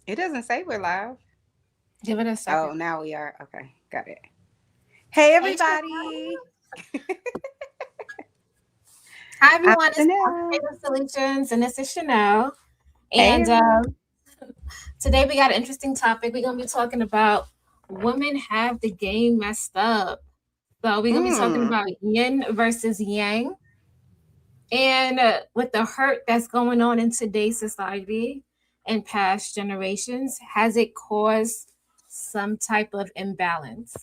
It doesn't say we're live. Give it a Oh, second. now we are. Okay, got it. Hey, Hey, Chanel. everybody. Hi, I'm everyone. It's Chanel. Favorite Solutions, and this is Chanel. Hey, And everyone. today we got an interesting topic. We're going to be talking about women have the game messed up. So we're going to be talking Mm, about yin versus yang. And with the hurt that's going on in today's society and past generations, has it caused some type of imbalance?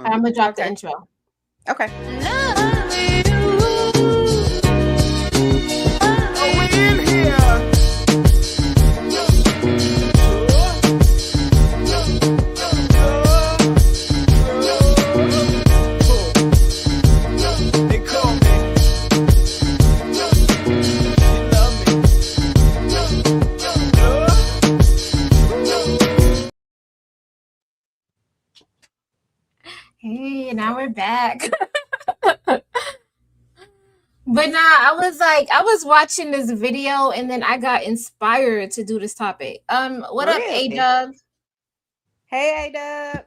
I'm going to drop the okay, intro. okay. Hey, now we're back. But nah, I was watching this video and then I got inspired to do this topic. What up, A Really? Dub? Hey, A-Dub.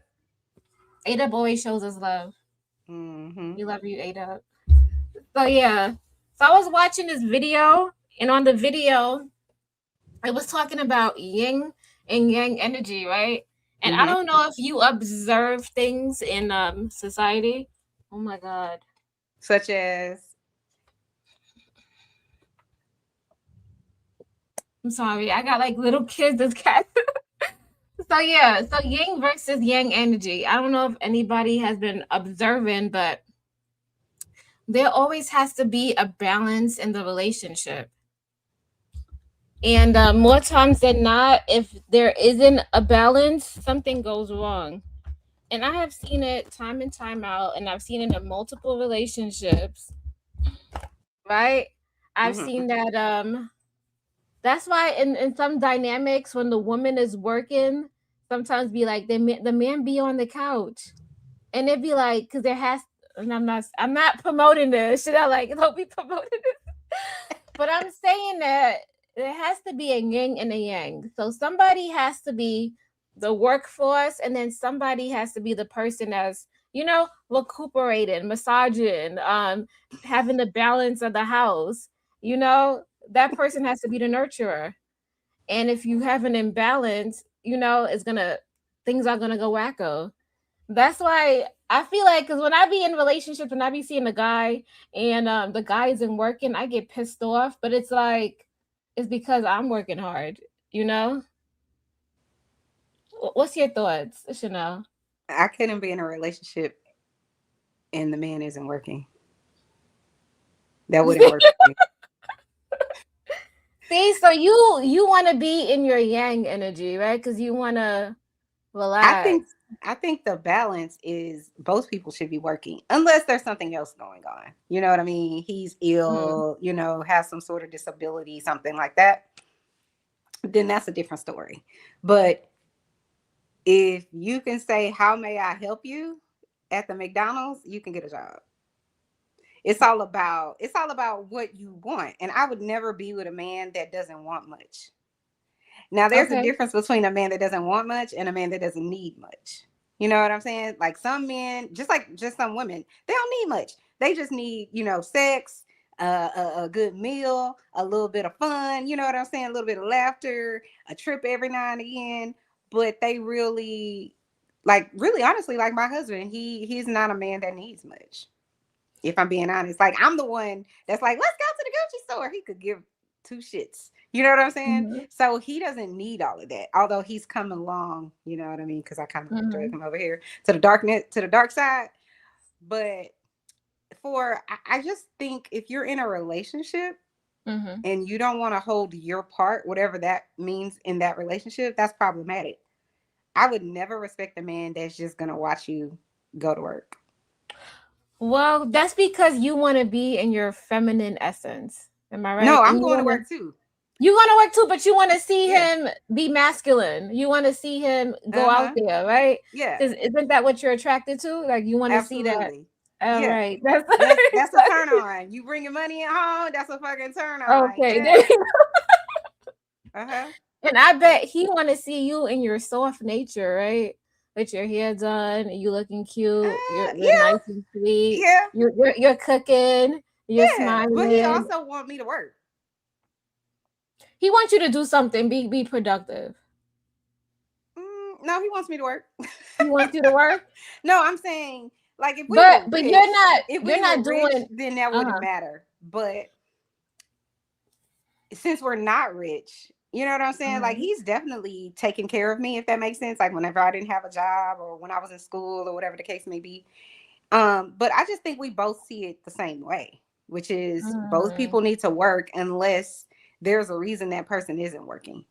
A Dub always shows us love. Mm-hmm. We love you, A Dub. So yeah. So I was watching this video, and on the video, it was talking about yin and yang energy, right? And I Mm-hmm. don't know if you observe things in society. Oh my god. Such as, I'm sorry. I got like little kids that's cat. So yeah, so yin versus yang energy. I don't know if anybody has been observing, but there always has to be a balance in the relationship. And more times than not, if there isn't a balance, something goes wrong. And I have seen it time and time out, and I've seen it in multiple relationships, right? I've mm-hmm. seen that that's why in some dynamics when the woman is working, sometimes be like the man be on the couch. And it'd be like, because there has, and I'm not promoting this. Should I like don't be promoting this? But I'm saying that there has to be a yin and a yang. So somebody has to be the workforce, and then somebody has to be the person that's recuperating, massaging, having the balance of the house. That person has to be the nurturer. And if you have an imbalance, it's gonna things are gonna go wacko. That's why I feel like because when I be in relationships, when I be seeing a guy and the guy isn't working, I get pissed off. But it's like it's because I'm working hard. You know. What's your thoughts, Chanel? I couldn't be in a relationship and the man isn't working. That wouldn't work for me. See, so you want to be in your yang energy, right? Because you want to I relax. think I think the balance is both people should be working unless there's something else going on. You know what I mean? He's Mm-hmm. ill, has some sort of disability, something like that. Then that's a different story. But if you can say, "How may I help you?" at the McDonald's, you can get a job. It's all about what you want. And I would never be with a man that doesn't want much. Now, there's a Okay. difference between a man that doesn't want much and a man that doesn't need much. You know what I'm saying? Like some men, just some women, they don't need much. They just need, sex, a good meal, a little bit of fun. You know what I'm saying? A little bit of laughter, a trip every now and again. But they really, really honestly, like my husband, he's not a man that needs much. If I'm being honest, like I'm the one that's like, let's go to the Gucci store. He could give two shits. You know what I'm saying? Mm-hmm. So he doesn't need all of that. Although he's come along, you know what I mean? Because I kind of like drag Mm-hmm. him over here to the darkness, to the dark side. But I just think if you're in a relationship Mm-hmm. and you don't want to hold your part, whatever that means in that relationship, that's problematic. I would never respect a man that's just gonna watch you go to work. Well, that's because you want to be in your feminine essence. Am I No, right? And I'm going to work too. you want to work too, but you want to see Yeah. him be masculine. You want to see him go Uh out huh. there, right? Yeah. Because isn't that what you're attracted to? Like you want to see that. Absolutely. All Yeah. right, that's That's a turn on. You bringing money at home, that's a fucking turn on. okay. Yeah. Uh-huh. And I bet he want to see you in your soft nature, right? With your hair done, you looking cute, you're Yeah, nice and sweet, yeah, you're cooking, you're yeah. But he smiling. also want me to work. He wants you to do something, be productive. No, he wants me to work. He wants you to work, No, I'm saying like if we but were but rich, if you're we were not rich, doing. then that Uh wouldn't huh. matter. But since we're not rich, you know what I'm saying? Like Hmm. he's definitely taking care of me, if that makes sense. Like whenever I didn't have a job or when I was in school or whatever the case may be. But I just think we both see it the same way, which is both Hmm. people need to work unless there's a reason that person isn't working.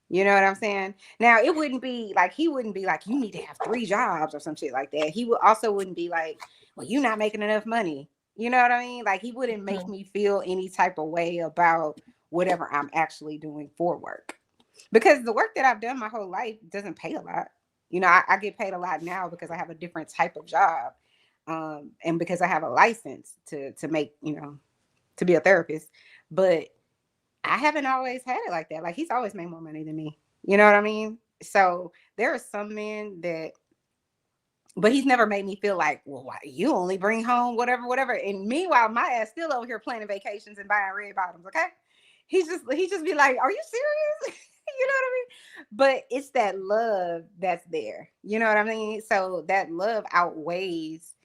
You know what I'm saying? Now it wouldn't be like he wouldn't be like you need to have three jobs or some shit like that. He would also wouldn't be like, well, you're not making enough money. You know what I mean? Like he wouldn't make me feel any type of way about whatever I'm actually doing for work. Because the work that I've done my whole life doesn't pay a lot. You know, I get paid a lot now because I have a different type of job. And because I have a license to make, to be a therapist. But I haven't always had it like that. Like he's always made more money than me. You know what I mean? So there are some men that, but he's never made me feel like, well, why you only bring home whatever, whatever. And meanwhile, my ass still over here planning vacations and buying red bottoms. Okay, he just be like, are you serious? You know what I mean? But it's that love that's there. You know what I mean? So that love outweighs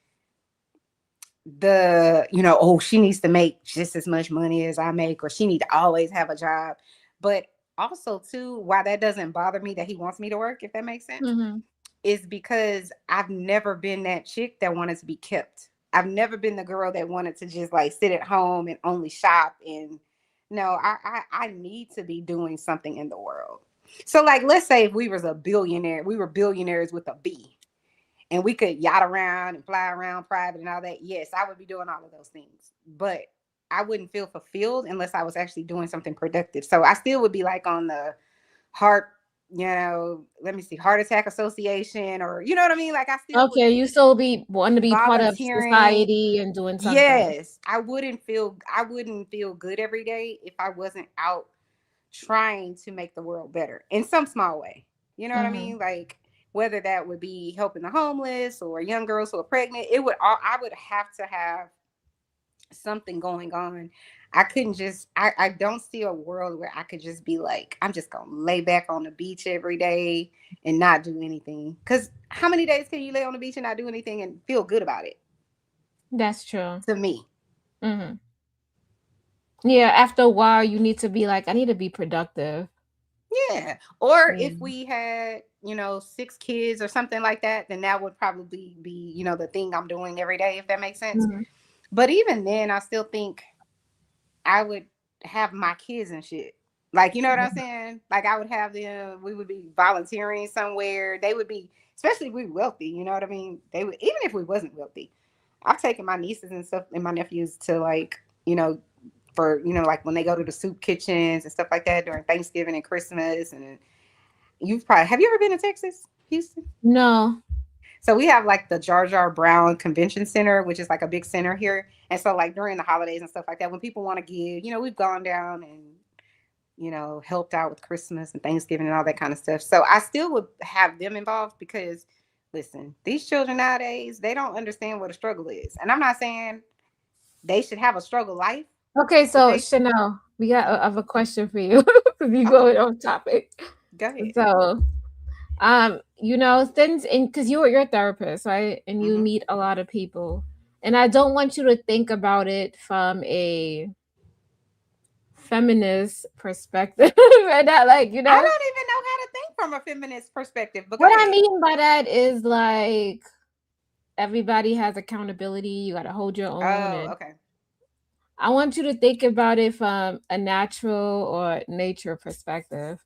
oh, she needs to make just as much money as I make, or she need to always have a job. But also too, why that doesn't bother me that he wants me to work, if that makes sense, Hmm. is because I've never been that chick that wanted to be kept. I've never been the girl that wanted to just like sit at home and only shop. And no, I need to be doing something in the world. So like let's say if we was a billionaire, we were billionaires with a B, and we could yacht around and fly around private and all that. Yes, I would be doing all of those things. But I wouldn't feel fulfilled unless I was actually doing something productive. So I still would be like on the heart, let me see, heart attack association, or you know what I mean? Like I still would Okay, you be still be want to be part of volunteering. society and doing something. Yes, I wouldn't feel good every day if I wasn't out trying to make the world better in some small way. You know what I Hmm. mean? Like whether that would be helping the homeless or young girls who are pregnant, it would all I would have to have something going on. I couldn't just I don't see a world where I could just be like, I'm just gonna lay back on the beach every day and not do anything. Cause how many days can you lay on the beach and not do anything and feel good about it? That's true. To me. Hmm. Yeah, after a while, you need to be like, I need to be productive. Yeah. Or Yeah. if we had, six kids or something like that, then that would probably be, the thing I'm doing every day, if that makes sense. Mhm. But even then, I still think I would have my kids and shit. Like, you know what I'm saying? Like, I would have them, we would be volunteering somewhere. They would be, especially if we were wealthy, you know what I mean? They would, even if we wasn't wealthy, I've taken my nieces and stuff and my nephews to, like, for, like when they go to the soup kitchens and stuff like that during Thanksgiving and Christmas. And have you ever been to Texas, Houston? No. So we have like the Jar Jar Brown Convention Center, which is like a big center here. And so like during the holidays and stuff like that, when people want to give, we've gone down and, helped out with Christmas and Thanksgiving and all that kind of stuff. So I still would have them involved because listen, these children nowadays, they don't understand what a struggle is. And I'm not saying they should have a struggle life, Okay, but so Chanel, I have a question for you. If you okay, go off topic. go ahead. So, since in because you're a therapist, right? And you Hmm. meet a lot of people. And I don't want you to think about it from a feminist perspective. And not like, I don't even know how to think from a feminist perspective, but go what I ahead. mean by that is like everybody has accountability. You got to hold your own. Oh, And okay. I want you to think about it from a natural or nature perspective.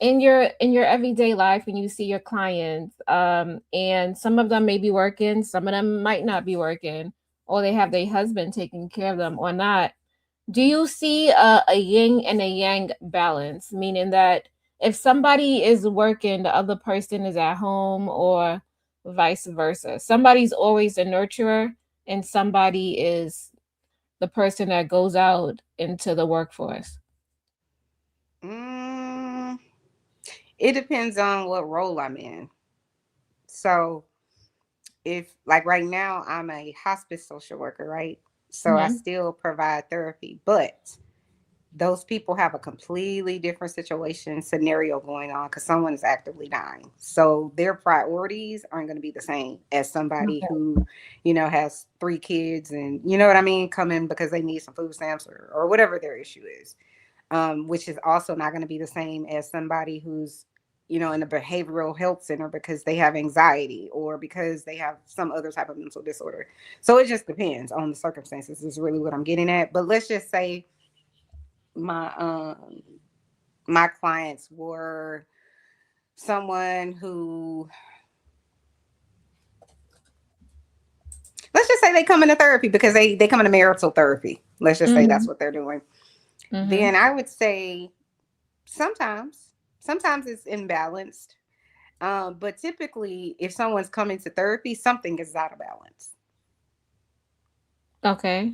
In your everyday life, when you see your clients, and some of them may be working, some of them might not be working, or they have their husband taking care of them or not. Do you see a yin and a yang balance, meaning that if somebody is working, the other person is at home, or vice versa? Somebody's always a nurturer, and somebody is the person that goes out into the workforce. Mm. It depends on what role I'm in. So if like right now I'm a hospice social worker, right? So I Mm-hmm. still provide therapy, but those people have a completely different situation scenario going on because someone is actively dying. So their priorities aren't going to be the same as somebody Okay. who, has 3 kids and you know what I mean, come in because they need some food stamps or whatever their issue is. Which is also not going to be the same as somebody who's, in a behavioral health center because they have anxiety or because they have some other type of mental disorder. So it just depends on the circumstances, is really what I'm getting at. But let's just say my my clients were someone who, let's just say they come into therapy because they come into marital therapy. Let's just say Mm-hmm. that's what they're doing. Mm-hmm. Then I would say sometimes it's imbalanced. But typically, if someone's coming to therapy, something is out of balance, Okay.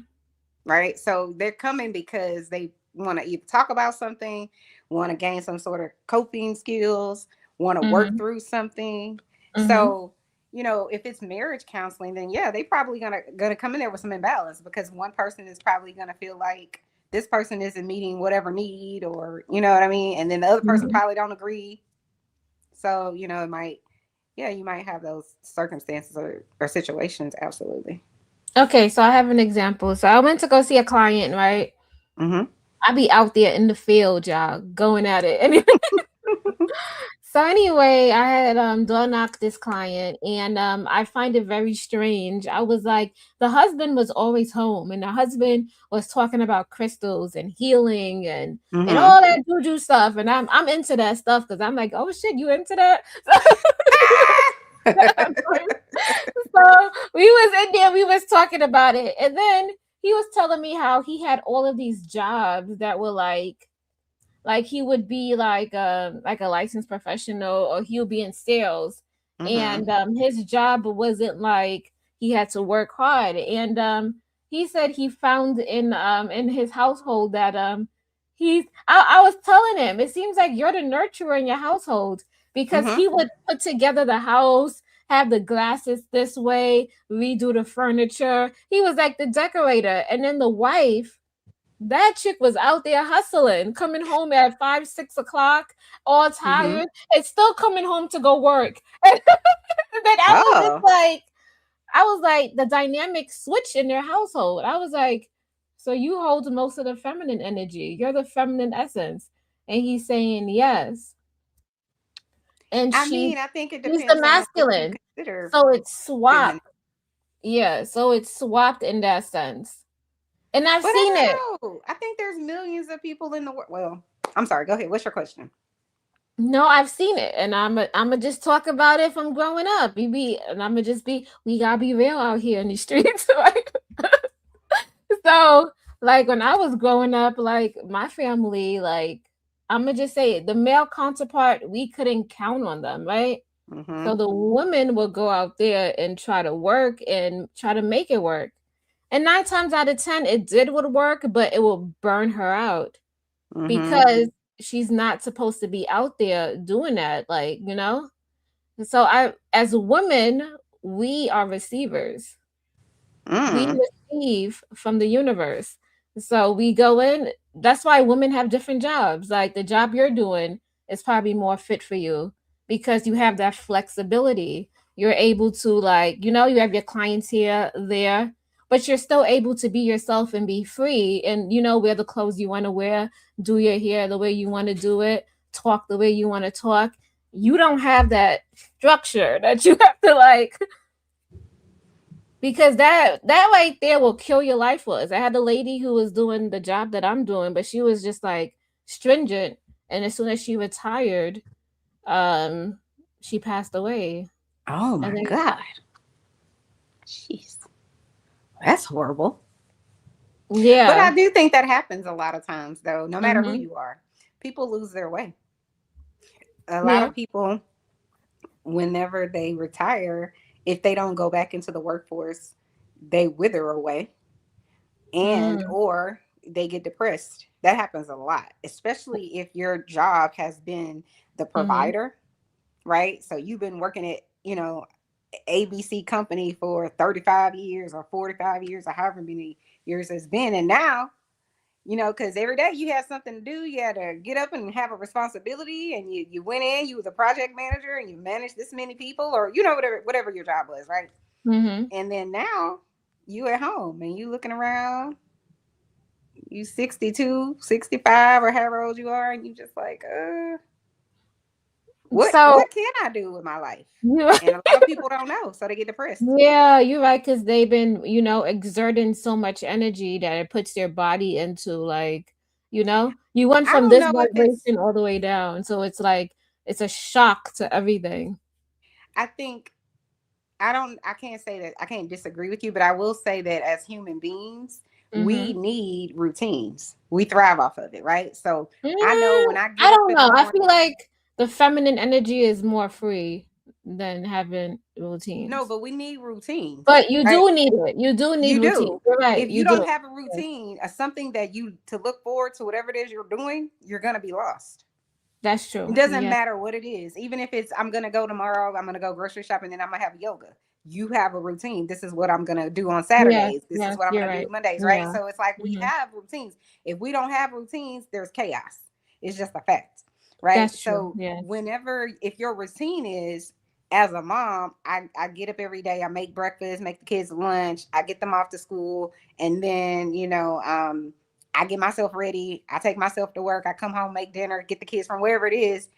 right? So they're coming because they want to either talk about something, want to gain some sort of coping skills, want to work Mm-hmm. through something. Mm-hmm. So, if it's marriage counseling, then yeah, they probably gonna come in there with some imbalance because one person is probably gonna feel like this person isn't meeting whatever need, or you know what I mean, and then the other person Mm-hmm. probably don't agree. So, it might, yeah, you might have those circumstances or situations. Absolutely. Okay, so I have an example. So I went to go see a client, right? Mm-hmm. I be out there in the field, y'all, going at it. So anyway, I had door knocked this client, and I find it very strange. I was like, the husband was always home, and the husband was talking about crystals and healing and Mm-hmm. all that juju stuff, and I'm into that stuff because I'm like, oh shit, you into that? So we was in there, we was talking about it, and then he was telling me how he had all of these jobs that were like he would be like a licensed professional, or he would be in sales, Mm-hmm. and his job wasn't like he had to work hard, and he said he found in his household that I was telling him, it seems like you're the nurturer in your household, because Mm-hmm. he would put together the house, have the glasses this way, redo the furniture. He was like the decorator, and then the wife, that chick was out there hustling, coming home at 5, 6 o'clock, all Mm-hmm. tired, and still coming home to go work. And then Oh. I was like, the dynamic switch in their household. I was like, so you hold most of the feminine energy. You're the feminine essence. And he's saying yes. And I mean, I think it she's the depends on what you masculine. consider So it's feminine. swapped. Yeah. So it's swapped in that sense. And I've But I seen it. don't know. I think there's millions of people in the world. Well, I'm sorry. Go ahead. What's your question? No, I've seen it, and I'm just talk about it from growing up. And I'm just be, we gotta be real out here in the streets, like. So, like when I was growing up, like my family, like I'm gonna just say it, the male counterpart, we couldn't count on them, right? Mm-hmm. So the woman will go out there and try to work and try to make it work. And 9 times out of 10, it did would work, but it will burn her out Mm-hmm. because she's not supposed to be out there doing that, like. So I, as a woman, we are receivers. We Mm. receive from the universe. So we go in. That's why women have different jobs. Like the job you're doing is probably more fit for you because you have that flexibility. You're able to, you have your clients here, there, but you're still able to be yourself and be free, and wear the clothes you want to wear, do your hair the way you want to do it, talk the way you want to talk. You don't have that structure that you have to, because that right there will kill your life force. I had a lady who was doing the job that I'm doing, but she was just like stringent, and as soon as she retired, um, she passed away. Oh And my then God. Jeez. That's horrible. But yeah, I do think that happens a lot of times, though, no matter who mm-hmm, you are. People lose their way. A lot yeah, of people, whenever they retire, if they don't go back into the workforce, they wither away and mm, or they get depressed. That happens a lot, especially if your job has been the Mm-hmm. provider, right? So you've been working at, ABC company for 35 years or 45 years or however many years it's been. And now, because every day you had something to do, you had to get up and have a responsibility, and you went in, you was a project manager, and you managed this many people, or whatever your job was, right? Mm-hmm. And then now you at home and you looking around, you 62, 65, or however old you are, and you just like, So what can I do with my life? you And a lot of people don't know, so they get depressed. yeah, you're right, because they've been, exerting so much energy that it puts their body into like, you went I from don't this know if it's vibration all the way down. So it's like it's a shock to everything. I think I can't say that I can't disagree with you, but I will say that as human beings, we Mm-hmm. need routines. We thrive off of it, right? So I know Mm, when I I get up don't in the know. I morning. feel like the feminine energy is more free than having No, routines. but we need routines, But you right? do need it. You do need You routine. do. You're right. If you You don't do. have a Yes. routine, something that you to look forward to, whatever it is you're doing, you're gonna be lost. That's It true. doesn't Yeah. matter what it is. Even if it's I'm gonna go tomorrow, I'm gonna go grocery shopping, then I'm gonna have yoga. You have a routine. This is what I'm gonna do on Yes. Saturdays. This is Yes. what I'm You're gonna do right. Mondays, right? Yeah. So it's like we Hmm. have routines. If we don't have routines, there's chaos. It's just a fact, right? That's true. So Yes. whenever if your routine is as a mom, I get up every day, I make breakfast, make the kids lunch, I get them off to school, and then I get myself ready, I take myself to work, I come home, make dinner, get the kids from wherever it is.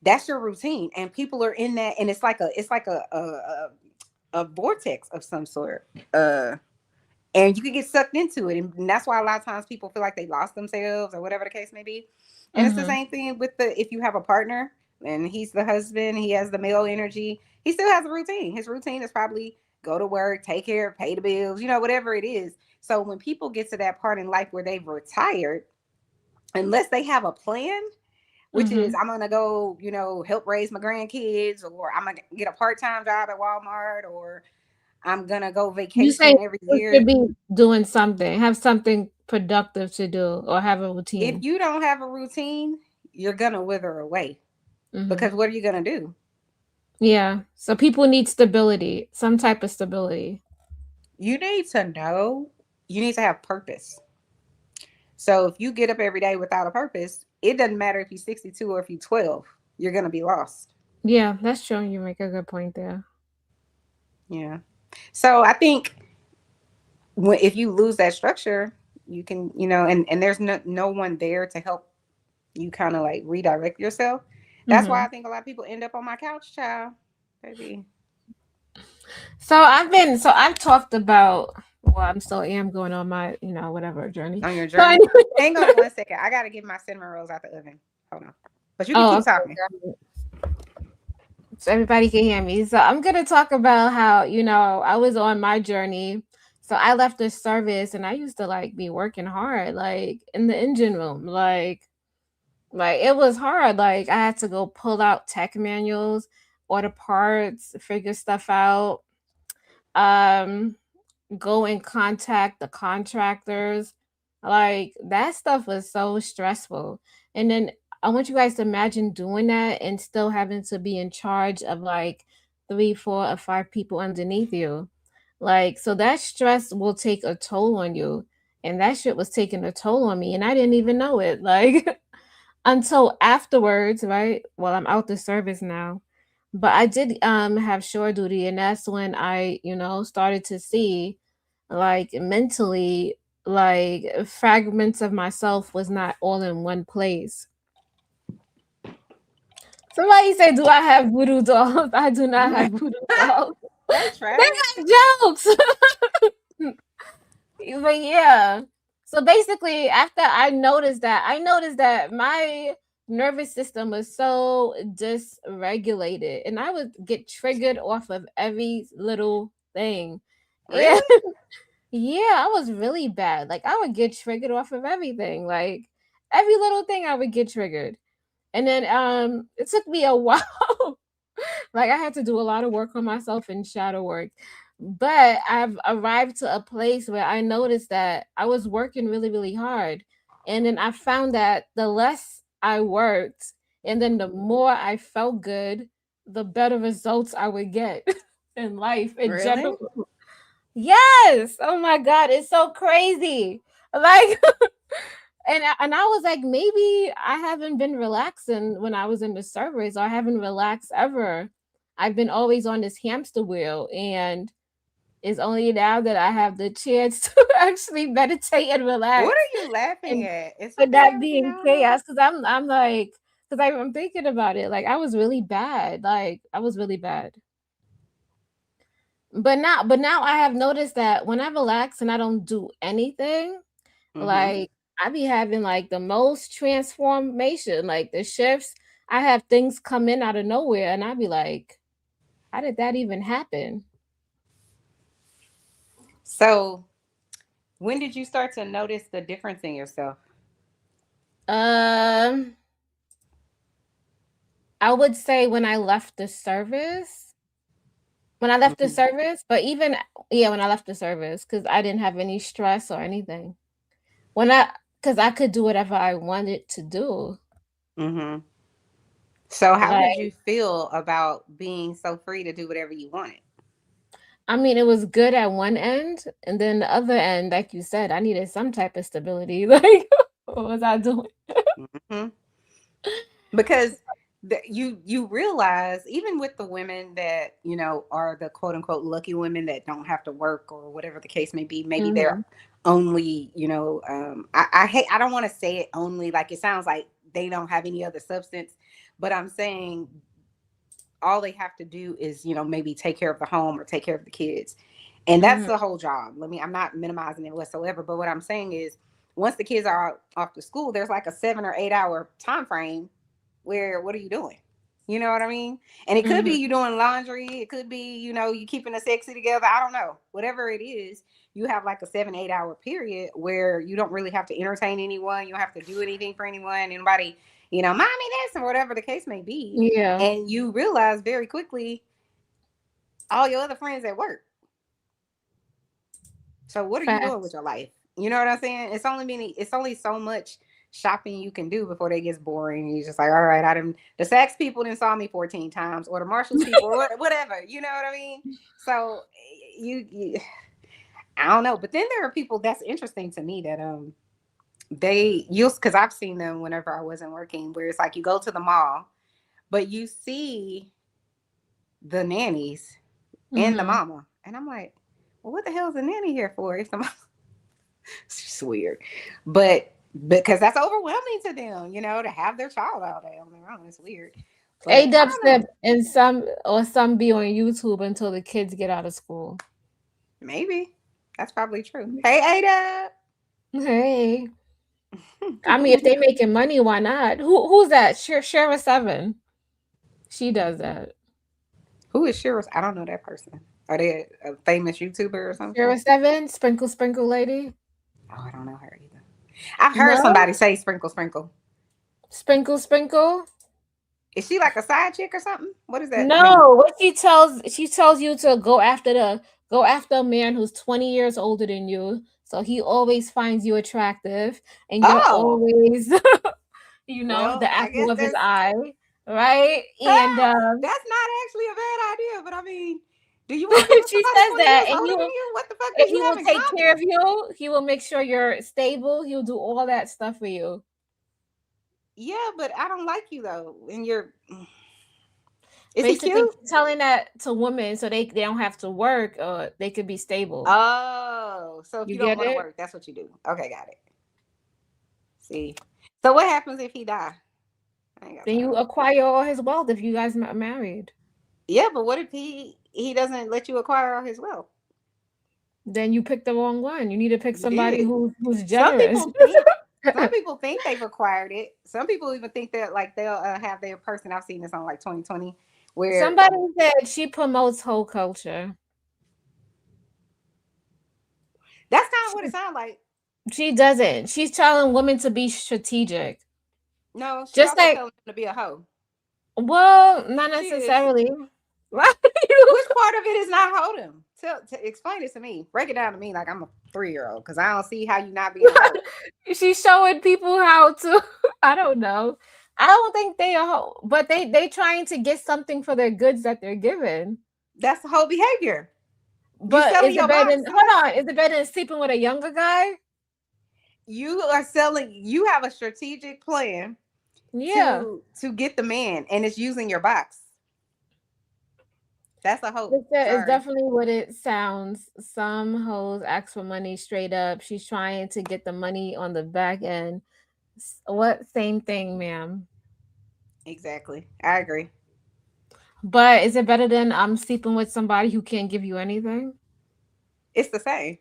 That's your routine, and people are in that, and it's like a vortex of some sort, and you can get sucked into it, and that's why a lot of times people feel like they lost themselves or whatever the case may be. And it's the Mm-hmm. same thing with the if you have a partner and he's the husband, he has the male energy, he still has a routine. His routine is probably go to work, take care, pay the bills, whatever it is. So when people get to that part in life where they've retired, unless they have a plan, which is Mm-hmm. I'm gonna go, help raise my grandkids, or I'm gonna get a part-time job at Walmart, or I'm gonna go You say vacation every you should year. be doing something, have something productive to do, or have a If routine. you don't have a routine, you're gonna wither away, Mm-hmm. because what are you gonna do? Yeah. So people need stability, some type of stability. You need to know, you need to have purpose. So if you get up every day without a purpose, it doesn't matter if you're 62 or if you're 12, you're gonna be lost. Yeah, that's true. You make a good point there. Yeah. So I think if you lose that structure, you can, and there's no one there to help you kind of like redirect yourself. That's why Mm-hmm. I think a lot of people end up on my couch, child. Baby, So I've talked about, well, I'm still am going on my, whatever journey. on your So journey. Hang on one second. I gotta get my cinnamon rolls out the oven. Hold on. But you can oh, keep okay. talking. Got it. So everybody can hear me. So I'm gonna talk about how, I was on my journey. So I left the service and I used to like be working hard, like in the engine room. Like it was hard. Like I had to go pull out tech manuals, order parts, figure stuff out. Um go and contact the contractors. Like that stuff was so stressful. And then I want you guys to imagine doing that and still having to be in charge of like three, four, or five people underneath you. Like, so that stress will take a toll on you. And that shit was taking a toll on me. And I didn't even know it. Like, until afterwards, right? Well, I'm out the service now. But I did have shore duty, and that's when I, started to see like mentally like fragments of myself was not all in one place. Somebody said, "Do I have voodoo dolls?" I do not have voodoo dolls. Hey, Travis. They're not jokes. But yeah. So basically, after I noticed that my nervous system was so dysregulated, and I would get triggered off of every little thing. Yeah, Really? yeah, I was really bad. Like I would get triggered off of everything. Like every little thing, I would get triggered. And then it took me a while. Like I had to do a lot of work on myself in shadow work. But I've arrived to a place where I noticed that I was working really, really hard. And then I found that the less I worked and then the more I felt good, the better results I would get in life in Really? general. Yes. Oh my God. It's so crazy. Like, and I was like, maybe I haven't been relaxing when I was in the service, or I haven't relaxed ever. I've been always on this hamster wheel, and it's only now that I have the chance to actually meditate and What relax are you laughing and at? Is for something not happening? I being don't know. chaos. Because I'm like, because I'm thinking about it. Like I was really bad. Like I was really bad. But now I have noticed that when I relax and I don't do anything, Mm-hmm. like I be having like the most transformation, like the shifts. I have things come in out of nowhere, and I be like, how did that even happen? So, when did you start to notice the difference in yourself? Um, I would say when I left the service. When I left the Mm-hmm. service, but even yeah, when I left the service, because I didn't have any stress or anything. When I, because I could do whatever I wanted to do. Mm-hmm. So, how did Like, you feel about being so free to do whatever you wanted? I mean, it was good at one end, and then the other end, like you said, I needed some type of stability. Like, what was I doing? Mm-hmm. Because you realize, even with the women that are the quote unquote lucky women that don't have to work or whatever the case may be, maybe they're Hmm. only I hate, I don't want to say it only, like it sounds like they don't have any other substance, but I'm saying all they have to do is maybe take care of the home or take care of the kids, and that's Hmm. the whole job. I'm not minimizing it whatsoever, but what I'm saying is once the kids are off to school, there's like a 7 or 8 hour time frame where what are you doing? You know what I mean? And it could be Hmm. you doing laundry, it could be you keeping the sexy together, I don't know, whatever it is. You have like a 7 8 hour period where you don't really have to entertain anyone, you don't have to do anything for anyone, anybody, mommy this or whatever the case may be. Yeah, And you realize very quickly all your other friends at work. So what are you doing with facts. your life? You know what I'm saying? It's only so much shopping you can do before they gets boring. And you're just like, all right, the Saks people didn't saw me 14 times, or the Marshalls people, or whatever. You know what I mean? So you I don't know. But then there are people that's interesting to me that they use, because I've seen them whenever I wasn't working, where it's like you go to the mall, but you see the nannies and the Hmm. mama, and I'm like, well, what the hell is a nanny here for if the mama? It's just weird, but because that's overwhelming to them, to have their child all day on their own. It's weird, but I A-Dub don't know. said, and some be on YouTube until the kids get out of school. Maybe that's probably true. Hey, Ada. Hey, I mean, if they making money, why not? Who's that? Shara Seven. She does that. Who is Shira? I don't know that person. Are they a famous YouTuber or something? Shara Seven, Sprinkle Sprinkle Lady. Oh, I don't know her either. I've heard No, somebody say Sprinkle Sprinkle. Sprinkle Sprinkle. Is she like a side chick or something? What does that mean? No, what she tells you to go after a man who's 20 years older than you, so he always finds you attractive, and you're Oh, always well, the I apple guess of his that's eye, right? And that's not actually a bad idea. But I mean, do you want to be with she somebody says 20 that, years older than you? What the fuck do and you he have will in take care of common? you. He will make sure you're stable. He'll do all that stuff for you. Yeah, but I don't like you though. And you're, is he Basically, cute? telling that to women so they don't have to work, or they could be stable. Oh, so if You you don't get want to it? work, that's what you do. Okay, got it. See. So what happens if he die? I ain't got Then you time. acquire all his wealth if you guys not married. Yeah, but what if he doesn't let you acquire all his wealth? Then you pick the wrong one. You need to pick You somebody did. who's Some generous. people think some people think they've acquired it. Some people even think that like they'll have their person. I've seen this on like 2020, where Somebody said she promotes whole culture. that's kind of She, what it sounds like. she doesn't. She's telling women to be strategic. No, she Just also like, telling them to be a hoe. well, not She is. necessarily. Why you? Which part of it is not holding? Explain it to me. Break it down to me like I'm a 3-year old, because I don't see how you not being a hoe. She's showing people how to. I don't know. I don't think they are, but they trying to get something for their goods that they're given. That's the whole behavior. You But selling is it your better body, than sis. hold on? Is it better than sleeping with a younger guy? You are selling. You have a strategic plan Yeah. to get the man, and it's using your box. That's a hope. It's Sorry. definitely what it sounds. Some hoes ask for money straight up. She's trying to get the money on the back end. What? Same thing, ma'am. Exactly. I agree. But is it better than I'm sleeping with somebody who can't give you anything? It's the same.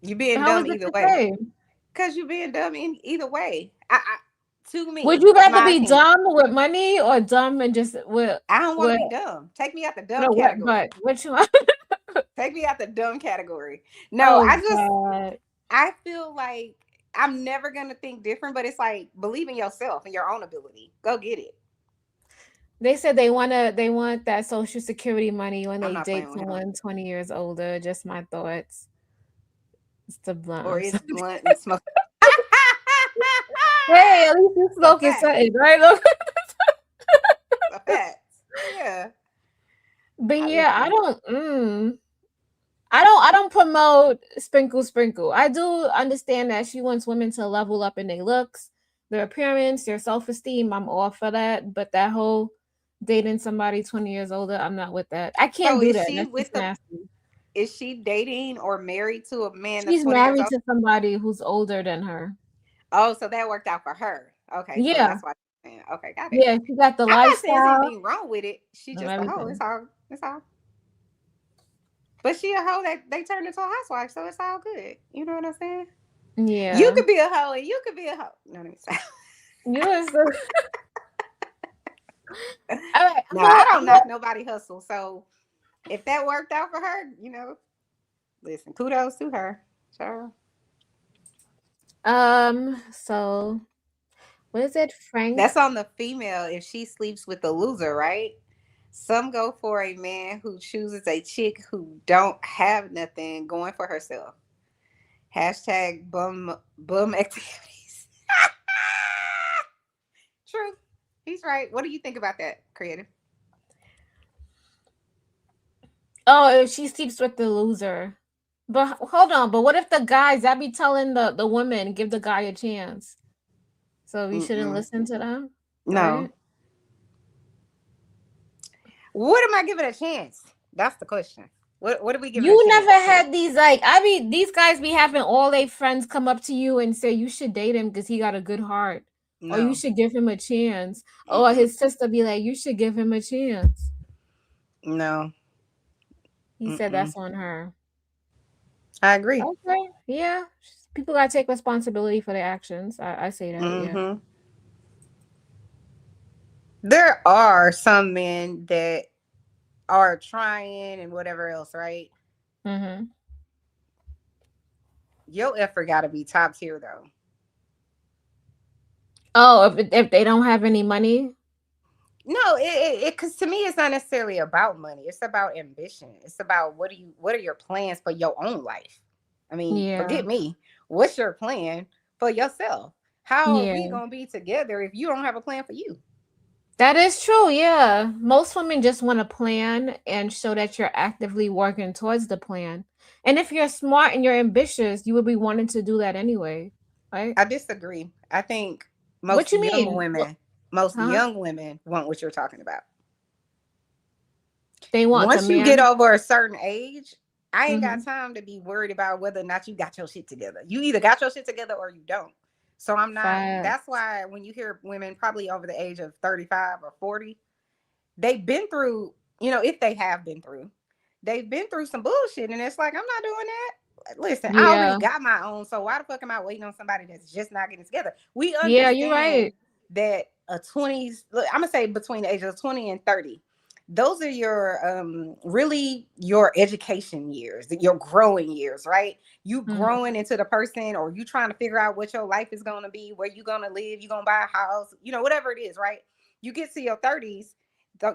You being How is dumb it either the way. same? Cause you being dumb in either way. To Would me, you in rather my be opinion, dumb with money or dumb and just I don't want to with be dumb. Take me out the dumb no what? category. But which one? Take me out the dumb category. No, Oh God. I feel like I'm never gonna think different, but it's like believe in yourself and your own ability. Go get it. They said they want that social security money when I'm they not playing date with him. someone 20 years older. Just my thoughts. It's the blunt. Or I'm it's sorry. blunt and smoke. Hey, at least you So smoking fact. something, right? Look. So fact. Yeah. But I yeah, listen. I don't promote sprinkle sprinkle. I do understand that she wants women to level up in their looks, their appearance, their self-esteem. I'm all for that. But that whole dating somebody 20 years older, I'm not with that. I can't So do is that. she That's with just the nasty. is she dating or married to a man that's She's 20 years married old? to somebody who's older than her. Oh, so that worked out for her. Okay, so Yeah. that's why. Okay, got it. Yeah, she got the I'm not saying there's lifestyle anything wrong with it. She and just a hoe. It's everything. all. It's all. But she a hoe that they turned into a housewife, so it's all good. You know what I'm saying? You Yeah. could be a hoe and you could be a hoe. No, let me stop. You was the all right. No, I don't knock nobody hustle. So if that worked out for her, listen, kudos to her. Sure. so what is it, Frank? That's on the female if she sleeps with the loser, right? Some go for a man who chooses a chick who don't have nothing going for herself. Hashtag bum activities. True. He's right. What do you think about that, creative? Oh, if she sleeps with the loser. But hold on, but what if the guys I be telling the woman give the guy a chance? So we shouldn't Mm-mm. listen to them, No. right? What am I giving a chance? That's the question. What are we giving a You chance never to? had these like I mean these guys be having all their friends come up to you and say you should date him because he got a good heart. Or you No. should give him a chance. Or Mm-mm. his sister be like, you should give him a chance. No. He said Mm-mm. that's on her. I agree. Okay. Yeah. People gotta take responsibility for their actions. I say that, yeah. Mm-hmm. There are some men that are trying and whatever else, right? Mm-hmm. Your effort got to be top tier, though. Oh, if they don't have any money? No, because to me, it's not necessarily about money. It's about ambition. It's about what are your plans for your own life? I mean, Yeah. forget me. What's your plan for yourself? How are we Yeah. gonna be together if you don't have a plan for you? That is true, yeah. Most women just want to plan and show that you're actively working towards the plan. And if you're smart and you're ambitious, you would be wanting to do that anyway, right? I disagree. I think What you mean? most Huh? young women want what you're talking about. They want the Once you get man. over a certain age, I ain't got Hmm. time to be worried about whether or not you got your shit together. You either got your shit together or you don't. So I'm not, that's Facts. why when you hear women probably over the age of 35 or 40, they've been through, if they have been through, they've been through some bullshit. And it's like, I'm not doing that. Listen, I already Yeah. got my own. So why the fuck am I waiting on somebody that's just not getting together? We Yeah, you're understand right. that a 20s, I'm gonna say between the ages of 20 and 30, those are your really your education years, your growing years, right? You Mhm. growing into the person, or you trying to figure out what your life is gonna be, where you gonna live, you gonna buy a house, whatever it is, right? You get to your 30s,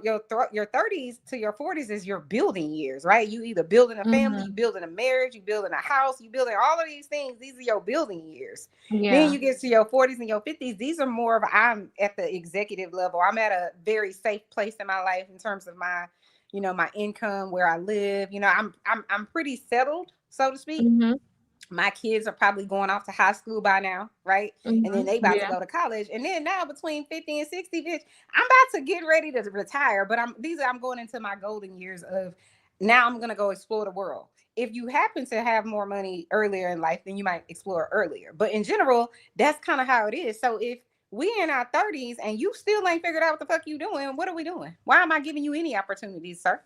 your 30s to your 40s is your building years, right? You either building a family, you Mm-hmm. building a marriage, you building a house, you building all of these things. These are your building years. Then Yeah. you get to your 40s and your 50s. These are more of, I'm at the executive level. I'm at a very safe place in my life in terms of my, my income, where I live. I'm pretty settled, so to speak. Mm-hmm. My kids are probably going off to high school by now, right? And Mm-hmm. then they about to Yeah. go to college. And then now between 50 and 60, bitch, I'm about to get ready to retire. But I'm going into my golden years of, now I'm gonna go explore the world. If you happen to have more money earlier in life, then you might explore earlier. But in general, that's kind of how it is. So if we in our 30s and you still ain't figured out what the fuck you doing, what are we doing? Why am I giving you any opportunities, sir?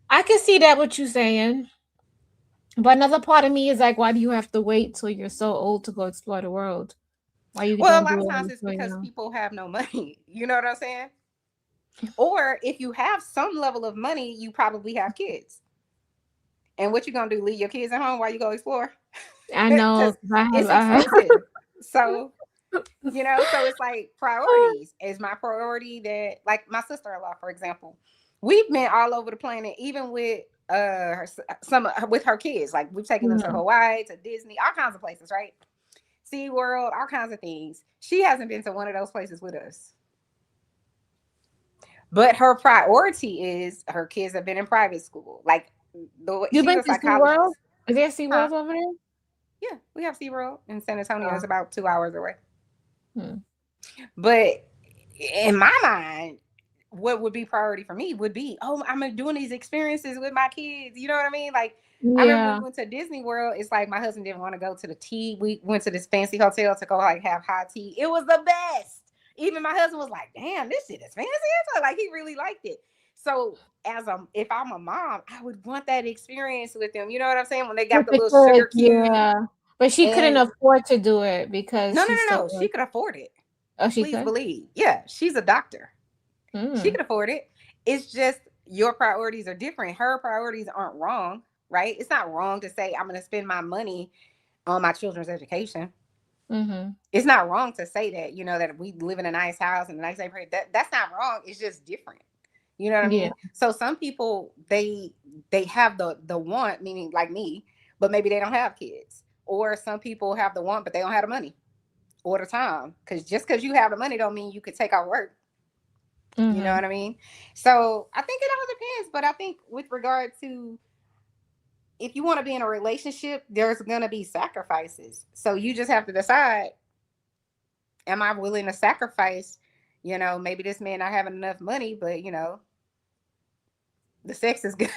I can see that what you're saying. But another part of me is like, why do you have to wait till you're so old to go explore the world? Why you Well, a don't lot do of it when times you're it's so because young? people have no money. You know what I'm saying? Or if you have some level of money, you probably have kids. And what you gonna do? Leave your kids at home while you go explore? I know, Because 'cause I have, it's I have. expensive. So, so it's like priorities. Is my priority that, like my sister-in-law, for example, we've been all over the planet, even with with her kids. Like we've taken them to Mhm. Hawaii, to Disney, all kinds of places, right? Sea World, all kinds of things. She hasn't been to one of those places with us. But her priority is her kids have been in private school. Like You she's been a to SeaWorld? psychologist. Is there Huh? SeaWorld over there? Yeah, we have SeaWorld in San Antonio. Oh. It's about 2 hours away. Hmm. But in my mind, what would be priority for me would be, oh, I'm doing these experiences with my kids. You know what I mean? Like I remember when Yeah. we went to Disney World. It's like my husband didn't want to go to the tea. We went to this fancy hotel to go like have high tea. It was the best. Even my husband was like, "Damn, this shit is fancy." Like he really liked it. So if I'm a mom, I would want that experience with them. You know what I'm saying? When they got With the the little sugar kids, cube, yeah. But she couldn't and afford to do it because no, no, she's no, still no, she working. could afford it. Oh, she Please could? believe. Yeah, she's a doctor. She Mm. could afford it. It's just your priorities are different. Her priorities aren't wrong, right? It's not wrong to say I'm going to spend my money on my children's education. Mm-hmm. It's not wrong to say that, that we live in a nice house and a nice neighborhood. That's not wrong. It's just different. You know what I Yeah. mean? So some people they have the want, meaning like me, but maybe they don't have kids. Or some people have the want, but they don't have the money or the time. Because just because you have the money don't mean you could take out work. You know Mm-hmm. what I mean? So I think it all depends. But I think with regard to, if you want to be in a relationship, there's gonna be sacrifices. So you just have to decide, am I willing to sacrifice? Maybe this man not having enough money, but the sex is good.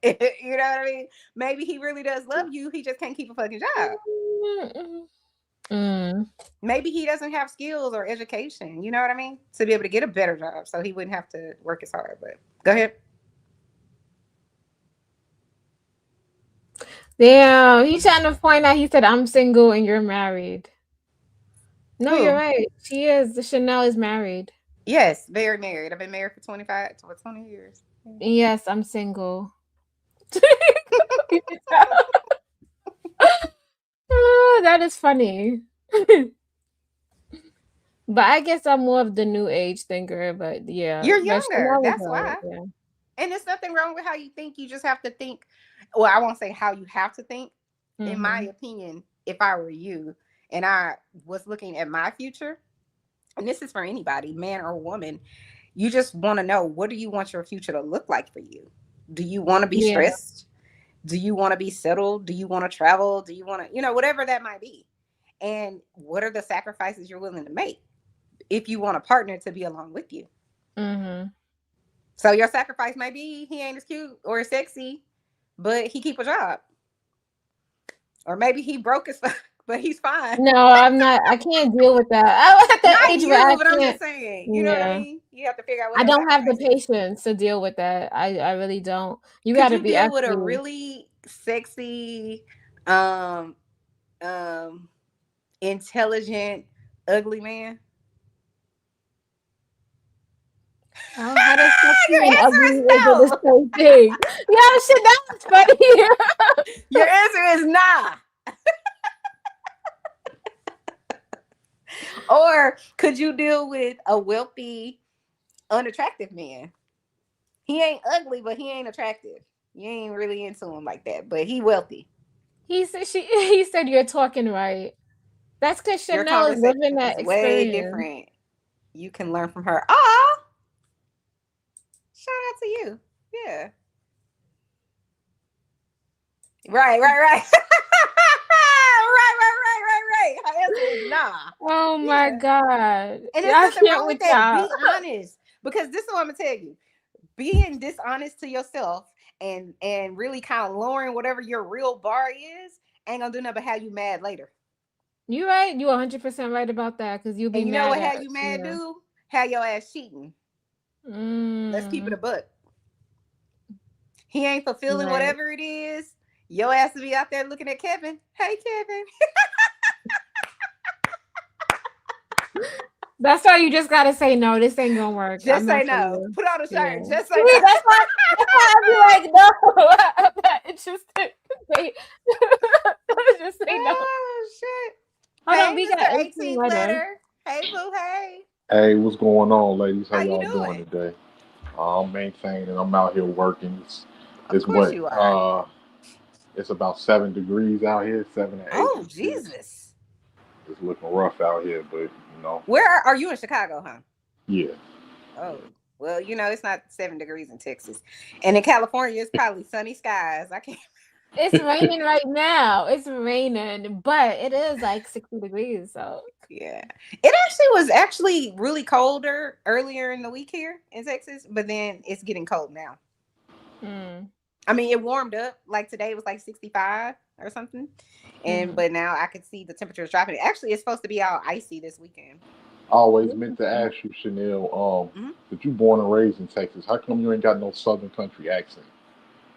You know what I mean? Maybe he really does love you. He just can't keep a fucking job. Mm. Maybe he doesn't have skills or education, you know what I mean? To be able to get a better job. So he wouldn't have to work as hard. But go ahead. Damn, he's trying to point out. He said, "I'm single and you're married." No, you're Who? right. She is. The Chanel is married. Yes, very married. I've been married for 25 to 20 years. Yes, I'm single. That is funny. But I guess I'm more of the new age thinker. But yeah, You're but younger. Chanel is That's right. why. Yeah. And there's nothing wrong with how you think. You just have to think. Well, I won't say how you have to think. In my Mm-hmm. opinion, if I were you and I was looking at my future, and this is for anybody, man or woman, you just want to know, what do you want your future to look like for you? Do you want to be Yeah. stressed? Do you want to be settled? Do you want to travel? Do you want to, whatever that might be? And what are the sacrifices you're willing to make if you want a partner to be along with you? Mm-hmm. So your sacrifice might be he ain't as cute or as sexy, but he keep a job. Or maybe he broke as fuck, but he's fine. No, I'm not. I can't deal with that. I'm at that Not age where I you, but I'm can't. just saying. You know what I Yeah. mean? You have to figure out what I your don't have the sacrifice is. patience to deal with that. I really don't. You got Could to you be deal with a actually. really sexy, um, um, intelligent, ugly man? How does sexy Your and answer ugly is is it the no. same thing? Yeah, shit, that was funny. Your answer is nah. Or could you deal with a wealthy, unattractive man? He ain't ugly, but he ain't attractive. You ain't really into him like that, but he wealthy. He said he said you're talking right. That's because Your Chanel is conversation living that is way experience. different. You can learn from her. Oh, shout out to you. Yeah. Right, right, right. right. Her answer was nah. Oh my Yeah. god. And there's I nothing can't wrong with with that. y'all. Be honest. Because this is what I'm gonna tell you. Being dishonest to yourself and really kind of lowering whatever your real bar is ain't gonna do nothing but have you mad later. You right. You 100% right about that because you'll be And you know mad what at have you mad yeah. do? Have your ass cheating. Let's keep it a Mm, buck. He ain't fulfilling right. whatever it is. Your ass to be out there looking at Kevin. Hey Kevin. That's why you just gotta say no. This ain't gonna work. I'm Just say not for no. you. Put on a Yeah. shirt. Just say See, no. that's why I be like, no. I'm not interested. Say, just say no. Oh shit. Hold on, Hey, we Mr. got 18 18th letter. letter. Hey boo, hey. Hey, what's going on, ladies? How How you y'all doing doing? today? I'm maintaining. I'm out here working. Of It's course what? you are. It's about 7 degrees out here, 7 to 8 Oh, degrees. Jesus. It's looking rough out here, but Where are you in Chicago, huh? yeah. Oh, well, it's not 7 degrees in Texas. And in California, it's probably sunny skies. I can't. It's raining right now. It's raining, but it is like 60 degrees. So, Yeah. It actually was actually really colder earlier in the week here in Texas, but then it's getting cold now. mm, I mean, it warmed up. Like today it was like 65 or something. And mm-hmm. but now I could see the temperatures dropping. Actually, it's supposed to be all icy this weekend. I always meant to ask you, Chanel. Mhm. That you born and raised in Texas. How come you ain't got no Southern country accent?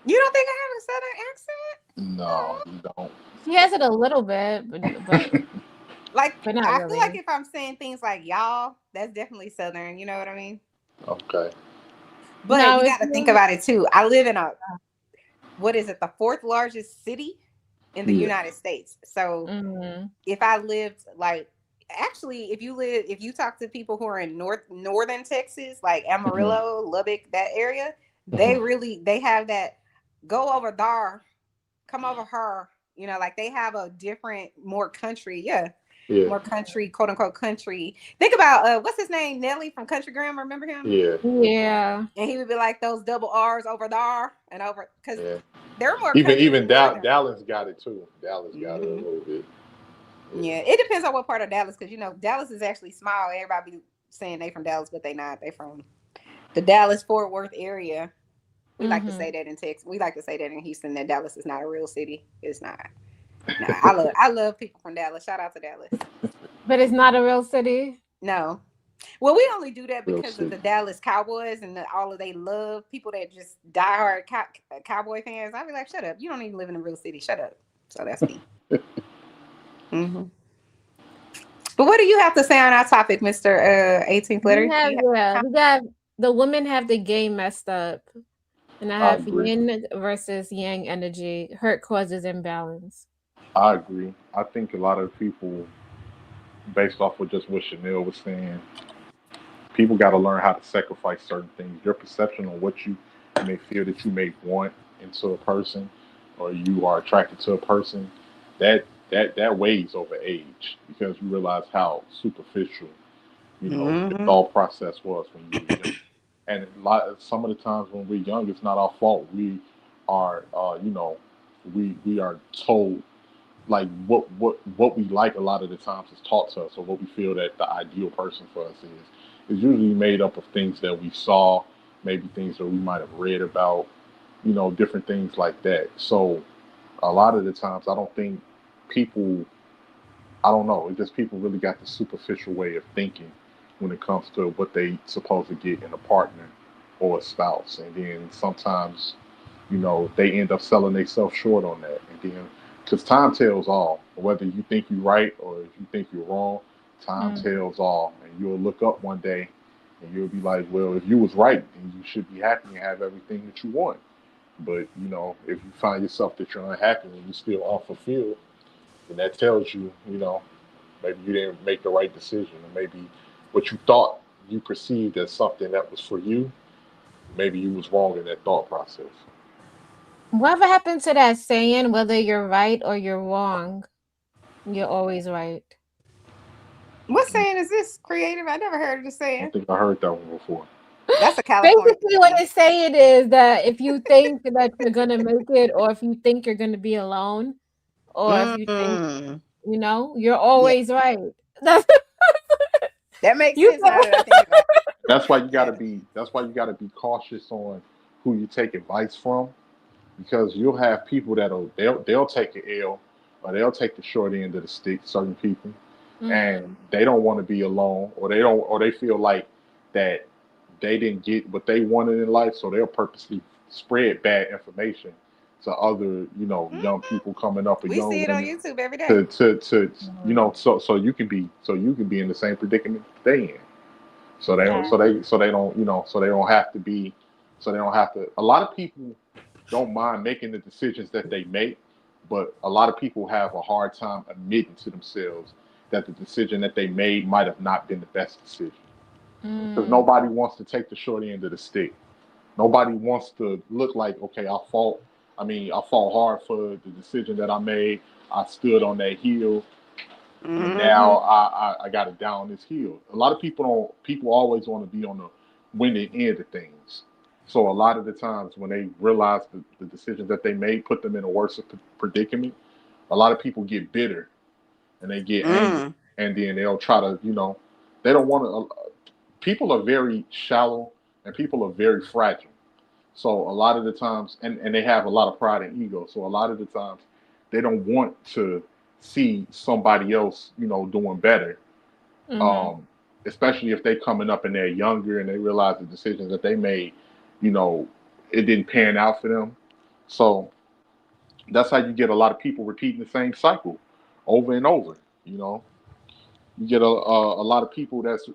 You don't think I have a southern accent? No, Oh. you don't. She has it a little bit, Like but not I feel like really. if I'm saying things like y'all, that's definitely southern, you know what I mean? Okay. But No, you if got to think you about it too. I live in a what is it, the fourth largest city in the Yeah. United States. So mm, if I lived like actually if you talk to people who are in northern Texas, like Hmm. Amarillo, Lubbock, that area, Hmm. they have that go over there, come over her, like they have a different more country, yeah. Yeah. More country, quote unquote country. Think about what's his name? Nelly from Country Grammar, remember him? Yeah. yeah. And he would be like those double R's over there and over because Yeah. they're more Even country even than northern. Dallas got it too. Dallas got it a Hmm. little bit. Yeah. Yeah, it depends on what part of Dallas, because Dallas is actually small. Everybody be saying they from Dallas, but they not. They from the Dallas Fort Worth area. We like to say Mm-hmm. that in Texas. We like to say that in Houston that Dallas is not a real city. It's not. Nah, I love people from Dallas. Shout out to Dallas. But it's not a real city. No, well, we only do that Real because of city. the Dallas Cowboys and all of they love people that just diehard Cowboy fans. I'd be like, shut up. You don't even live in a real city. Shut up. So that's me. Hmm. But what do you have to say on our topic, Mister 18th We Letter? Do have you yeah, have? we got the women have the game messed up. And I I have agree. yin versus yang energy. Hurt causes imbalance. I agree. I think a lot of people, based off of just what Chanel was saying, people got to learn how to sacrifice certain things. Your perception on what you may feel that you may want into a person, or you are attracted to a person, that that weighs over age because you realize how superficial your Hmm. thought process was when you were young. And some of the times when we're young, it's not our fault. We are, we are told like what we like a lot of the times is taught to us, or what we feel that the ideal person for us is usually made up of things that we saw, maybe things that we might have read about, different things like that. So a lot of the times, I don't think people, I don't know, it's just people really got the superficial way of thinking when it comes to what they supposed to get in a partner or a spouse, and then sometimes they end up selling themselves short on that. And then, because time tells all, whether you think you're right or if you think you're wrong, time Mm. tells all. And you'll look up one day and you'll be like, well, if you was right, then you should be happy and have everything that you want. But, if you find yourself that you're unhappy and you're still unfulfilled, then that tells you, maybe you didn't make the right decision, or maybe what you thought you perceived as something that was for you maybe you was wrong in that thought process. Whatever happened to that saying, whether you're right or you're wrong, you're always right. What saying is this? Creative? I never heard of the I don't saying. think I heard that one before. That's a California Basically, what thing. it's saying is that if you think that you're gonna make it, or if you think you're gonna be alone, or if you think Mm. you're Yeah, always right. That's that makes you. sense now that I think about it. That's why you got to Yeah. be. That's why you got to be cautious on who you take advice from, because you'll have people that'll they'll take an L, or they'll take the short end of the stick. Certain people, and Mm, they don't want to be alone, or they don't, or they feel like that they didn't get what they wanted in life, so they'll purposely spread bad information to other, young Mhm. people coming up, or We young see it on women, YouTube every day. to mm, so you can be in the same predicament they in. So they don't, yeah. so they don't have to be, so they don't have to. A lot of people don't mind making the decisions that they make, but a lot of people have a hard time admitting to themselves that the decision that they made might have not been the best decision, because Mm, nobody wants to take the short end of the stick. Nobody wants to look like, okay, I fought. I mean, I fought hard for the decision that I made. I stood on that hill, and now Hmm. I got to down this hill. A lot of people don't. People always want to be on the winning end of things. So a lot of the times when they realize the decisions that they made put them in a worse predicament, a lot of people get bitter and they get angry, Mm. and then they'll try to, they don't want to. People are very shallow, and people are very fragile. So a lot of the times, and they have a lot of pride and ego. So a lot of the times, they don't want to see somebody else, doing better. mm-hmm. Um, Especially if they coming up and they're younger and they realize the decisions that they made, you know, it didn't pan out for them. So that's how you get a lot of people repeating the same cycle over and over. You know, you get a lot of people that's,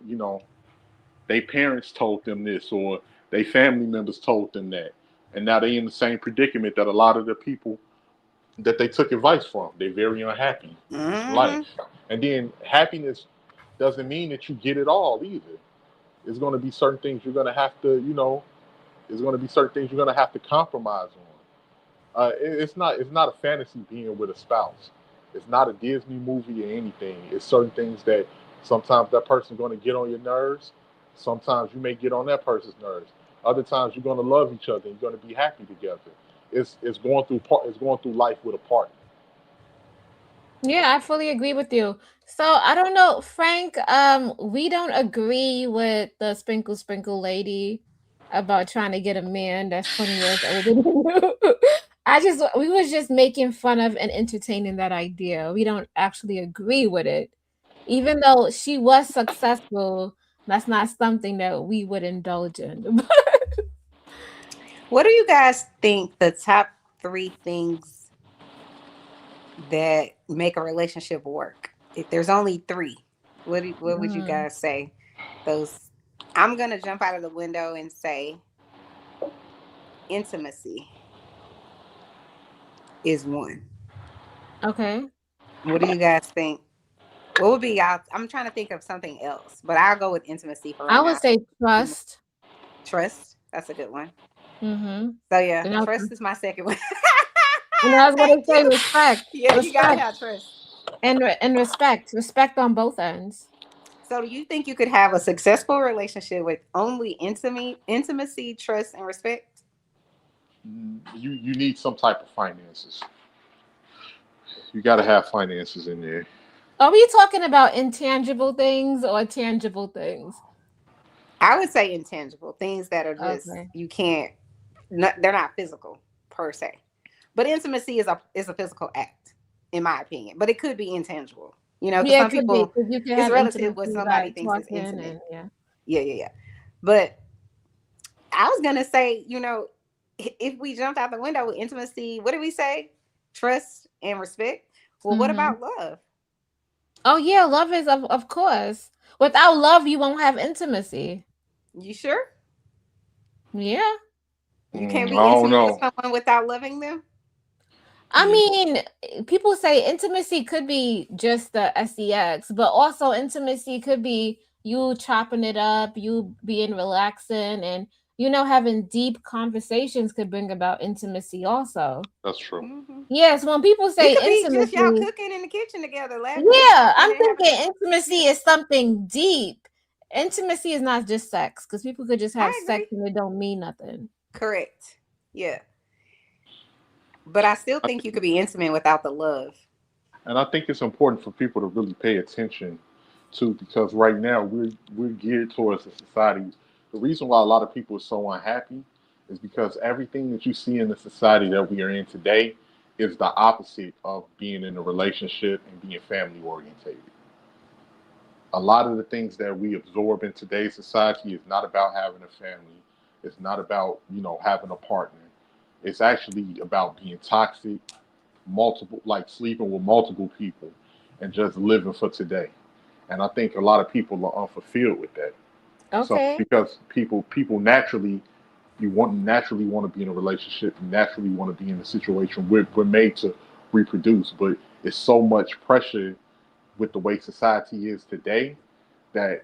they parents told them this, or they family members told them that, and now they in the same predicament that a lot of the people that they took advice from. They're very unhappy in life, Hmm. and then happiness doesn't mean that you get it all either. It's going to be certain things you're going to have to, there's going to be certain things you're going to have to compromise on. It's not a fantasy being with a spouse. It's not a Disney movie or anything. It's certain things that sometimes that person's going to get on your nerves. Sometimes you may get on that person's nerves. Other times you're going to love each other and you're going to be happy together. It's going through life with a partner. Yeah, I fully agree with you. So I don't know, Frank. We don't agree with the sprinkle sprinkle lady about trying to get a man that's 20 years older than you. We was just making fun of and entertaining that idea. We don't actually agree with it. Even though she was successful, that's not something that we would indulge in. What do you guys think the top three things that make a relationship work? If there's only three, what would you Mm, guys say? Those I'm gonna jump out of the window and say intimacy is one. okay. What do you guys think? What would be y'all? I'm trying to think of something else, but I'll go with intimacy for I right would now. say trust. Trust, that's a good one. Mm-hmm. So yeah, And I was, trust is my second one. and I was Thank gonna say you. respect. Yeah, you gotta Respect. have trust. And respect on both ends. So do you think you could have a successful relationship with only intimacy, trust, and respect? You need some type of finances. You got to have finances in there. Are we talking about intangible things or tangible things? I would say intangible things that are just Okay. you can't. They're not physical per se, but intimacy is a physical act, in my opinion. But it could be intangible, because Yeah, some it could be people because you can it's have relative what intimacy somebody by thinks is talking intimate. and yeah. Yeah, yeah, yeah. But I was gonna say, if we jumped out the window with intimacy, what did we say? Trust and respect. Well, what Mm-hmm. about love? Oh yeah, love is of course. Without love, you won't have intimacy. You sure? Yeah. You can't I be don't intimate with know. someone without loving them? I mean, people say intimacy could be just the sex, but also intimacy could be you chopping it up, you being relaxing, and having deep conversations could bring about intimacy also. That's true. Hmm. Yes, when people It say could be just y'all intimacy, cooking in the kitchen together, yeah, laughing I'm and having a thinking intimacy yeah. is something deep. Intimacy is not just sex, because people could just have I sex agree. and it don't mean nothing. Correct. Yeah. But I still I think you think, could be intimate without the love. and I think it's important for people to really pay attention to, because right now we're geared towards a society. The reason why a lot of people are so unhappy is because everything that you see in the society that we are in today is the opposite of being in a relationship and being family orientated. A lot of the things that we absorb in today's society is not about having a family. It's not about, having a partner. It's actually about being toxic, multiple, like sleeping with multiple people, and just living for today. And I think a lot of people are unfulfilled with that. So Okay. because people naturally, naturally want to be in a relationship, you naturally want to be in a situation. We're made to reproduce, but it's so much pressure with the way society is today that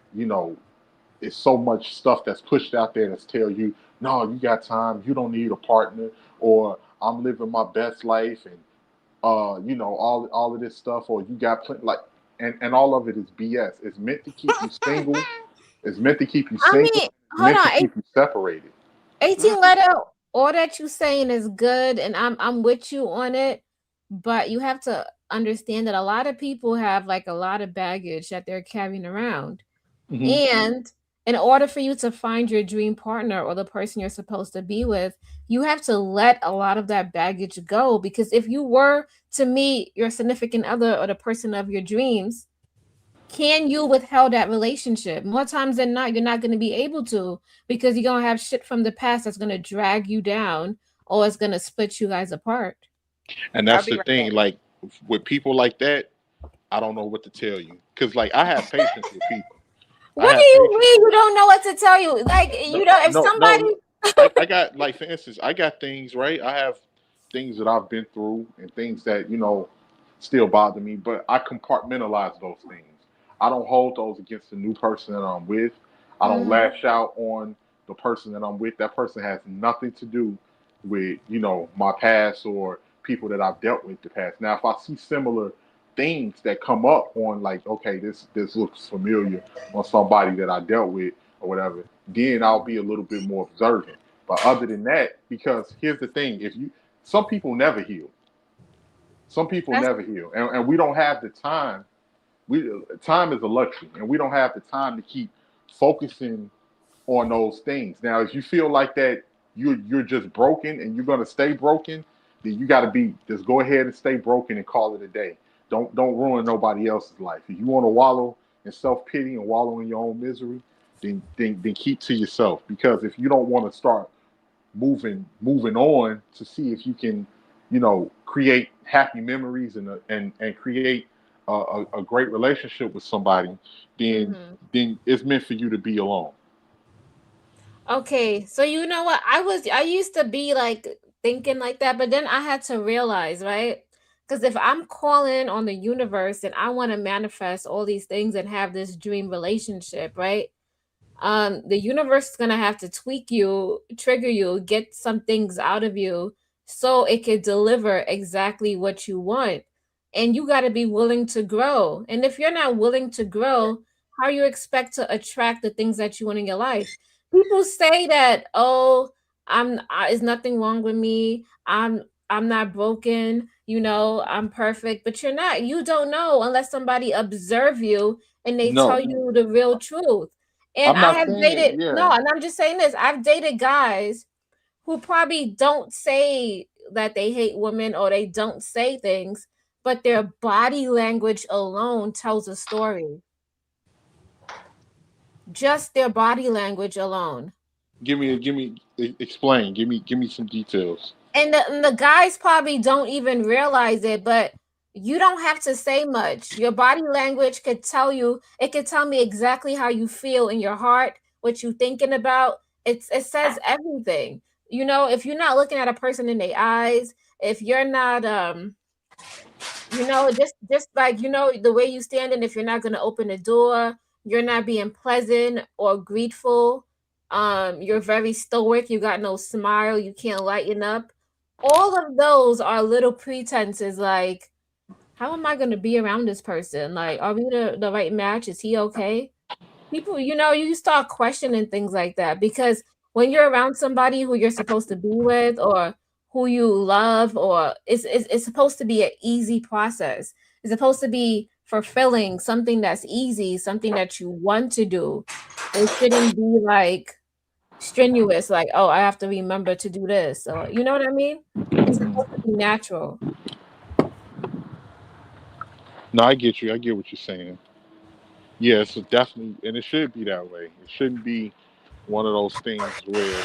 it's so much stuff that's pushed out there that's tell you, no, you got time, you don't need a partner, or I'm living my best life, and all of this stuff, or you got plenty, like, and all of it is BS. It's meant to keep you single. It's meant to keep you I single. mean, It's hold meant to on. keep you separated. 18 letter, all that you saying is good, and I'm with you on it, but you have to understand that a lot of people have like a lot of baggage that they're carrying around. Hmm. And in order for you to find your dream partner or the person you're supposed to be with, you have to let a lot of that baggage go, because if you were to meet your significant other or the person of your dreams, can you withhold that relationship? More times than not, you're not going to be able to, because you're going to have shit from the past that's going to drag you down, or it's going to split you guys apart. And I'll that's be the right thing. back. Like with people like that, I don't know what to tell you, because like I have patience with people. I What do have you patience. mean you don't know what to tell you? Like, No, if no, no. somebody. I got, like, for instance, I got things, right. I have things that I've been through and things that still bother me, but I compartmentalize those things. I don't hold those against the new person that I'm with. I don't Mhm. lash out on the person that I'm with. That person has nothing to do with my past or people that I've dealt with the past. Now, if I see similar things that come up on, like, okay, this looks familiar on somebody that I dealt with or whatever, then I'll be a little bit more observant. But other than that, because here's the thing: if you, some people never heal. Some people That's never heal, and we don't have the time. We Time is a luxury, and we don't have the time to keep focusing on those things. Now, if you feel like that you're just broken and you're gonna stay broken, then you got to be just go ahead and stay broken and call it a day. Don't ruin nobody else's life. If you want to wallow in self pity and wallow in your own misery, then keep to yourself. Because if you don't want to start moving on to see if you can, create happy memories and create a great relationship with somebody, then mhm. it's meant for you to be alone. Okay, so you know what? I used to be like thinking like that, but then I had to realize, right? Because if I'm calling on the universe and I want to manifest all these things and have this dream relationship, right? The universe is gonna have to tweak you, trigger you, get some things out of you so it could deliver exactly what you want. And you got to be willing to grow. And if you're not willing to grow, how you expect to attract the things that you want in your life? People say that, oh, is nothing wrong with me. I'm not broken, I'm perfect, but you're not. You don't know unless somebody observe you and they tell No, you the real truth. And I'm I not have saying, dated, no, yeah. and I'm just saying this. I've dated guys who probably don't say that they hate women or they don't say things, but their body language alone tells a story. Just their body language alone. Explain. Give me some details. And the guys probably don't even realize it, but you don't have to say much. Your body language could tell you, it could tell me exactly how you feel in your heart, what you thinking about. It says everything. If you're not looking at a person in their eyes, if you're not just like the way you stand, and if you're not going to open the door, you're not being pleasant or grateful, you're very stoic, you got no smile, you can't lighten up. All of those are little pretenses like, how am I going to be around this person? Like, are we the right match? Is he okay? People, you start questioning things like that because when you're around somebody who you're supposed to be with or who you love, or it's supposed to be an easy process. It's supposed to be fulfilling, something that's easy, something that you want to do. It shouldn't be like strenuous, like, oh, I have to remember to do this, or you know what I mean? It's supposed to be natural. No, I get you. I get what you're saying. Yeah, so definitely, and it should be that way. It shouldn't be one of those things where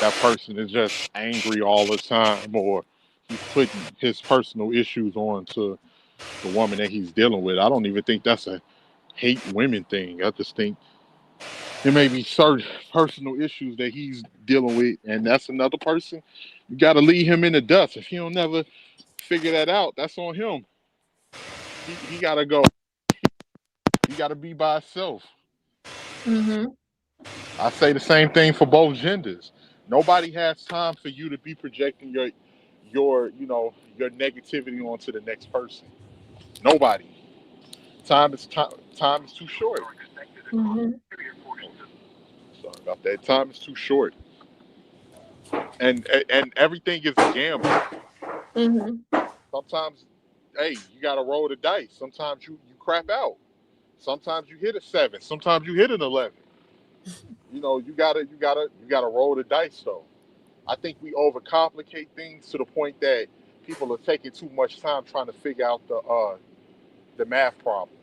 that person is just angry all the time, or he's putting his personal issues on to the woman that he's dealing with. I don't even think that's a hate women thing. I just think there may be certain personal issues that he's dealing with, and that's another person. You got to leave him in the dust. If he don't never figure that out, that's on him. He got to go. He got to be by himself. Mm-hmm. I say the same thing for both genders. Nobody has time for you to be projecting your negativity onto the next person. Nobody. Time is too short. Mm-hmm. Sorry about that. Time is too short, and everything is a gamble. Mm-hmm. Sometimes, hey, you got to roll the dice. Sometimes you crap out. Sometimes you hit a 7. Sometimes you hit an 11. You gotta roll the dice though. I think we overcomplicate things to the point that people are taking too much time trying to figure out the math problem.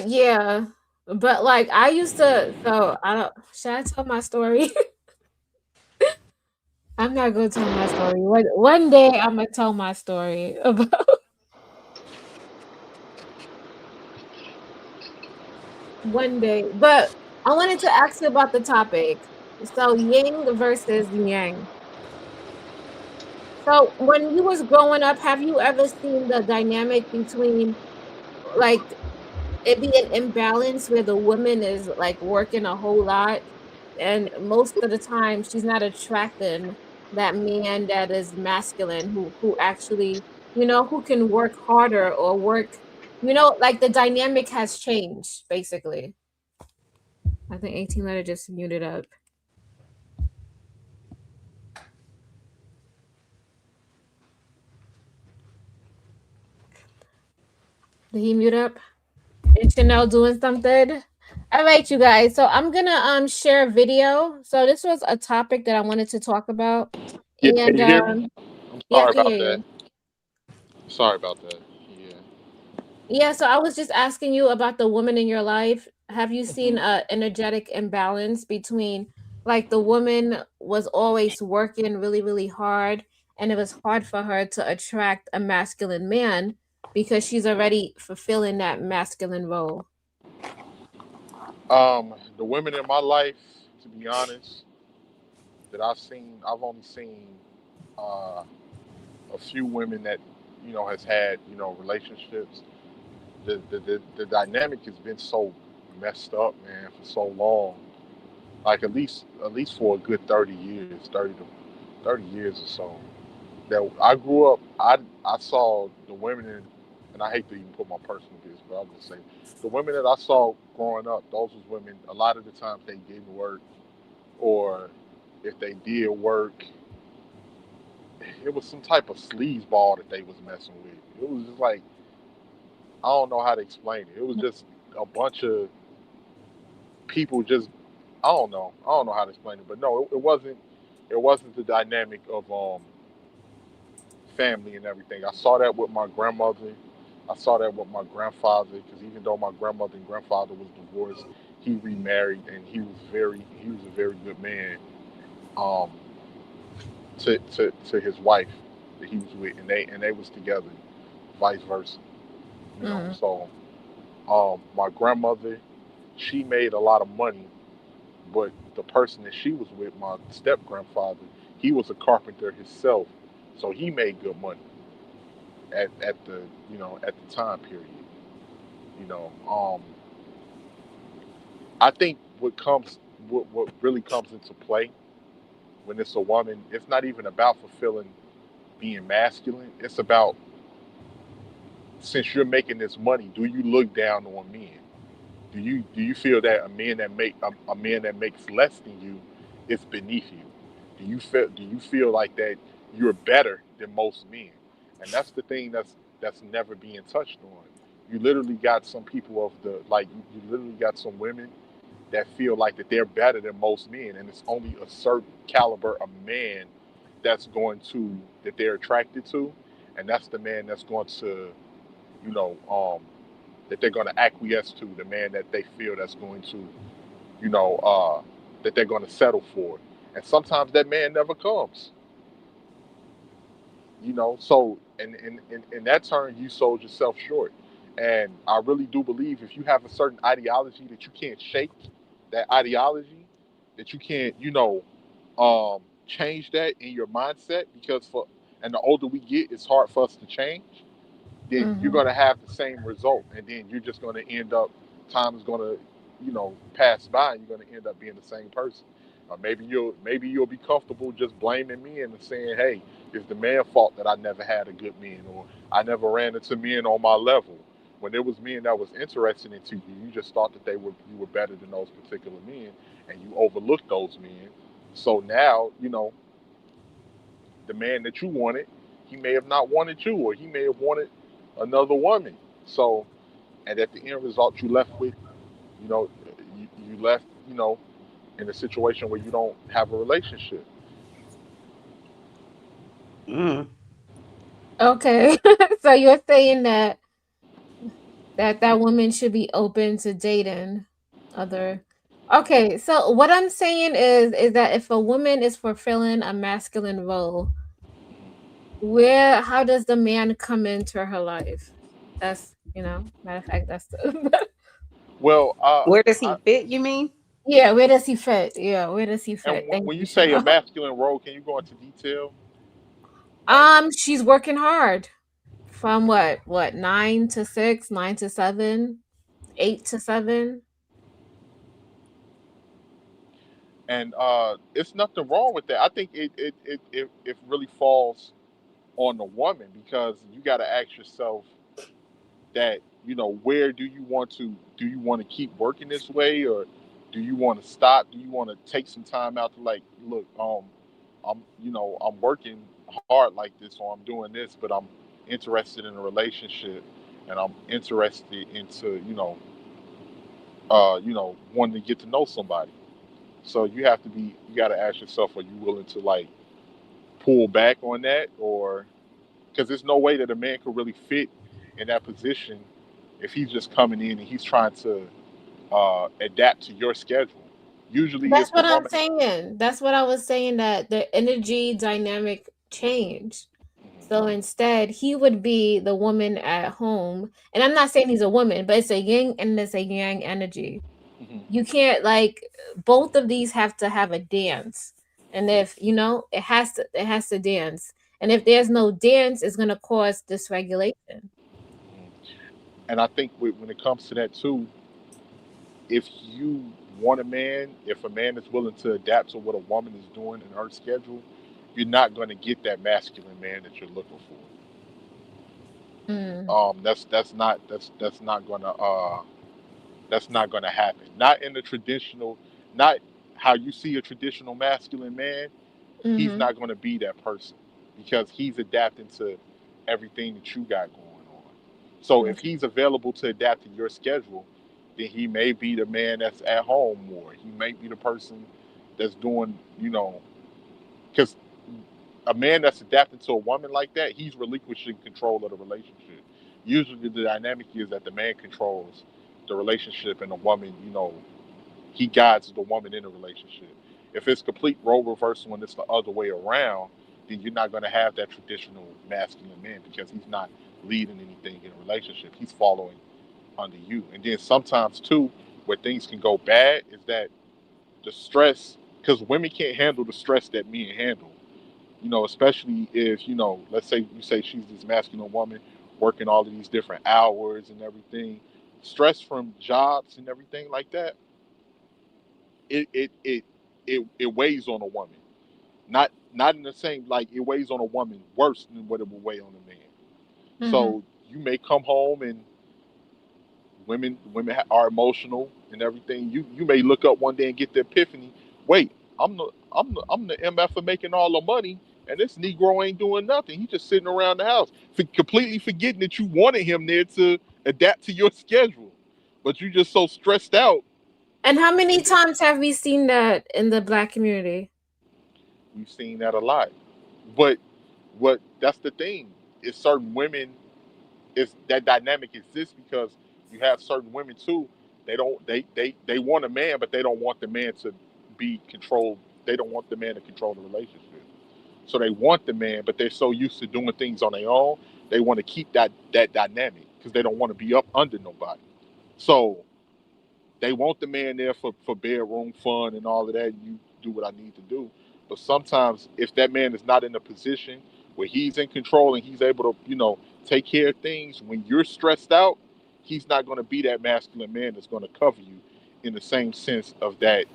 Yeah, but like I used to, so I don't, should I tell my story? I'm not gonna tell my story. One day I'm gonna tell my story about one day. But I wanted to ask you about the topic. So Ying versus Yang. So when you was growing up, have you ever seen the dynamic between like it be an imbalance where the woman is like working a whole lot and most of the time she's not attracting that man that is masculine who actually who can work harder or work, like the dynamic has changed basically. I think 18 letter just muted up. Did he mute up? Is Chanel doing something? All right, you guys. So I'm gonna share a video. So this was a topic that I wanted to talk about, Yeah, can and you hear me? I'm yeah, I sorry can hear about that. you. Sorry about that. Yeah. Yeah, so I was just asking you about the woman in your life. Have you seen Hmm. a energetic imbalance between like the woman was always working really, really hard and it was hard for her to attract a masculine man because she's already fulfilling that masculine role. The women in my life, to be honest, that I've only seen uh, a few women that has had relationships. The dynamic has been so messed up, man, for so long. Like at least for a good 30 years, 30 years or so. That I grew up, I saw the women and I hate to even put my personal business, but I'm gonna say the women that I saw growing up, those was women. A lot of the times they didn't work, or if they did work, it was some type of sleazeball that they was messing with. It was just like I don't know how to explain it. It was just a bunch of people just I don't know how to explain it, but no, it wasn't. It wasn't the dynamic of family and everything. I saw that with my grandmother. I saw that with my grandfather because even though my grandmother and grandfather was divorced, he remarried and he was a very good man um, to his wife that he was with, and they was together, vice versa. Mm, So my grandmother, she made a lot of money, but the person that she was with, my step grandfather, he was a carpenter himself, so he made good money at the at the time period. You know, um, I think what really comes into play when it's a woman, it's not even about fulfilling being masculine. It's about, since you're making this money, do you look down on men? Do you feel that a man that makes less than you is beneath you? Do you feel like that you're better than most men? And that's the thing that's never being touched on. You literally got some people of the like you literally got some women that feel like that they're better than most men, and it's only a certain caliber of man that's going to that they're attracted to, and that's the man that's going to, you know, that they're going to acquiesce to, the man that they feel that's going to, you know, that they're going to settle for. And sometimes that man never comes, so in that turn, you sold yourself short. And I really do believe if you have a certain ideology that you can't shake, that ideology, that you can't, change that in your mindset, because and the older we get, it's hard for us to change, then you're Mm-hmm. going to have the same result, and then you're just going to end up, time is going to, pass by, and you're going to end up being the same person. Maybe you'll be comfortable just blaming men and saying, hey, it's the man's fault that I never had a good man, or I never ran into men on my level. When there was men that was interested into you, you just thought that you were better than those particular men, and you overlooked those men. So now, the man that you wanted, he may have not wanted you, or he may have wanted another woman. So, and at the end result, you left with, you know, you left, in a situation where you don't have a relationship. Mm. Okay. So you're saying that that woman should be open to dating other. Okay, so what I'm saying is that if a woman is fulfilling a masculine role, where how does the man come into her life? That's, matter of fact, that's the Well, Where does he I, fit, you mean? yeah, where does he fit? Yeah, where does he and fit? Thank when you, you say a Chanel. masculine role, can you go into detail? Like, She's working hard from what 9 to 6, 9 to 7, 8 to 7. and it's nothing wrong with that. I think it really falls on the woman, because you got to ask yourself that, where do you want to keep working this way, or do you want to stop? Do you want to take some time out to, like, look, I'm working hard like this, or I'm doing this, but I'm interested in a relationship, and I'm interested into, wanting to get to know somebody. So you got to ask yourself, are you willing to, like, pull back on that, or because there's no way that a man could really fit in that position if he's just coming in and he's trying to adapt to your schedule. Usually, That's if the what I'm woman, saying. That's what I was saying, that the energy dynamic changed. So instead, he would be the woman at home. And I'm not saying he's a woman, but it's a yin and it's a yang energy. Mhm. You can't, like, both of these have to have a dance. And if, it has to dance. And if there's no dance, it's gonna cause dysregulation. And I think when it comes to that too, if you if a man is willing to adapt to what a woman is doing in her schedule, you're not going to get that masculine man that you're looking Mm, for. That's not going to happen. Not in the traditional, not how you see a traditional masculine man. He's mm-hmm. not going to be that person, because he's adapting to everything that you got going on. So if Okay. he's available to adapt to your schedule, then he may be the man that's at home more. He may be the person that's doing, because a man that's adapting to a woman like that, he's relinquishing control of the relationship. Usually the dynamic is that the man controls the relationship, and the woman, he guides the woman in a relationship. If it's complete role reversal and it's the other way around, then you're not going to have that traditional masculine man, because he's not leading anything in a relationship. He's following under you. And then sometimes too, where things can go bad is that the stress, because women can't handle the stress that men handle. Especially if, let's say you say she's this masculine woman working all of these different hours and everything, stress from jobs and everything like that, it weighs on a woman. Not in the same, like it weighs on a woman worse than what it would weigh on a man. Mm-hmm. So you may come home and women are emotional and everything. You may look up one day and get the epiphany. Wait, I'm the MF for making all the money, and this Negro ain't doing nothing. He just sitting around the house, completely forgetting that you wanted him there to adapt to your schedule, but you just so stressed out. And how many And then times have we seen that in the Black community? we've seen that a lot. But what that's the thing is certain women is that dynamic exists because you have certain women too. They want a man, but they don't want the man to be controlled. They don't want the man to control the relationship. So they want the man, but they're so used to doing things on their own. They want to keep that dynamic because they don't want to be up under nobody. So they want the man there for bedroom fun and all of that. You do what I need to do. But sometimes if that man is not in a position where he's in control and he's able to, take care of things when you're stressed out, he's not going to be that masculine man that's going to cover you in the same sense of that.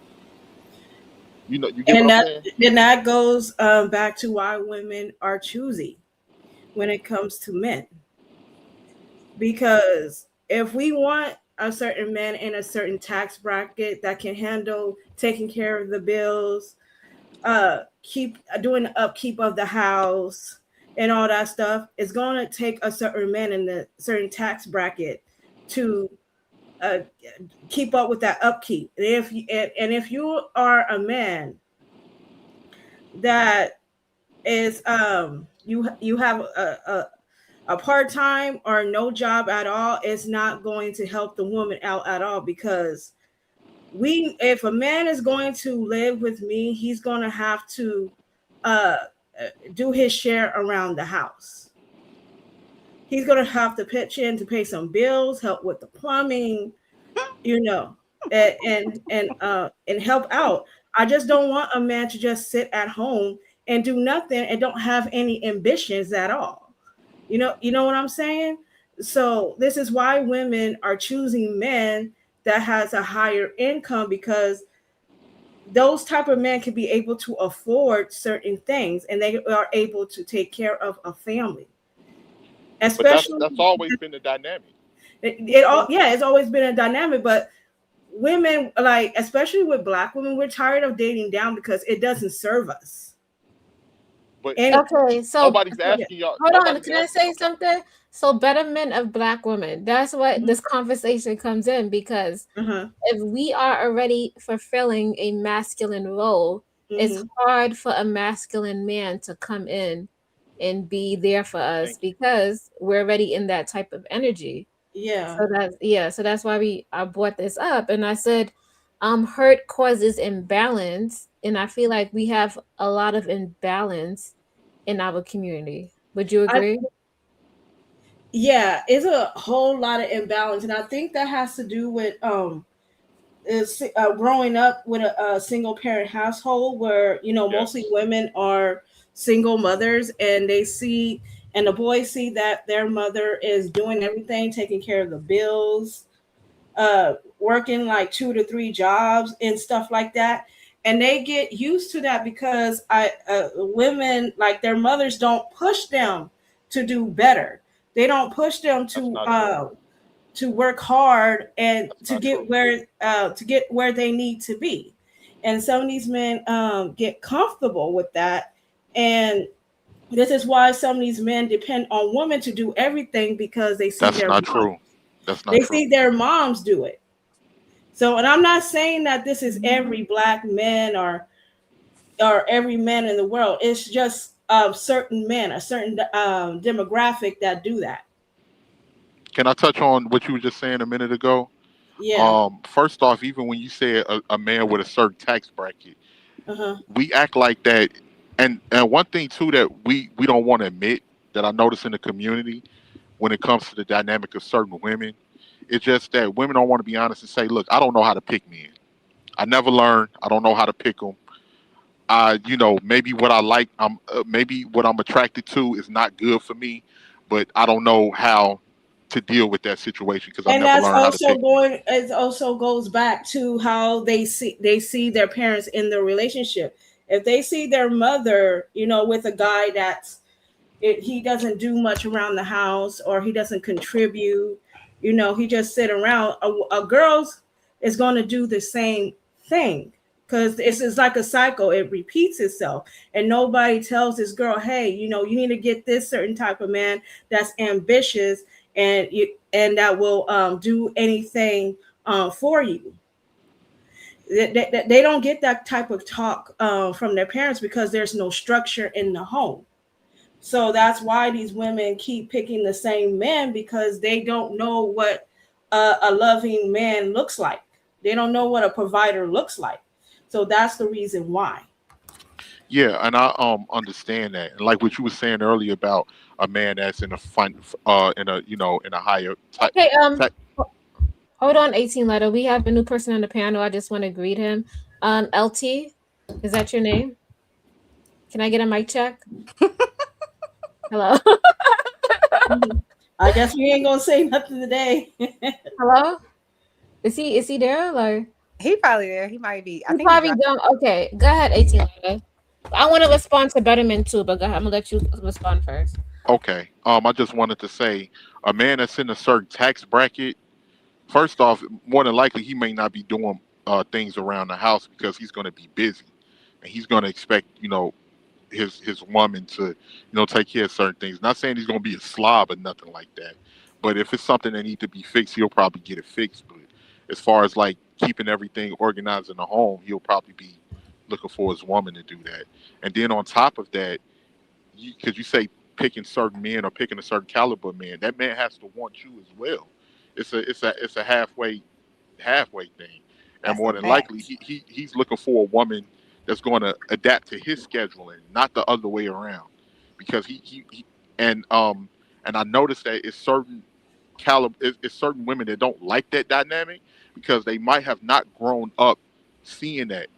You get what And I'm that saying? and that goes back to why women are choosy when it comes to men. Because if we want a certain man in a certain tax bracket that can handle taking care of the bills, keep doing the upkeep of the house and all that stuff, it's going to take a certain man in the certain tax bracket to uh, keep up with that upkeep. And if you are a man that is you have a part-time or no job at all, is not going to help the woman out at all, because we if a man is going to live with me, he's going to have to uh do his share around the house. He's going to have to pitch in to pay some bills, help with the plumbing, you know, and help out. I just don't want a man to just sit at home and do nothing and don't have any ambitions at all. You know what I'm saying? So this is why women are choosing men that has a higher income, because those type of men can be able to afford certain things and they are able to take care of a family. But that's Especially that's always been the dynamic. it all, yeah, it's always been a dynamic, but women, like especially with black women, we're tired of dating down because it doesn't serve us. But And Okay, so nobody's yeah. asking y'all. hold on. Nobody's Can I asking. say Okay. something? So betterment of Black women. That's what this conversation comes in, because Uh-huh. if we are already fulfilling a masculine role, it's Hmm. hard for a masculine man to come in and be there for us Thank you. because we're already in that type of energy. Yeah. So that's, yeah, so that's why I brought this up, and I said hurt causes imbalance, and I feel like we have a lot of imbalance in our community. Would you I agree? Yeah, it's a whole lot of imbalance, and I think that has to do with growing up with a single parent household where mostly Yes. women are single mothers, and they see and the boys see that their mother is doing everything, taking care of the bills, working like 2 to 3 jobs and stuff like that, and they get used to that because women, like, their mothers don't push them to do better. They don't push them That's not true. to work hard and That's not true. to get where they need to be. And some of these men get comfortable with that, and this is why some of these men depend on women to do everything, because That's not true. That's not they true. see their moms do it. So, and I'm not saying that this is every black man or every man in the world. It's just certain men, a certain demographic that do that. Can I touch on what you were just saying a minute ago? Yeah. First off, even when you say a man with a certain tax bracket, Uh huh. we act like that. And one thing too that we don't want to admit, that I notice in the community when it comes to the dynamic of certain women, it's just that women don't want to be honest and say, "Look, I don't know how to pick men. I never learned. I don't know how to pick them. Maybe what I like, maybe what I'm attracted to is not good for me, but I don't know how. to deal with that situation because I And never that's learned how to also take it. going, it also goes back to how they see their parents in their relationship. If they see their mother, with a guy that's he doesn't do much around the house, or he doesn't contribute, he just sit around, a girl's is going to do the same thing, because it's like a cycle. It repeats itself, and nobody tells this girl, hey, you need to get this certain type of man that's ambitious, and that will do anything for you. They don't get that type of talk from their parents, because there's no structure in the home. So that's why these women keep picking the same men, because they don't know what a loving man looks like. They don't know what a provider looks like. So that's the reason why. Yeah, and I understand that, and like what you were saying earlier about a man that's in a in a in a higher type. Okay, type hold on, 18 letter. We have a new person on the panel. I just want to greet him. LT, is that your name? Can I get a mic check? Hello. I guess we ain't gonna say nothing today. Hello? Is he there? Like He probably there. He might be. I he think he probably dropped. don't. Okay, go ahead, 18 letter. I want to respond to Betterment too, but go ahead. I'm gonna let you respond first. Okay, I just wanted to say a man that's in a certain tax bracket. First off, more than likely he may not be doing things around the house because he's going to be busy, and he's going to expect his woman to take care of certain things. Not saying he's gonna be a slob or nothing like that, but if it's something that needs to be fixed, he'll probably get it fixed. But as far as like keeping everything organized in the home, he'll probably be looking for his woman to do that. And then on top of that, because you say picking certain men or picking a certain caliber man, that man has to want you as well. It's a halfway thing, and That's a more than likely fact. he's looking for a woman that's going to adapt to his scheduling, not the other way around, because he and um and I noticed that it's certain it's certain women that don't like that dynamic because they might have not grown up seeing that,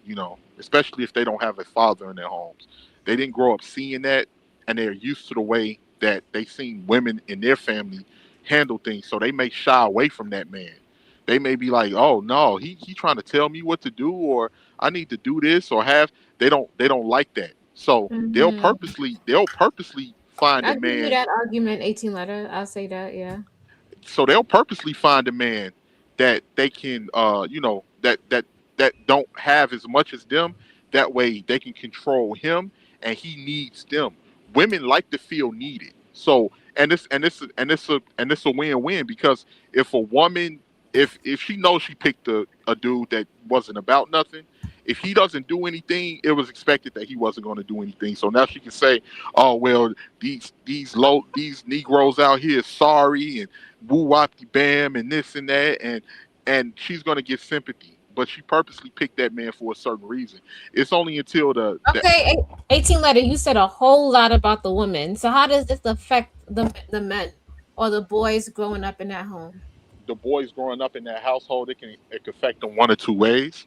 especially if they don't have a father in their homes. They didn't grow up seeing that, and they're used to the way that they seen women in their family handle things, so they may shy away from that man. They may be like, "Oh no, he trying to tell me what to do, or I need to do this, or have." They don't like that, so Hmm. they'll purposely find a I'll give you man. that argument, 18 letter. I'll say that, yeah. So they'll purposely find a man that they can that don't have as much as them. That way they can control him, and he needs them. Women like to feel needed. So and it's a win-win, because if a woman, if she knows she picked a dude that wasn't about nothing, if he doesn't do anything, it was expected that he wasn't going to do anything. So now she can say, "Oh well, these Negroes out here, sorry, and woo wop bam and this and that," and she's gonna get sympathy. But she purposely picked that man for a certain reason. It's only until the Okay, 18 letter, you said a whole lot about the woman. So how does this affect the men or the boys growing up in that home? the boys growing up in that household, it can affect them one or two ways.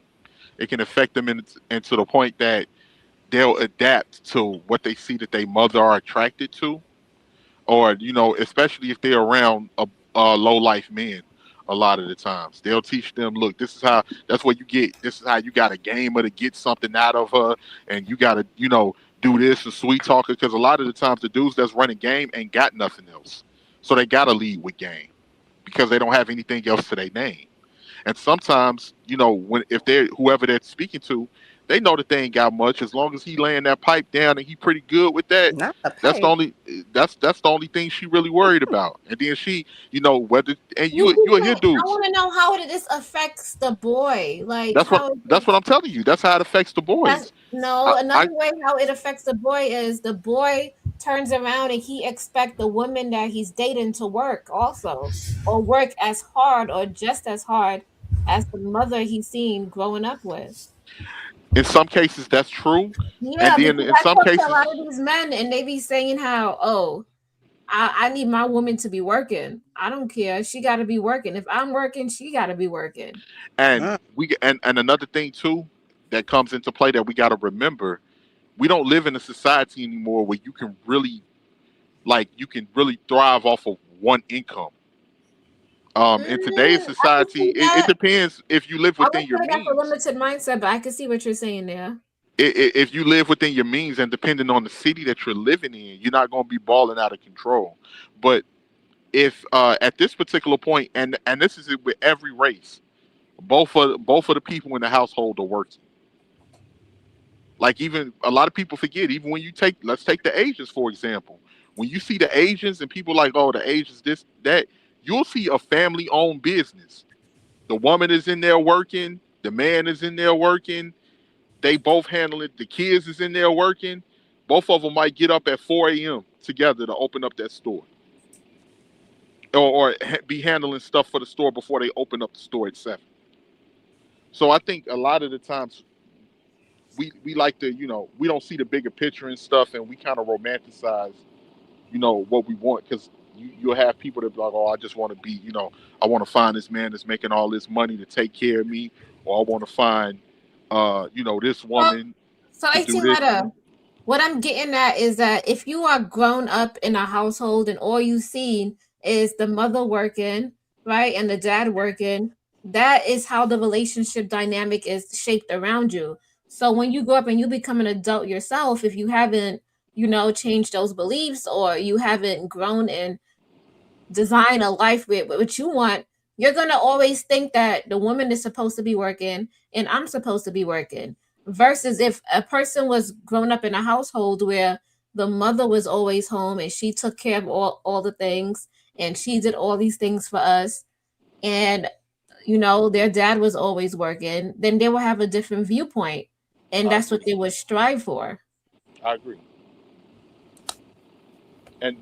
It can affect them into the point that they'll adapt to what they see that their mother are attracted to, or especially if they're around a low life men. A lot of the times they'll teach them, look, this is how, that's what you get, this is how you got a game her to get something out of her, and you got to do this and sweet talk her, because a lot of the times the dudes that's running game ain't got nothing else, so they got to lead with game because they don't have anything else to their name. And sometimes, when if they're whoever they're speaking to, they know that they ain't got much. As long as he laying that pipe down and he pretty good with that, Not the that's the pipe. only that's the only thing she really worried about. And then she, whether and You you hear I dudes. want to know how this affects the boy. Like That's what how that's what I'm telling you. That's how it affects the that's boys. no, I another way how it affects the boy is the boy turns around and he expect the woman that he's dating to work also, or work as hard or just as hard as the mother he's seen growing up with. in some cases that's true, and Yeah, then because in I some talk to a lot cases, of these men and they be saying how, oh, I need my woman to be working. I don't care. She got to be working. If I'm working, she got to be working. and Mm, and another thing too that comes into play that we got to remember, we don't live in a society anymore where you can really thrive off of one income. In today's I can society, see it that. depends if you live I would within your say that's a means. limited mindset, but I can see what you're saying there. If you live within your means, and depending on the city that you're living in, you're not going to be balling out of control. But if at this particular point, and this is it with every race, both of the people in the household are working. Like, even a lot of people forget, even when you take, let's take the Asians for example. When you see the Asians and people like, oh, the Asians this that, you'll see a family owned business. The woman is in there working, the man is in there working, they both handle it, the kids is in there working. Both of them might get up at 4 a.m. together to open up that store, or be handling stuff for the store before they open up the store at 7. So I think a lot of the times we like to, we don't see the bigger picture and stuff, and we kind of romanticize, what we want, because you'll have people that be like, oh, I just want to be, I want to find this man that's making all this money to take care of me, or I want to find, this Well, woman so to do 18 this. letter. What I'm getting at is that if you are grown up in a household and all you see is the mother working, right, and the dad working, that is how the relationship dynamic is shaped around you. So when you grow up and you become an adult yourself, if you haven't, changed those beliefs, or you haven't grown and design a life with what you want, you're gonna always think that the woman is supposed to be working and I'm supposed to be working. Versus if a person was grown up in a household where the mother was always home and she took care of all the things and she did all these things for us, and their dad was always working, then they will have a different viewpoint. And I that's what agree. they would strive for. I agree.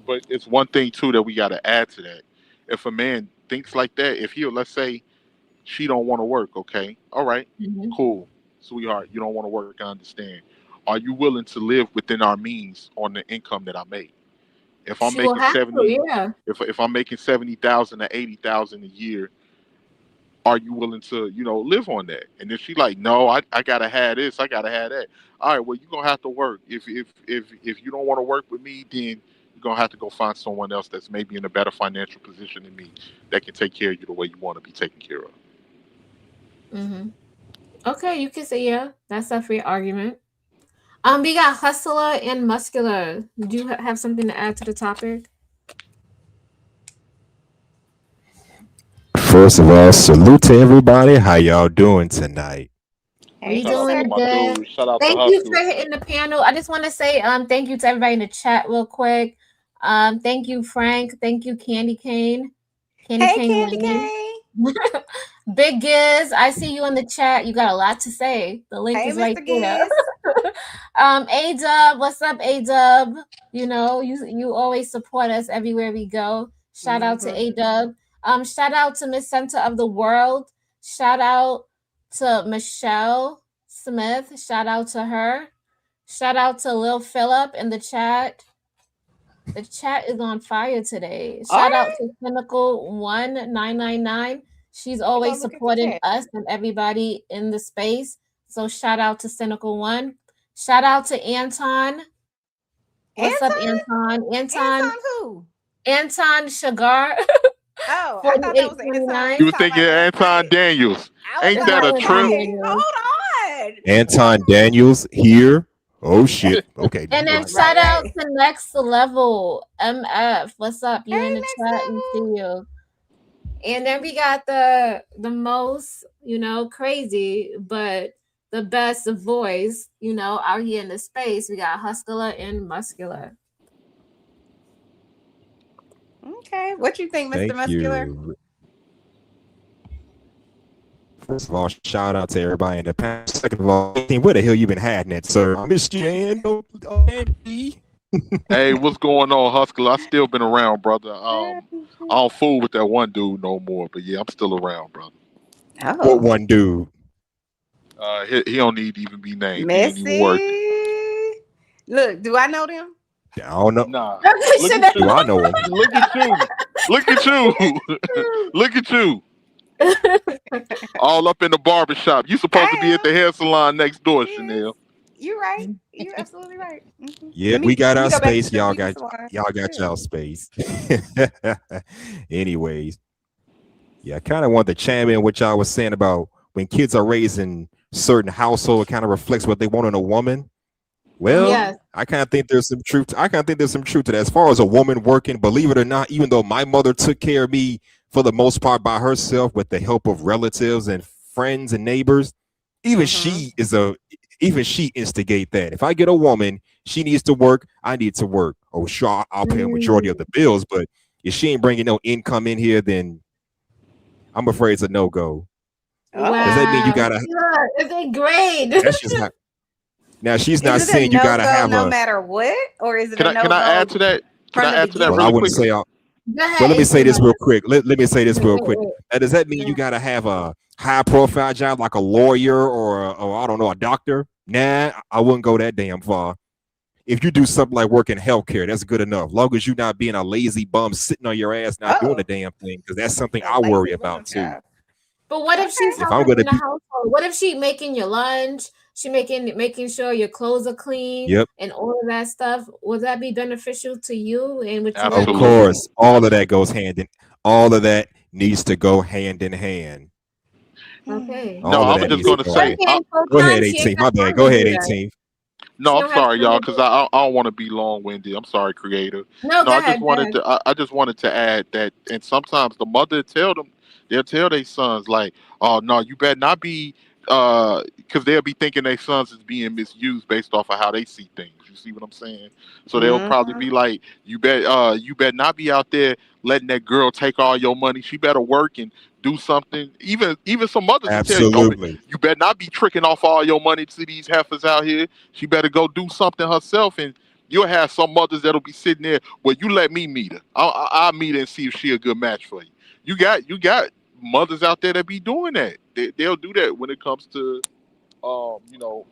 But it's one thing too that we got to add to that. If a man thinks like that, if he, let's say, she don't want to work, okay, all right, Mhm. cool, sweetheart, you don't want to work, I understand. Are you willing to live within our means on the income that I make? If I'm She will making have to, 70, yeah. if I'm making 70,000 to 80,000 a year, are you willing to, live on that? And if she like, no, I gotta have this, I gotta have that. All right, well, you're gonna have to work. If you don't want to work with me, then you're gonna have to go find someone else that's maybe in a better financial position than me, that can take care of you the way you want to be taken care of. Hmm. Okay, you can say yeah. That's a free argument. We got hustler and muscular. Do you have something to add to the topic? First of all, salute to everybody. How y'all doing tonight? We Hey, Shout out to doing sir. my good. dude. Shout out to Thank you Hustle. for hitting the panel. I just want to say thank you to everybody in the chat real quick. Thank you, Frank. Thank you, Candy Cane. Candy Hey, Cane Candy Lane. Cane. Big Giz, I see you in the chat. You got a lot to say. The link Hey, is right Mr. there. Giz. A Dub, what's up, A Dub? You always support us everywhere we go. Shout out to Mm-hmm. A Dub. Shout out to Miss Center of the World. Shout out to Michelle Smith. Shout out to her. Shout out to Lil Phillip in the chat. The chat is on fire today. All Shout out right. to Cynical1999. She's Let me go always look at the supporting chat. us and everybody in the space. So shout out to Cynical One. Shout out to Anton. What's up, Anton? Anton? Anton, Anton who? Anton Sugar, Oh, I thought that was Anton. You You 4829. were talking thinking about the Anton fight? Daniels. I was Ain't It's about that not a to Anton trip? say, Daniels. hold on. Anton Daniels here. Oh shit. Okay, And never then mind. shout Right, out right. to Next Level MF. What's up? You Hey, in the next chat? We see level. you. And then we got the most, crazy, but the best voice, out here in the space. We got Hustler and Muscular. Okay. What you think, Mr. Thank Muscular? you. First of all, shout out to everybody in the panel. Second of all, where the hell you been hiding at, sir? I missed you, man. Hey, what's going on, Hustle? I still been around, brother. I don't fool with that one dude no more, but yeah, I'm still around, brother. What Oh, one dude? He don't need to even be named. He ain't even worth it. Messy. Look, do I know them? I don't know. Nah. Look Should at Do you. I know him? Look at you. Look at you. Look at you. All up in the barber shop. You supposed to be I at am. the hair salon next door, Yes. Chanel. You're right. You're absolutely right. Yeah, Let we me got let our me go back space. to the beauty salon. Y'all got Yeah. y'all space. Anyways, Yeah, I kind of want to chime in what y'all was saying about when kids are raised in certain household, it kind of reflects what they want in a woman. Well, Mm-hmm. Yes. I kind of think there's some truth. I kind of think there's some truth to that. As far as a woman working, believe it or not, even though my mother took care of me for the most part by herself with the help of relatives and friends and neighbors, even Mm-hmm. she is a even she instigate that. If I get a woman, she needs to work. I need to work. Oh, sure, I'll pay a majority of Mm. the bills, but if she ain't bringing no income in here, then I'm afraid it's a no go. Does Oh. that mean you Wow. gotta? Good. Is it great? That's just not. Now she's Is not it a saying you no gotta go have no a. matter what? Or is it a Can no I add go to that? Can from I the add to that Well, I really beginning? wouldn't quickly? say. Go Well, ahead, let me say 18. this real quick. Let me say this Wait, real wait, quick. wait. Does that mean Yeah. you gotta have a high profile job like a lawyer or I don't know a doctor? Nah, I wouldn't go that damn far. If you do something like work in healthcare, that's good enough. Long as you're not being a lazy bum sitting on your ass not doing a Oh, damn thing, because that's something a I worry lazy about bum too. job. But what if she's Okay. If I'm helping gonna in the be, household? What if she making your lunch? She making sure your clothes are clean yep, and all of that stuff. Would that be beneficial to you and what you of want to Absolutely. do? course, all of that goes hand in. All of that needs to go hand in hand. Okay. No, All of I was that just needs to going to go. say, Working full Go ahead, time, she ain't 18. got My bad. time Go to ahead, do that. 18. no, She I'm don't have sorry, time y'all, to do because it. I don't want to be long winded. I'm sorry, creator. No, No, go I just ahead, go wanted ahead. to. I just wanted to add that, and sometimes the mother tell them, they'll tell their sons like, "Oh no, you better not be," because they'll be thinking their sons is being misused based off of how they see things. You see what I'm saying? So they'll probably Mm-hmm. be like, you better not be out there letting that girl take all your money. She better work and do something." Even some mothers will tell you, "Don't be, Absolutely. you better not be tricking off all your money to these heifers out here. She better go do something herself." And you'll have some mothers that'll be sitting there. Well, you let me meet her. I'll meet her and see if she a good match for you. You got mothers out there that be doing that. They'll do that when it comes to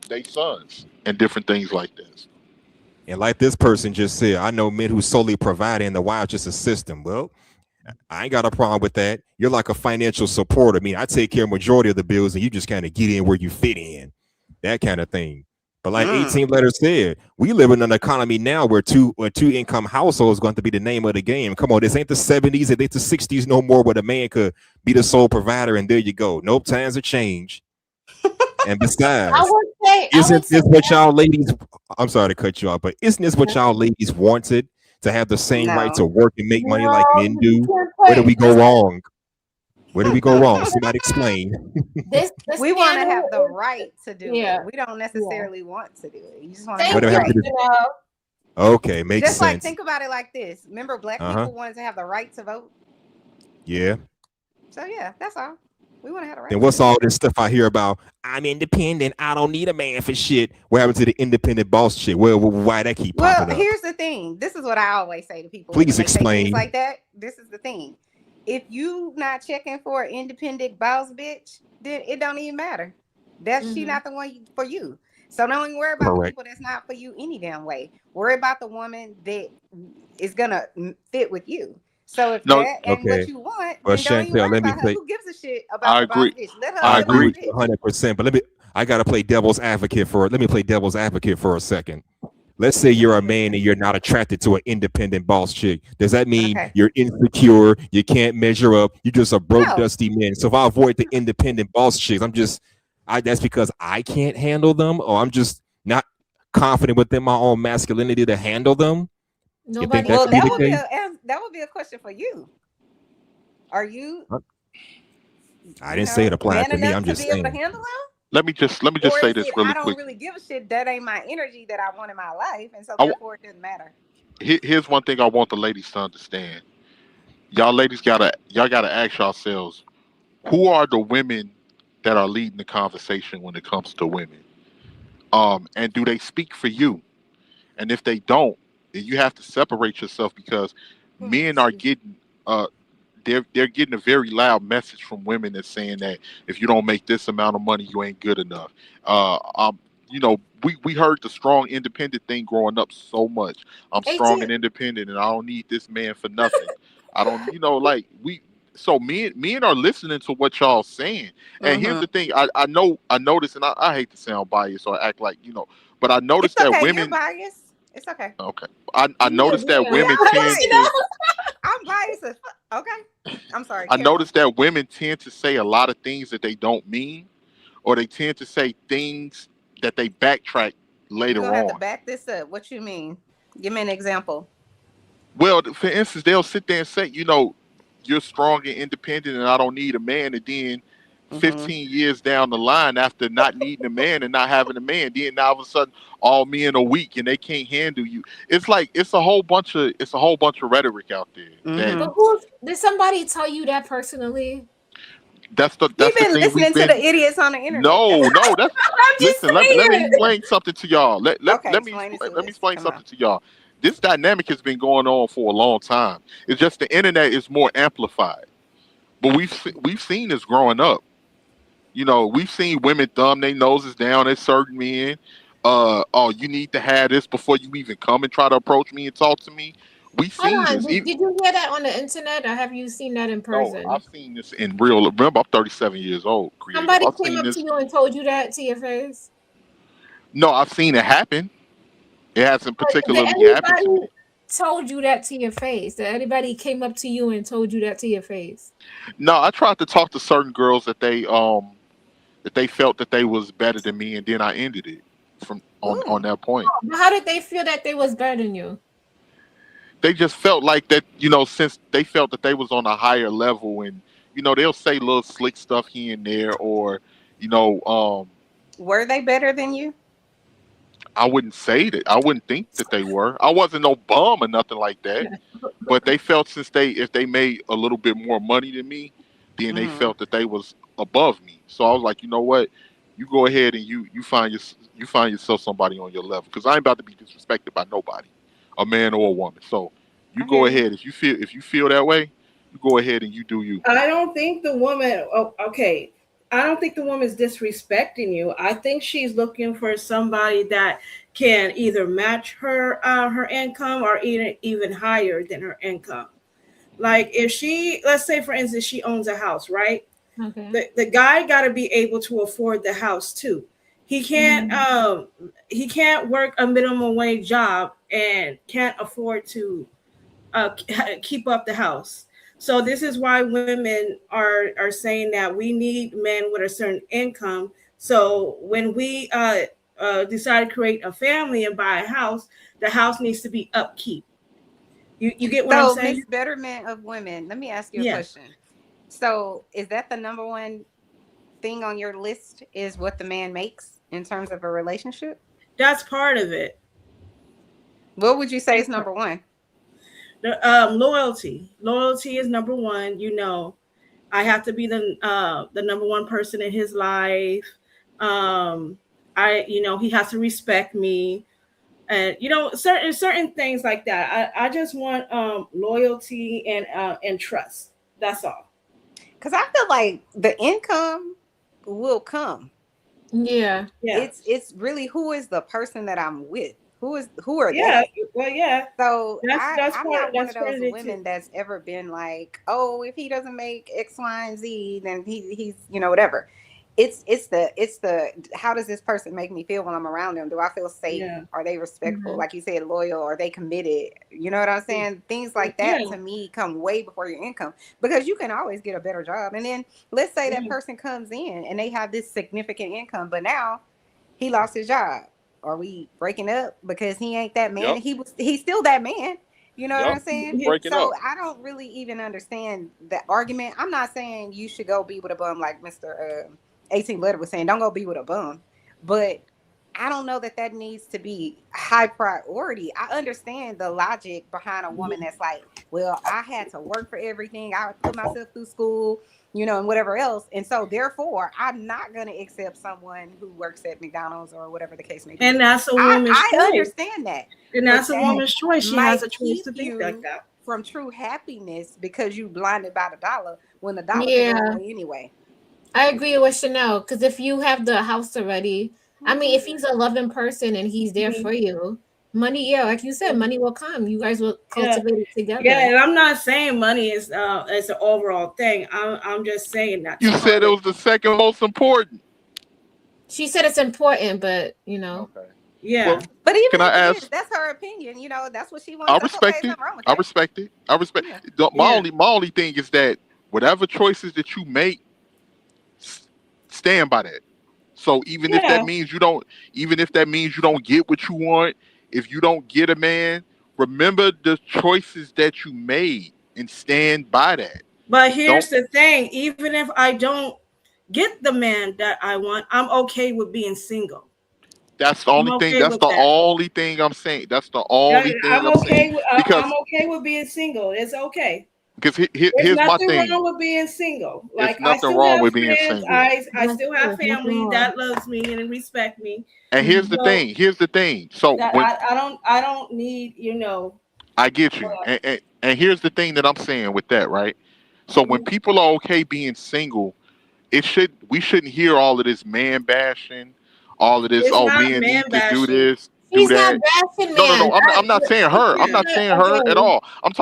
they sons and different things like this. And like this person just said, I know men who solely provide and the wives just assist them. Well, I ain't got a problem with that. You're like a financial supporter. I mean, I take care of majority of the bills and you just kind of get in where you fit in. That kind of thing. But like Mm. 18 letters said, we live in an economy now where two income households is going to be the name of the game. Come on, this ain't the 70s, it ain't the 60s no more where the man could be the sole provider and there you go. Nope, times have changed. And I besides, would say, I would isn't say, this what y'all ladies? I'm sorry to cut you off, but isn't this what y'all ladies wanted to have the same right to No. work and make money like no, men you do? can't Where did we put go this. wrong? Where did we go wrong? Somebody explain. This We want to panel have the is, right to do yeah, it. We don't yeah. necessarily want to do it. You just want to have What Thank do the I you, have to right. do? Janelle. Okay, makes Just like sense. think about it like this. Remember, black Uh huh. people wanted to have the right to vote. Yeah. So yeah, that's all. We want to have the Then right to what's do it. all this stuff I hear about? I'm independent. I don't need a man for shit. What happened to the independent boss shit? Well, why that keep Well, popping up? here's the thing. This is what I always say to people when Please they say things explain. like that. This is the thing. If you not checking for an independent boss bitch, then it don't even matter. That's she Hmm. not the one for you. So don't even worry about the Correct. people that's not for you any damn way. Worry about the woman that is gonna fit with you. So if No, that ain't what Okay. you want, Well, then don't even Chantel, worry let me about her. play. Who gives a shit about I the boss agree. bitch? Let her I I be the agree boss agree. with you bitch. 100%. But I gotta play devil's advocate for it. Let me play devil's advocate for a second. Let's say you're a man and you're not attracted to an independent boss chick. Does that mean Okay. you're insecure? You can't measure up. You're just a broke, No. dusty man. So if I avoid the independent boss chicks, I that's because I can't handle them, or I'm just not confident within my own masculinity to handle them. You think Nobody that Well, could be said the that. case? that would be a question for you. Are you, I didn't say it applied man to me. enough I'm to just be able to saying. handle them? Let me just Or say is this it really I don't quick. really give a shit? That ain't my energy that I want in my life, and so I, therefore it doesn't matter. here's one thing I want the ladies to understand. Y'all gotta ask yourselves, who are the women that are leading the conversation when it comes to women? And do they speak for you? And if they don't, then you have to separate yourself, because Oh, men are excuse me. getting they're getting a very loud message from women that's saying that if you don't make this amount of money, you ain't good enough. Uh, um, we heard the strong independent thing growing up so much. I'm strong 18. and independent, and I don't need this man for nothing. I don't, like we. So men are listening to what y'all saying. And here's Mm-hmm. the thing: I noticed, and I hate to sound biased or act like but I It's noticed that okay. You're women. biased. It's okay. Okay, I Yeah, noticed that yeah. We women all tend You biased. to. know? I'm I'm biased. Okay. I'm sorry. I Carry on. noticed that women tend to say a lot of things that they don't mean, or they tend to say things that they backtrack You're later gonna have to on. back this up. What you mean? Give me an example. Well, for instance, they'll sit there and say, you're strong and independent, and I don't need a man. And then Hmm. 15 years down the line, after not needing a man and not having a man, then now all of a sudden, all men are weak and they can't handle you. It's like it's a whole bunch of rhetoric out there. That Hmm. But who did somebody tell you that personally? that's the You've that's the been thing we've listening to the been. idiots on the internet. That's No, no, that's I'm just listen. Let me saying. explain something to y'all. okay. Let me Explain it explain, to let me us. explain Come on. something to y'all. This dynamic has been going on for a long time. It's just the internet is more amplified. But we've seen this growing up. We've seen women thumb their noses down at certain men. Oh, you need to have this before you even come and try to approach me and talk to me. We've Hold seen on. this. Did you hear that on the internet or have you seen that in No, I've person? seen this in real. Remember, I'm 37 years old, creative. Somebody I've came seen up to this. you and told you that to your face? No, I've seen it happen. It hasn't Did particularly happened to me. anybody told you that to your face? Did anybody came up to you and told you that to your face? No, I tried to talk to certain girls that they felt that they was better than me, and then I ended it from on Ooh. that point. But how did they feel that they was better than you? They just felt like that, since they felt that they was on a higher level, and they'll say little slick stuff here and there, or you know, um, Were they better than you? I wouldn't say that. I wouldn't think that they were. I wasn't no bum or nothing like that. But they felt since if they made a little bit more money than me, then they Hmm. felt that they was above me. So I was like, you know what? You go ahead and you find yourself somebody on your level, because I ain't about to be disrespected by nobody, a man or a woman. So you I hear go you. ahead, if you feel that way, you go ahead and you do you. I don't think the woman. Oh, okay. I don't think the woman's disrespecting you. I think she's looking for somebody that can either match her income or even higher than her income. Like if she, let's say for instance, she owns a house, right? Okay. The guy got to be able to afford the house too. He can't Mhm. um he can't work a minimum wage job and can't afford to keep up the house. So this is why women are saying that we need men with a certain income. So when we decide to create a family and buy a house, the house needs to be upkeep. You get what I'm So, saying? Miss Betterment of Women, let me ask you a Yeah, question. So, is that the number one thing on your list? Is what the man makes in terms of a relationship? that's part of it. What would you say is Big part. number one? Loyalty is number one. I have to be the number one person in his life. Um, he has to respect me, and certain things like that. I just want loyalty and trust. That's all. Because I feel like the income will come. Yeah. Yeah, It's really who is the person that I'm with. Who are yeah. they? Well, yeah. So That's that's I'm part not one that's of part those of it too. women that's ever been like, oh, if he doesn't make X, Y, and Z, then he's whatever. It's the how does this person make me feel when I'm around them? Do I feel safe? Yeah, Are they respectful? Mhm. Like you said, loyal? Are they committed? You know what I'm saying? Things like that yeah, to me come way before your income, because you can always get a better job. And then let's say that yeah, person comes in and they have this significant income, but now he lost his job. Are we breaking up because he ain't that man? Yep, He's still that man. You know what yep. I'm saying? We yeah. breaking So up. I don't really even understand the argument. I'm not saying you should go be with a bum like Mr. 18 Letter was saying. Don't go be with a bum. But I don't know that that needs to be high priority. I understand the logic behind a woman Mhm. that's like, well, I had to work for everything. I put myself through school, and whatever else. And so therefore, I'm not going to accept someone who works at McDonald's or whatever the case may be. And that's a I, woman's I choice. understand that. And But that's a that woman's choice. She has might a choice keep to think like you that. from true happiness because you blinded by the dollar when the dollar could go Yeah. away anyway. I agree with Chanel because if you have the house already, I mean, Hmm. if he's a loving person and he's there Mhm. for you, money, yeah, like you said, money will come. You guys will Yeah. cultivate it Yeah, together. and I'm not saying money is an overall thing. I'm just saying that's You part said it of. was the second most important. She said it's important, but Okay. Yeah. Well, But even can I if it is, ask? that's her opinion. That's what she wants. I That's okay. respect There's it. nothing wrong with I that. respect it. I respect. Yeah. My Yeah. only thing is that whatever choices that you make, s- stand by that. So even if that Yeah. means you don't, even if that means you don't get what you want, if you don't get a man, remember the choices that you made and stand by that. But Don't. here's the thing, even if I don't get the man that I want, I'm okay with being single. That's the I'm only thing. okay That's with the that. only thing I'm saying. That's the Yeah, only thing I'm I'm saying. okay. I'm Because okay with being single. It's okay. There's here's my nothing thing. wrong with being single. It's Like I nothing still wrong have with being friends. single. I That's still true. have Nothing family wrong. that loves me and respect me. And here's the So thing. Here's the thing. So that when I don't need, I get you. uh, And here's the thing that I'm saying with that, right? So when people are okay being single, we shouldn't hear all of this man bashing, all of this, it's oh, not men man need to do bashing. this, do She's not that. bashing No, no, man. no. I'm not saying her. I'm Yeah. not saying her at Okay. all. Right. I'm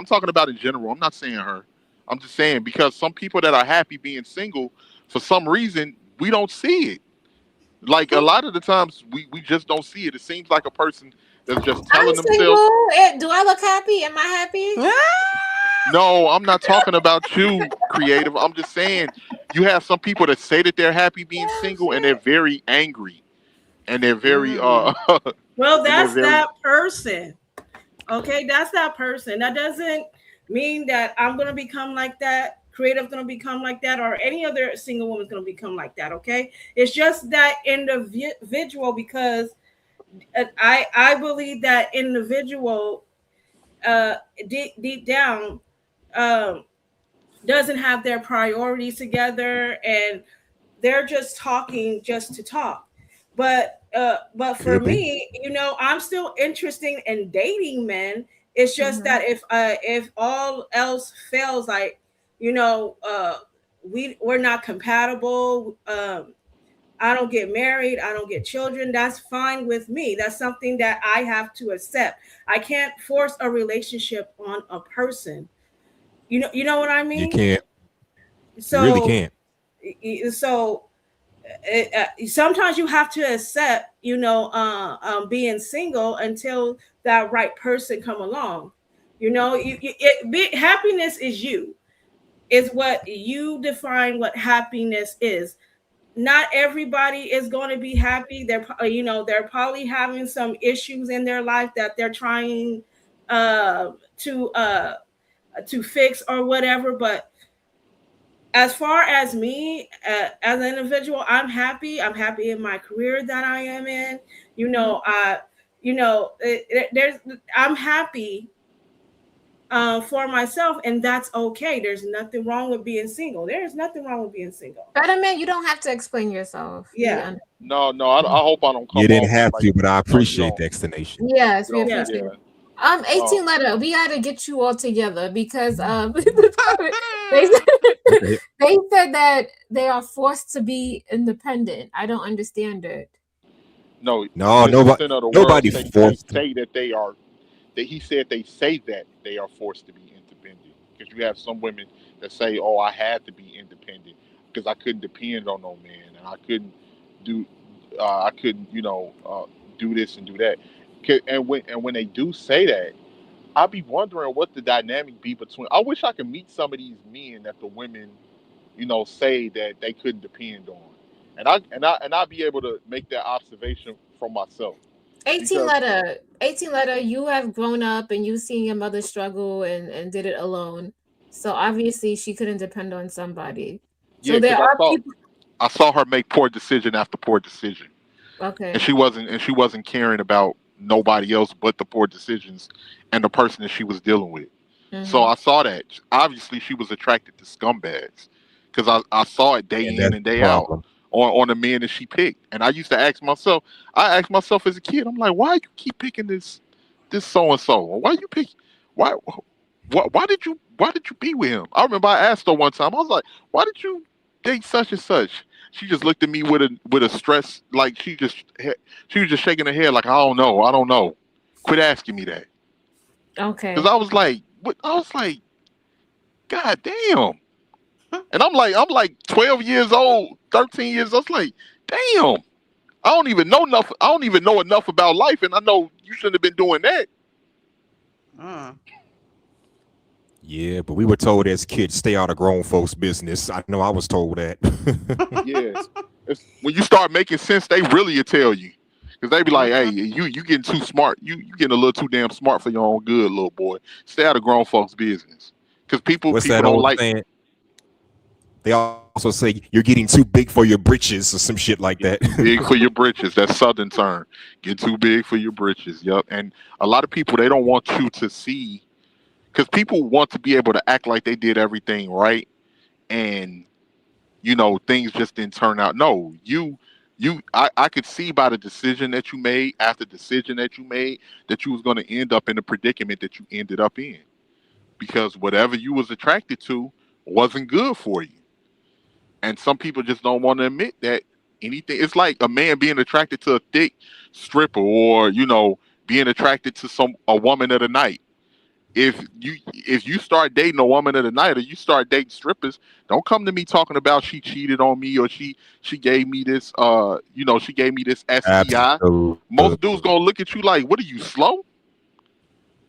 talking about in general. I'm not saying her. I'm just saying because some people that are happy being single, for some reason, we don't see it. Like a lot of the times we just don't see it. It seems like a person that's just I'm telling themselves. single. Do I look happy? Am I happy? No, I'm not talking about you, creative. I'm just saying you have some people that say that they're happy being Oh single and they're shit. very angry and they're very Mm. Well, and they're that's very that person. Okay, that's that person. That doesn't mean that I'm gonna become like that. Creative gonna become like that, or any other single woman's gonna become like that. Okay, it's just that individual because I believe that individual uh deep down um doesn't have their priorities together and they're just talking just to talk. But for Could be. me, I'm still interested in dating men. It's just Mm-hmm. that if all else fails, like you know, we're not compatible. I don't get married. I don't get children. That's fine with me. That's something that I have to accept. I can't force a relationship on a person. You know what I You mean? can't. You really So, can't. so sometimes you have to accept, being single until that right person come along. Happiness is you. Is what you define what happiness is. Not everybody is going to be happy. They're probably having some issues in their life that they're trying uh, to uh, to fix or whatever. But as far as me as an individual, I'm happy. I'm happy in my career that I am in. You know, there's I'm happy for myself, and that's okay. There's nothing wrong with being single. There's nothing wrong with being single. Better man, you don't have to explain yourself. Yeah, no. I hope I don't You come didn't off have like to, but I you appreciate know the explanation. Yes, you we know yeah. appreciate yeah. it. Uh, 18 letter, we gotta get you all together because they said, Okay. they said that they are forced to be independent. I don't understand it. no, No, the nobody, center of the world nobody say they forced. say that they are. That he said they say that they are forced to be independent because you have some women that say, "Oh, I had to be independent because I couldn't depend on no man and I couldn't do, I couldn't, do this and do that." And when they do say that, I be wondering what the dynamic be between. I wish I could meet some of these men that the women, say that they couldn't depend on, and I'd be able to make that observation from myself 18 because letter, 18 letter, you have grown up and you've seen your mother struggle and did it alone. So obviously she couldn't depend on somebody. yeah, So there because are people. I saw her make poor decision after poor decision, and Okay. she wasn't caring about nobody else but the poor decisions and the person that she was dealing with. So Mm-hmm. I saw that obviously she was attracted to scumbags because I saw it day And in that's and the day out problem. on the men that she picked. And I used to ask myself, as a kid, I'm like, why you keep picking this so and so? Why you pick? Why? Why did you be with him? I remember I asked her one time. I was like, why did you date such and such? She just looked at me with a stress, like she was just shaking her head, like I don't know. Quit asking me that, because Okay. I was like, what? I was like, God damn. And I'm like 12 years old, 13 years old. I was like, damn. I don't even know enough. I don't even know enough about life, and I know you shouldn't have been doing that. Mm. Yeah, but we were told as kids, stay out of grown folks' business. I know I was told that. Yeah, when you start making sense, they really will tell you. Because they be like, hey, Mhm. you getting too smart. You getting a little too damn smart for your own good, little boy. Stay out of grown folks' business. Because people What's people that don't old like. saying? They also say you're getting too big for your britches or some shit like that. Get too big for your britches. That's Southern term. Get too big for your britches. Yep. And a lot of people they don't want you to see because people want to be able to act like they did everything right, and things just didn't turn out. No, I could see by the decision that you made after decision that you made that you was going to end up in the predicament that you ended up in because whatever you was attracted to wasn't good for you. And some people just don't want to admit that anything. It's like a man being attracted to a thick stripper, or being attracted to a woman of the night. If you start dating a woman of the night, or you start dating strippers, don't come to me talking about she cheated on me, or she gave me this she gave me this STI. Most Absolutely. dudes gonna look at you like, what are you, slow?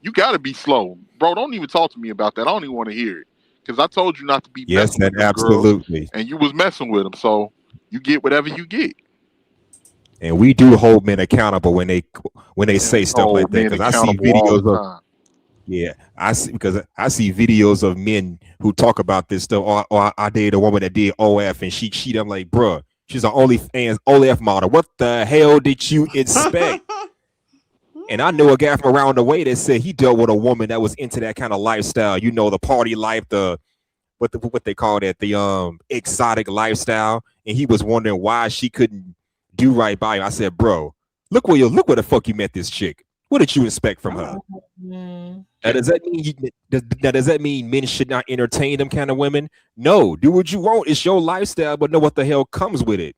You gotta be slow, bro. Don't even talk to me about that. I don't even want to hear it because I told you not to be Yes, messing and with them girls, absolutely. and you was messing with them. So you get whatever you get. And we do hold men accountable when they Man, say we stuff like hold that. men Because I see accountable all the videos of time. yeah, I see videos of men who talk about this stuff. Or I dated a woman that did OF and she cheated. I'm like, bruh, she's an OnlyFans OF model. What the hell did you expect? And I know a guy from around the way that said he dealt with a woman that was into that kind of lifestyle. The party life, what they call that, the exotic lifestyle. And he was wondering why she couldn't do right by him. I said, bro, look where the fuck you met this chick. What did you expect from her? Oh. Mm. Now, does that mean men should not entertain them kind of women? No, do what you want. It's your lifestyle, but know what the hell comes with it.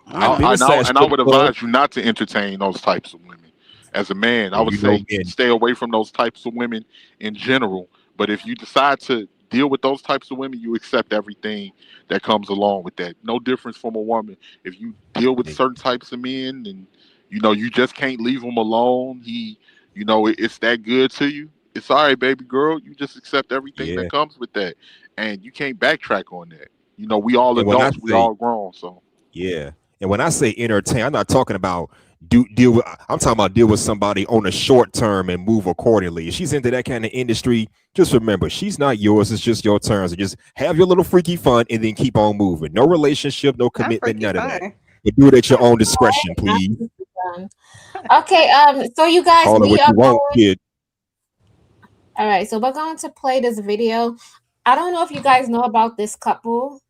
I've been Mm. inside And I strip would club. advise you not to entertain those types of women. As a man, I Well, would say men. stay away from those types of women in general. But if you decide to deal with those types of women, you accept everything that comes along with that. No difference from a woman. If you deal with certain types of men, and you just can't leave him alone. It's that good to you. It's all right, baby girl. You just accept everything that Yeah, comes with that, and you can't backtrack on that. We all and when I adults. We say all grown. So. yeah, and when I say entertain, I'm not talking about do deal with. I'm talking about deal with somebody on a short term and move accordingly. If she's into that kind of industry, just remember she's not yours. It's just your turn. So just have your little freaky fun and then keep on moving. No relationship, no Not commitment, freaky none of that. fun. But do it at your own discretion, please. Okay, so you guys, Call it we what are you want, going. kid. All right, so we're going to play this video. I don't know if you guys know about this couple.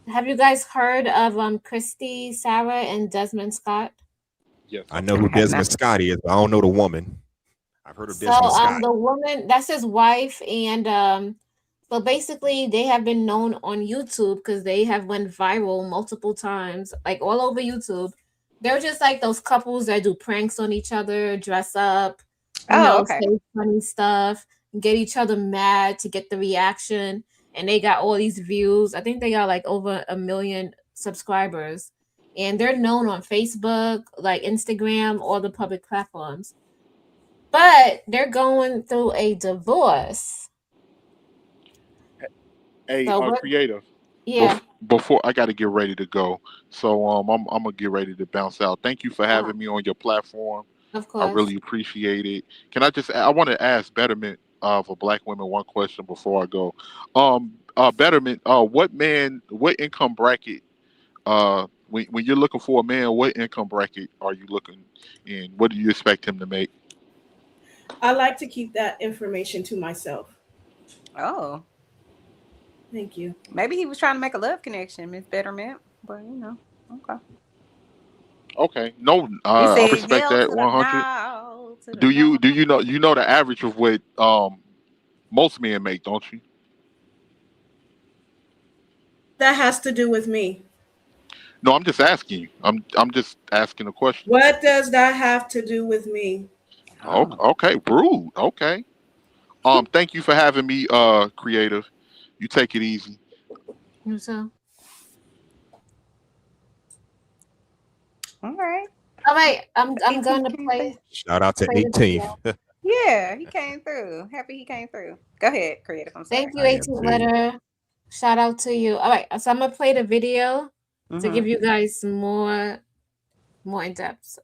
Have you guys heard of Christy, Sarah, and Desmond Scott? Yes, I I've know I who heard of have them. Desmond not. Scott is, but I don't know the woman. I've heard of So Desmond Scott. the woman, that's his wife, and so basically they have been known on YouTube because they have went viral multiple times, like all over YouTube. They're just like those couples that do pranks on each other, dress up, Oh, okay. say funny stuff, get each other mad to get the reaction, and they got all these views. I think they got like over 1 million subscribers, and they're known on Facebook, like Instagram, all the public platforms. But they're going through a divorce. Hey, So what? creative. Yeah, Before I got to get ready to go, so I'm gonna get ready to bounce out. Thank you for having me on your platform. of I course. really appreciate it. I want to ask Betterment for Black women one question before I go. Betterment, what income bracket? When you're looking for a man, what income bracket are you looking in? What do you expect him to make? I like to keep that information to myself. Oh, Thank you. maybe he was trying to make a love connection, Miss Betterment. But okay. Okay, no, He I said respect hell that to the 100. no, to the Do you no. do you know the average of what most men make, don't you? That has to do with me. No, I'm just asking you. I'm just asking a question. What does that have to do with me? Okay, Oh. okay, rude. Okay. Thank you for having me, creative. You take it easy. So All right. All right, I'm 18th gonna came through. Shout out to play the video. 18th. Yeah, he came through. Happy he came through. Go ahead, creative. I'm Thank sorry. you, I am 18th too. letter. Shout out to you. All right, so I'm gonna play the video to Mm-hmm. give you guys more in depth. So.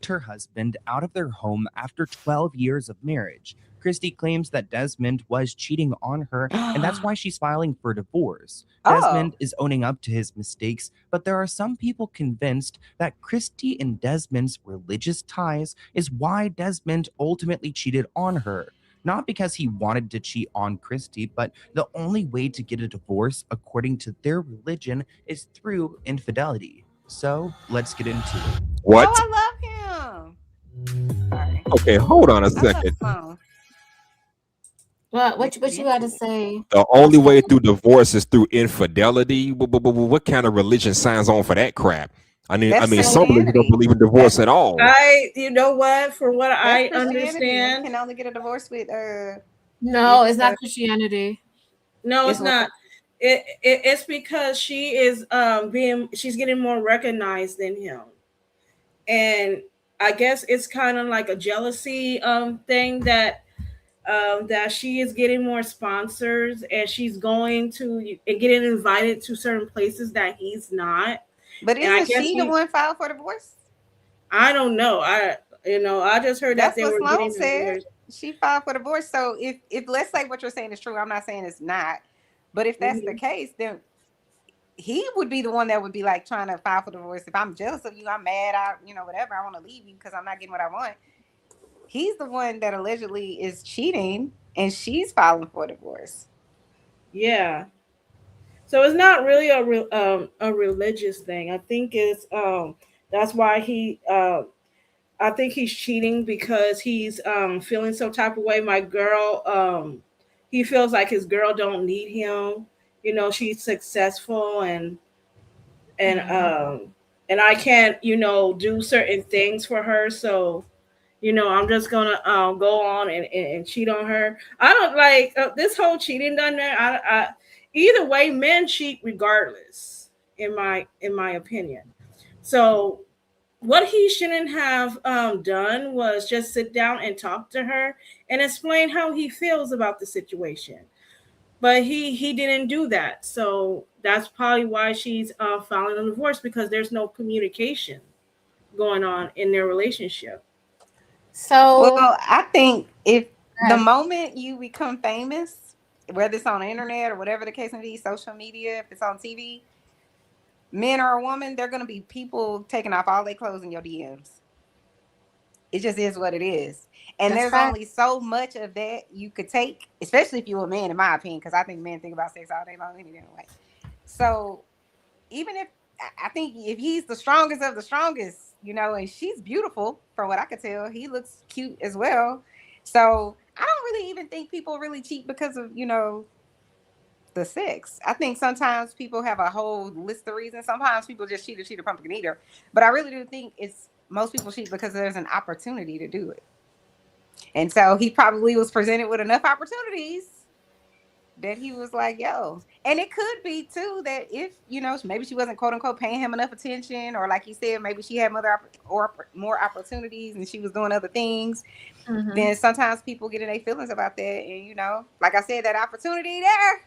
Her husband out of their home after 12 years of marriage. Christy claims that Desmond was cheating on her, and that's why she's filing for divorce. Oh, Desmond is owning up to his mistakes, but there are some people convinced that Christy and Desmond's religious ties is why Desmond ultimately cheated on her. Not because he wanted to cheat on Christy, but the only way to get a divorce, according to their religion, is through infidelity. So let's get into it. What? oh, I love him. Sorry, Okay, hold on a I love second. the song. What Let's you get got to into it. say? The only way through divorce is through infidelity. What kind of religion signs on for that crap? That's Some religions don't Christianity. believe in divorce at all. You know what? For what That's I Christianity. You understand, can only get a divorce with No, if it's not Christianity. no, it's it's what. not. It's because she is she's getting more recognized than him, and I guess it's kind of like a jealousy thing that she is getting more sponsors and she's going to and getting invited to certain places that he's not. But And I isn't guess she the one filed for divorce? I don't know. I just heard that That's they what were Sloan getting said. divorced. She filed for divorce. So if let's say what you're saying is true, I'm not saying it's not. But if that's the Mhm. case, then he would be the one that would be like trying to file for divorce. If I'm jealous of you, I'm mad, whatever, I want to leave you because I'm not getting what I want. He's the one that allegedly is cheating and she's filing for divorce. Yeah. So it's not really a religious thing. I think it's that's why I think he's cheating because he's feeling some type of way. My girl, he feels like his girl don't need him. You know, she's successful and um and I can't, do certain things for her. So, I'm just gonna go on and cheat on her. I don't like this whole cheating done there. Either way, men cheat regardless, in my opinion. So what he shouldn't have done was just sit down and talk to her and explain how he feels about the situation. But he didn't do that, so that's probably why she's filing a divorce because there's no communication going on in their relationship. Well, So, I think if the uh, moment you become famous, whether it's on the internet or whatever the case may be, social media, if it's on TV, men or a woman, they're gonna be people taking off all their clothes in your DMs. It just is what it is. And that's there's fact. only so much of that you could take, especially if you're a man, in my opinion, because I think men think about sex all day long anyway. So even if I think if he's the strongest of the strongest, and she's beautiful from what I could tell, he looks cute as well. So I don't really even think people really cheat because of, the sex. I think sometimes people have a whole list of reasons. Sometimes people just cheat a pumpkin eater. But I really do think it's most people cheat because there's an opportunity to do it. And so he probably was presented with enough opportunities that he was like, yo. And it could be too that if, maybe she wasn't quote unquote paying him enough attention, or like he said, maybe she had more opportunities and she was doing other things. Mm-hmm. Then sometimes people get in their feelings about that. And, like I said, that opportunity there.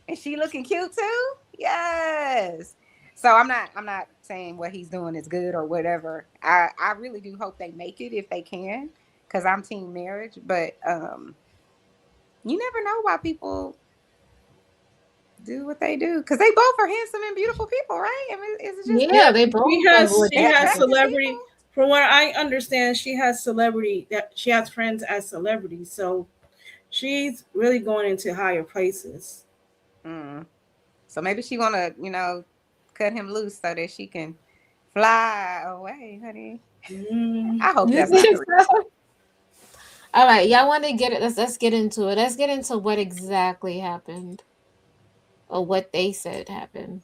And she looking cute too? Yes. So I'm not saying what he's doing is good or whatever. I really do hope they make it if they can, because I'm team marriage. But you never know why people do what they do, because they both are handsome and beautiful people, right? I mean, is it just Yeah, Yeah, they both she are has they she gorgeous. has attractive celebrity. people? From what I understand, she has celebrity that she has friends as celebrities. So she's really going into higher places. Mm. So maybe she wanna, cut him loose so that she can fly away, honey. Mm. I hope You that's not think the reason. so? All right, y'all want to get it? Let's get into it. Let's get into what exactly happened or what they said happened.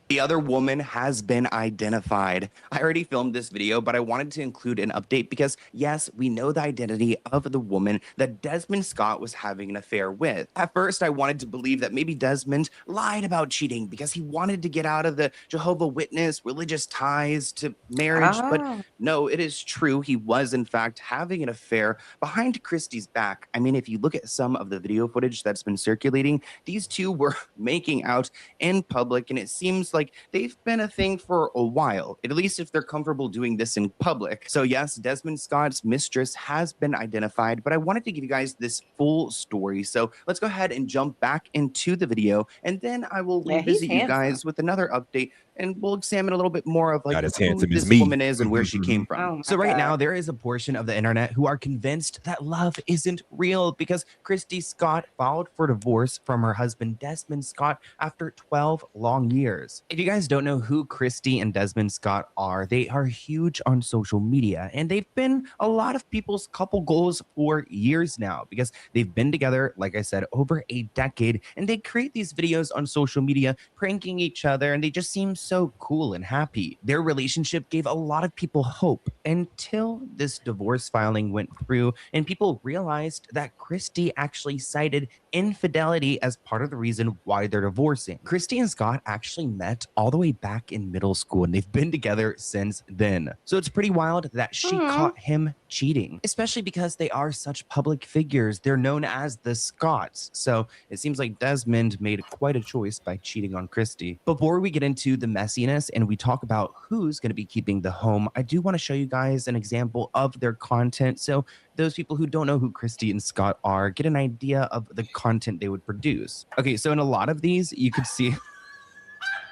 The other woman has been identified. I already filmed this video, but I wanted to include an update because, yes, we know the identity of the woman that Desmond Scott was having an affair with. At first, I wanted to believe that maybe Desmond lied about cheating because he wanted to get out of the Jehovah Witness religious ties to marriage, but Oh, no, it is true. He was, in fact, having an affair behind Christie's back. I mean, if you look at some of the video footage that's been circulating, these two were making out in public, and it seems like they've been a thing for a while, at least if they're comfortable doing this in public. So yes, Desmond Scott's mistress has been identified, but I wanted to give you guys this full story. So let's go ahead and jump back into the video, and then I will yeah, he's revisit you handsome. guys with another update, and we'll examine a little bit more of like Not as who handsome as this me. woman is and where she came from. Oh my So right now, God. there is a portion of the internet who are convinced that love isn't real because Christy Scott filed for divorce from her husband Desmond Scott after 12 long years. If you guys don't know who Christy and Desmond Scott are, they are huge on social media, and they've been a lot of people's couple goals for years now because they've been together, like I said, over a decade, and they create these videos on social media pranking each other, and they just seem so cool and happy. Their relationship gave a lot of people hope until this divorce filing went through and people realized that Christy actually cited infidelity as part of the reason why they're divorcing. Christy and Scott actually met all the way back in middle school, and they've been together since then. So it's pretty wild that she caught him cheating, especially because they are such public figures. They're known as the Scotts. So it seems like Desmond made quite a choice by cheating on Christy. Before we get into the messiness and we talk about who's going to be keeping the home, I do want to show you guys an example of their content. So those people who don't know who Christy and Scott are get an idea of the content they would produce. Okay, so in a lot of these, you could see,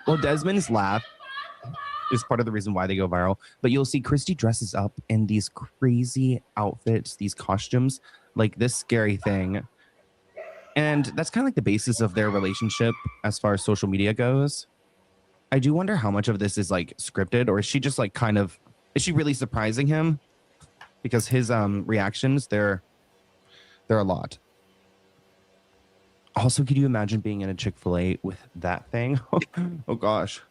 well, Desmond's laugh is part of the reason why they go viral, but you'll see Christy dresses up in these crazy outfits, these costumes, like this scary thing. And that's kind of like the basis of their relationship as far as social media goes. I do wonder how much of this is like scripted, or is she just like kind of, is she really surprising him? Because his reactions, they're a lot. Also, could you imagine being in a Chick-fil-A with that thing? Oh gosh.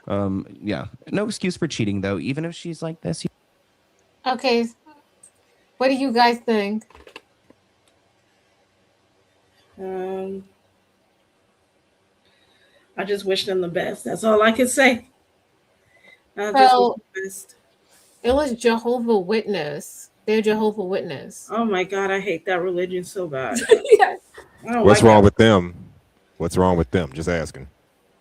Yeah. No excuse for cheating though, even if she's like this. Okay, what do you guys think? I just wish them the best. That's all I can say. I just wish So them the best. it was Jehovah Witness. They're Jehovah Witness. Oh my God, I hate that religion so bad. Yeah. I don't What's like wrong that. with them? What's wrong with them? Just asking.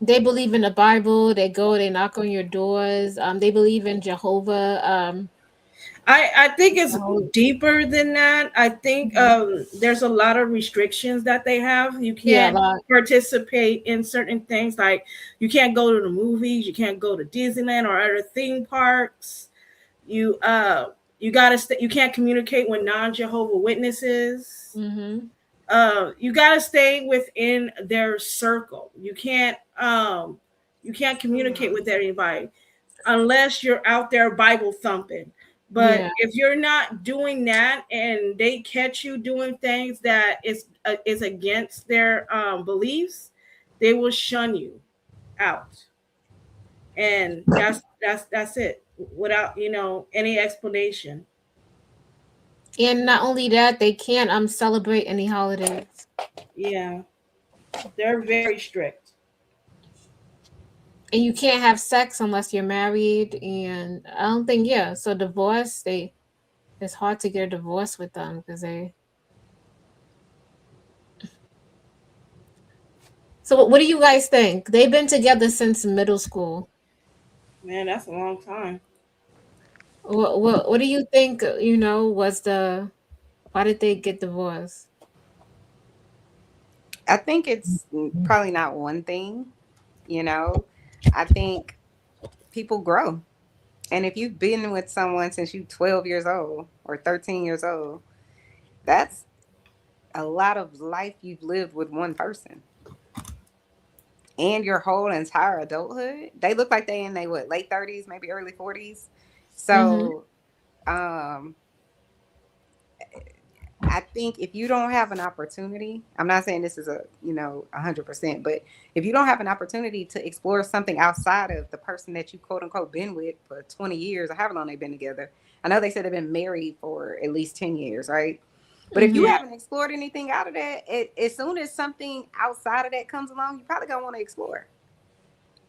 They believe in the Bible. They go, they knock on your doors. They believe in Jehovah. I think it's Oh, deeper than that. I think there's a lot of restrictions that they have. You yeah, can't participate in certain things, like you can't go to the movies, you can't go to Disneyland or other theme parks. You gotta you can't communicate with non-Jehovah Witnesses. mm-hmm. You gotta stay within their circle. You can't communicate with anybody unless you're out there Bible thumping. But Yeah. if you're not doing that and they catch you doing things that is against their beliefs, they will shun you out. And that's it, without any explanation. And not only that, they can't celebrate any holidays. Yeah, they're very strict. And you can't have sex unless you're married. And I don't think, yeah. So divorce, it's hard to get a divorce with them because they. So what do you guys think? They've been together since middle school. Man, that's a long time. What do you think? Was the why did they get divorced? I think it's probably not one thing, you know. I think people grow. And if you've been with someone since you 12 years old or 13 years old, that's a lot of life you've lived with one person. And your whole entire adulthood. They look like they in their late 30s, maybe early 40s. Mm-hmm. So I I think if you don't have an opportunity, I'm not saying this is 100%, but if you don't have an opportunity to explore something outside of the person that you quote unquote been with for 20 years or however long they've been together. I know they said they've been married for at least 10 years, right? But if you Yeah. haven't explored anything out of that, as soon as something outside of that comes along, you probably gonna want to explore.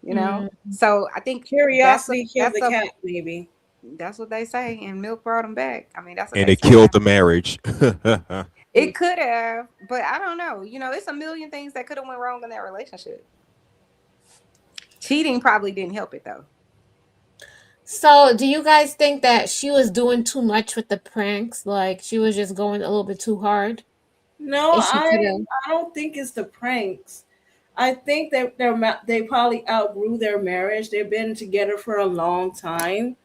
Mm. So I think Curiosity killed that's the a cat, maybe. that's what they say, and milk brought them back. I mean, that's what And they it say. killed the marriage. It could have, but I don't know. It's a million things that could have went wrong in that relationship. Cheating probably didn't help it though. So, do you guys think that she was doing too much with the pranks? Like she was just going a little bit too hard, No, and she could I have. I don't think it's the pranks. I think that they probably outgrew their marriage. They've been together for a long time,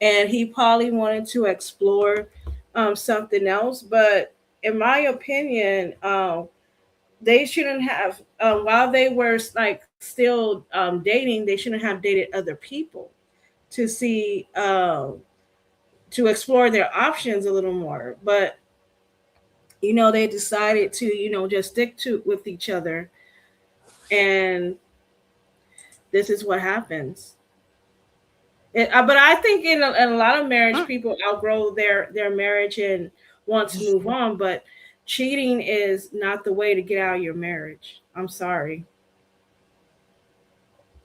and he probably wanted to explore something else. But in my opinion, they shouldn't have. While they were like still dating, they shouldn't have dated other people to see to explore their options a little more. But they decided to just stick to with each other, and this is what happens. But I think in a lot of marriage, Mm. people outgrow their marriage and want to move on. But cheating is not the way to get out of your marriage. I'm sorry.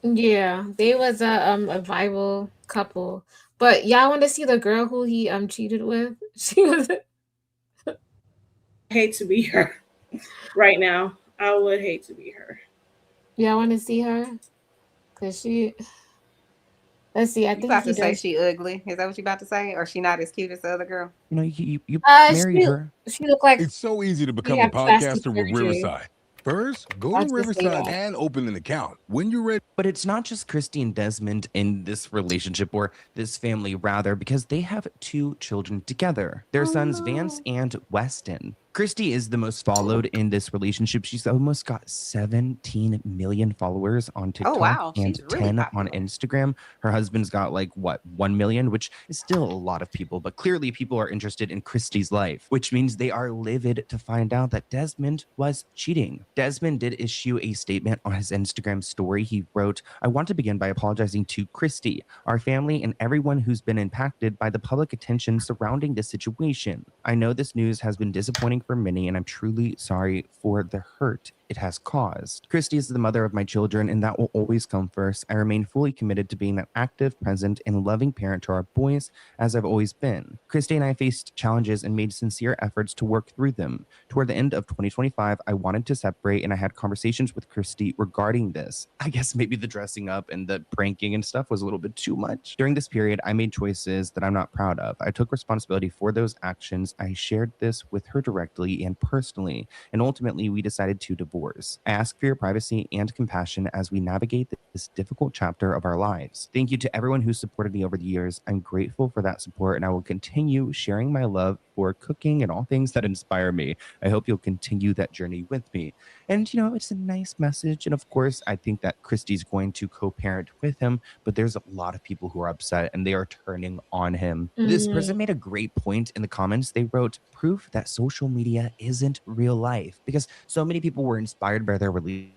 Yeah, they was a viral couple. But y'all want to see the girl who he cheated with? She was. I hate to be her right now. I would hate to be her. Y'all want to see her? Cause she. Let's see. I You think about he to say does. she ugly? Is that what you about to say? Or she not as cute as the other girl? You married She her. she looked like It's so easy to she become a had plastic podcaster with surgery. Riverside. First, go I'll to just say Riverside that. and open an account. When you're ready, But it's not just Christy and Desmond in this relationship, or this family rather, because they have two children together. Their Oh sons, Vance no. and Weston. Christy is the most followed in this relationship. She's almost got 17 million followers on Oh TikTok wow, and she's really 10 on popular. Instagram. Her husband's got like, what, 1 million, which is still a lot of people, but clearly people are interested in Christy's life, which means they are livid to find out that Desmond was cheating. Desmond did issue a statement on his Instagram story. He wrote, "I want to begin by apologizing to Christy, our family, and everyone who's been impacted by the public attention surrounding this situation. I know this news has been disappointing for many, and I'm truly sorry for the hurt it has caused. Christy is the mother of my children, and that will always come first. I remain fully committed to being an active, present, and loving parent to our boys, as I've always been. Christy and I faced challenges and made sincere efforts to work through them. Toward the end of 2025, I wanted to separate, and I had conversations with Christy regarding this. I guess maybe the dressing up and the pranking and stuff was a little bit too much. During this period, I made choices that I'm not proud of. I took responsibility for those actions. I shared this with her directly and personally, and ultimately we decided to divorce. I ask for your privacy and compassion as we navigate this difficult chapter of our lives. Thank you to everyone who supported me over the years. I'm grateful for that support, and I will continue sharing my love for cooking and all things that inspire me. I hope you'll continue that journey with me." And it's a nice message. And of course, I think that Christy's going to co-parent with him, but there's a lot of people who are upset and they are turning on him. This Mm. person made a great point in the comments. They wrote, "Proof that social media isn't real life," because so many people were inspired by their release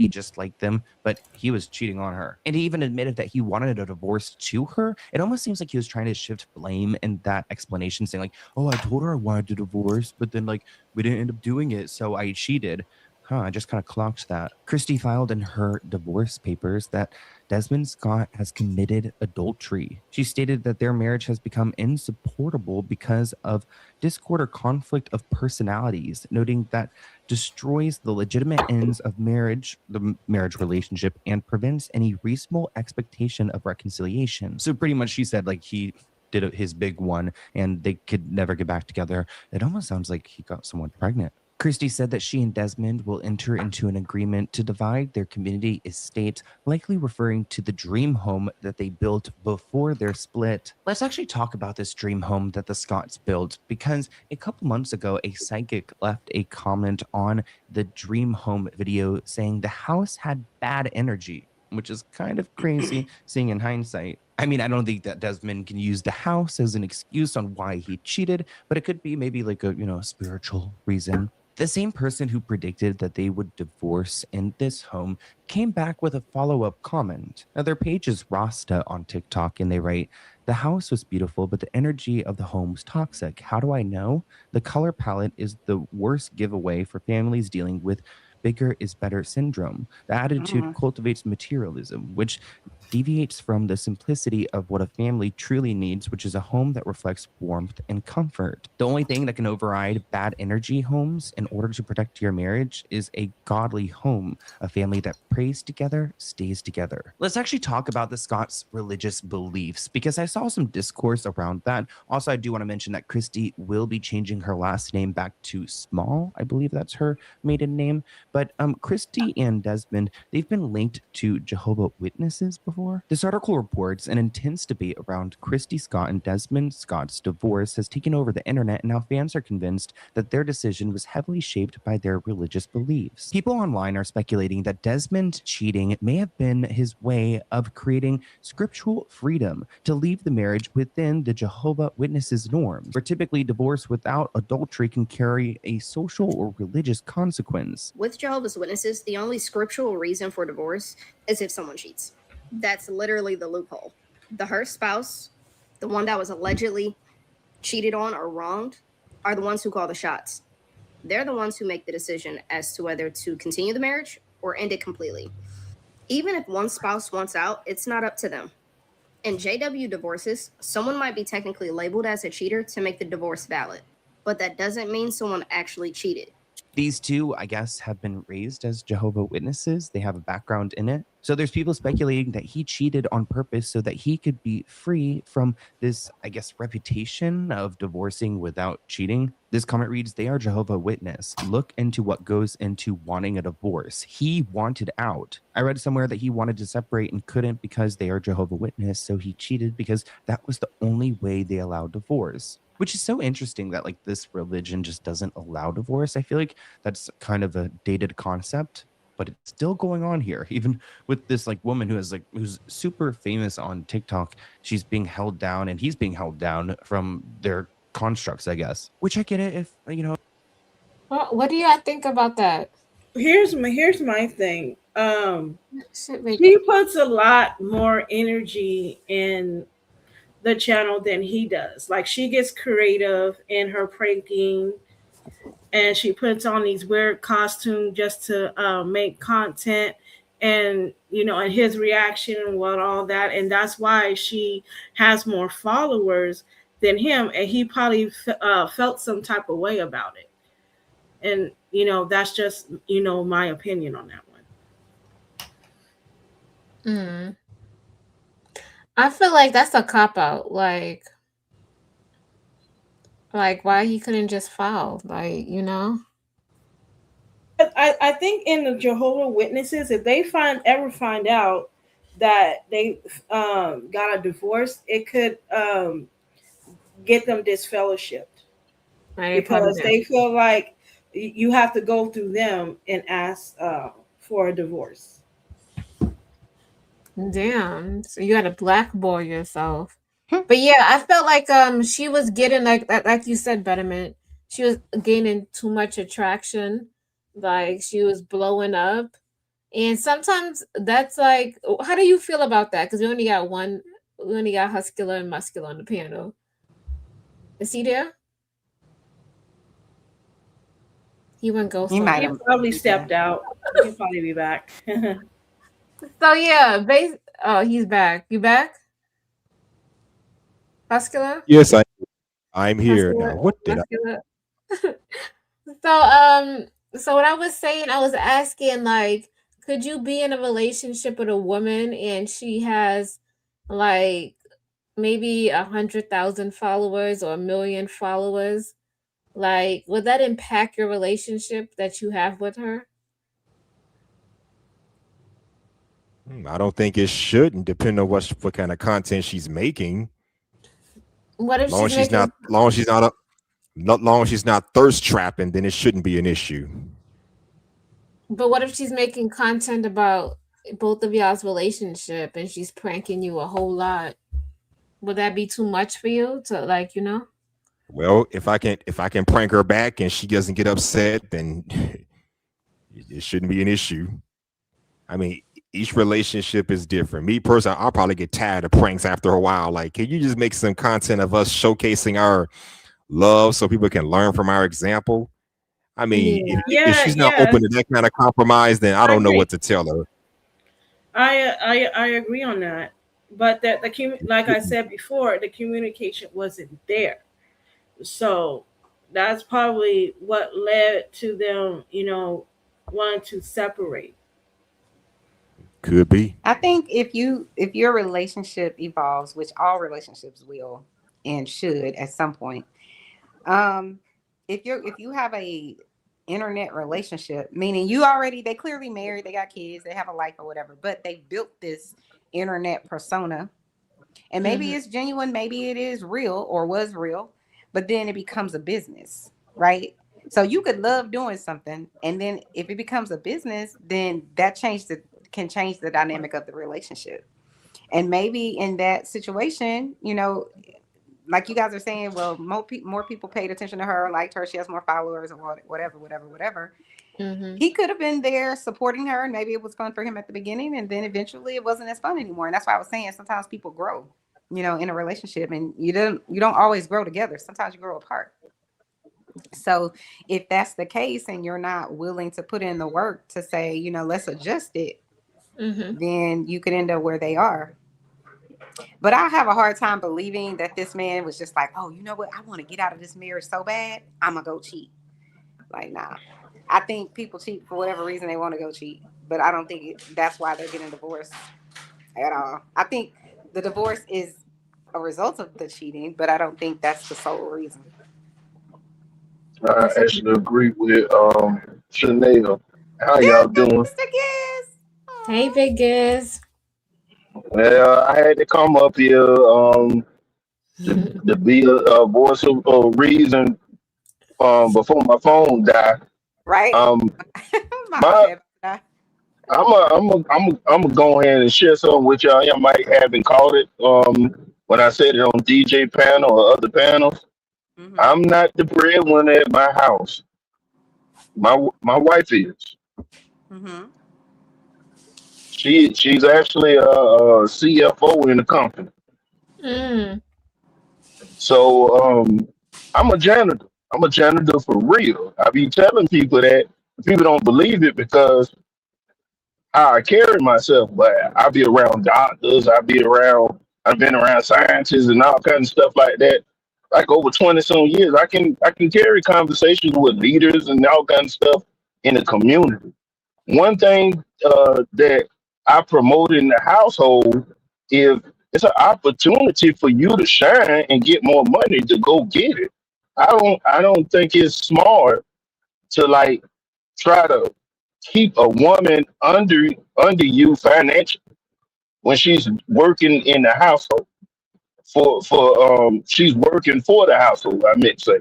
just like them, but he was cheating on her. And he even admitted that he wanted a divorce to her. It almost seems like he was trying to shift blame in that explanation, saying like, "Oh, I told her I wanted a divorce, but then like we didn't end up doing it, so I cheated." I just kind of clocked that. Christy filed in her divorce papers that Desmond Scott has committed adultery. She stated that their marriage has become insupportable because of discord or conflict of personalities, noting that destroys the legitimate ends of marriage, the marriage relationship, and prevents any reasonable expectation of reconciliation. So pretty much she said like he did his big one and they could never get back together. It almost sounds like he got someone pregnant. Christy said that she and Desmond will enter into an agreement to divide their community estate, likely referring to the dream home that they built before their split. Let's actually talk about this dream home that the Scotts built, because a couple months ago, a psychic left a comment on the dream home video saying the house had bad energy, which is kind of crazy seeing in hindsight. I mean, I don't think that Desmond can use the house as an excuse on why he cheated, but it could be maybe like a, spiritual reason. The same person who predicted that they would divorce in this home came back with a follow-up comment. Now, their page is Rasta on TikTok, and they write, "The house was beautiful, but the energy of the home was toxic. How do I know? The color palette is the worst giveaway for families dealing with bigger is better syndrome. The attitude cultivates materialism, which deviates from the simplicity of what a family truly needs, which is a home that reflects warmth and comfort. The only thing that can override bad energy homes in order to protect your marriage is a godly home, a family that prays together, stays together." Let's actually talk about the Scots' religious beliefs, because I saw some discourse around that. Also, I do want to mention that Christy will be changing her last name back to Small. I believe that's her maiden name. But Christy and Desmond, they've been linked to Jehovah's Witnesses before. This article reports an intense debate around Christy Scott and Desmond Scott's divorce has taken over the internet, and now fans are convinced that their decision was heavily shaped by their religious beliefs. People online are speculating that Desmond cheating may have been his way of creating scriptural freedom to leave the marriage within the Jehovah's Witnesses norms, where typically divorce without adultery can carry a social or religious consequence. With Jehovah's Witnesses, the only scriptural reason for divorce is if someone cheats. That's literally the loophole. The hurt spouse, the one that was allegedly cheated on or wronged, are the ones who call the shots. They're the ones who make the decision as to whether to continue the marriage or end it completely. Even if one spouse wants out, it's not up to them. In JW divorces, someone might be technically labeled as a cheater to make the divorce valid, but that doesn't mean someone actually cheated. These two, I guess, have been raised as Jehovah's Witnesses. They have a background in it. So there's people speculating that he cheated on purpose so that he could be free from this, I guess, reputation of divorcing without cheating. This comment reads, "They are Jehovah's Witness. Look into what goes into wanting a divorce. He wanted out. I read somewhere that he wanted to separate and couldn't because they are Jehovah's Witness, so he cheated because that was the only way they allowed divorce." Which is so interesting that like this religion just doesn't allow divorce. I feel like that's kind of a dated concept, but it's still going on here. Even with this like woman who's super famous on TikTok, she's being held down and he's being held down from their constructs, I guess. Which I get it if Well, what do you think about that? Here's my thing. Shit, She puts a lot more energy in the channel than he does. Like she gets creative in her pranking, and she puts on these weird costumes just to make content, and and his reaction and what all that, and that's why she has more followers than him, and he probably felt some type of way about it. And that's just my opinion on that one. Mm. I feel like that's a cop out. Like why he couldn't just file? I think in the Jehovah's Witnesses, if they ever find out that they got a divorce, it could get them disfellowshipped, Right, because they feel like you have to go through them and ask for a divorce. Damn. So you got to blackball yourself. But yeah, I felt like she was getting like you said, Betterment. She was gaining too much attraction. Like she was blowing up. And sometimes that's like, how do you feel about that? Because we only got Huscular and Muscular on the panel. Is he there? He went ghost. He might He have probably stepped out. He'll probably be back. So yeah, he's back. You back? Muscular? Yes, I'm here Muscular? now. What did I? Muscular? So what I was saying, I was asking like, could you be in a relationship with a woman and she has like maybe 100,000 followers or 1,000,000 followers? Like, would that impact your relationship that you have with her? I don't think it shouldn't, depend on what kind of content she's making. What if Long as she's not thirst trapping, then it shouldn't be an issue. But what if she's making content about both of y'all's relationship and she's pranking you a whole lot? Would that be too much for you to like, Well, if I can prank her back and she doesn't get upset, then it shouldn't be an issue. I mean, each relationship is different. Me personally, I'll probably get tired of pranks after a while. Like, can you just make some content of us showcasing our love so people can learn from our example? I mean, Yeah. if Yeah, she's not yeah, open to that kind of compromise, then I I don't know agree. what to tell her. I agree on that. But that like I said before, the communication wasn't there. So that's probably what led to them, wanting to separate. Could be. I think if your relationship evolves, which all relationships will and should at some point, um, if you have a internet relationship, meaning they clearly married, they got kids, they have a life or whatever, but they built this internet persona, and maybe Hmm. it's genuine, maybe it is real or was real, but then it becomes a business, right? So you could love doing something, and then if it becomes a business, then that can change the dynamic of the relationship. And maybe in that situation, like you guys are saying, well, more people paid attention to her, liked her, she has more followers, or whatever, whatever, whatever. Mm-hmm. He could have been there supporting her, and maybe it was fun for him at the beginning, and then eventually it wasn't as fun anymore. And that's why I was saying sometimes people grow, in a relationship, and you don't always grow together. Sometimes you grow apart. So if that's the case, and you're not willing to put in the work to say, let's adjust it, Mm-hmm. then you could end up where they are. But I have a hard time believing that this man was just like, oh, you know what? I want to get out of this marriage so bad, I'm gonna go cheat. Like, nah. I think people cheat for whatever reason they want to go cheat, but I don't think that's why they're getting divorced at all. I think the divorce is a result of the cheating, but I don't think that's the sole reason. I What's up, actually agree with Chanel. How y'all there, doing? Mr. Giz? Hey, Aw. Vegas. Well, I had to come up here to be a voice of reason before my phone died. Right? Um, My my iPad. Died. I'm gonna go ahead and share something with y'all. Y'all might haven't caught it when I said it on DJ panel or other panels. Mm-hmm. I'm not the breadwinner at my house. My wife is. Mm-hmm. She's actually a CFO in the company. Mm. So I'm a janitor. I'm a janitor for real. I be telling people that people don't believe it because how I carry myself, but I be around doctors, I've been around scientists and all kinds of stuff like that. Like over 20 some years, I can carry conversations with leaders and all kinds of stuff in the community. One thing that I promote in the household is it's an opportunity for you to shine and get more money to go get it. I don't think it's smart to like try to keep a woman under you financially when she's working in the household for she's working for the household, I meant to say.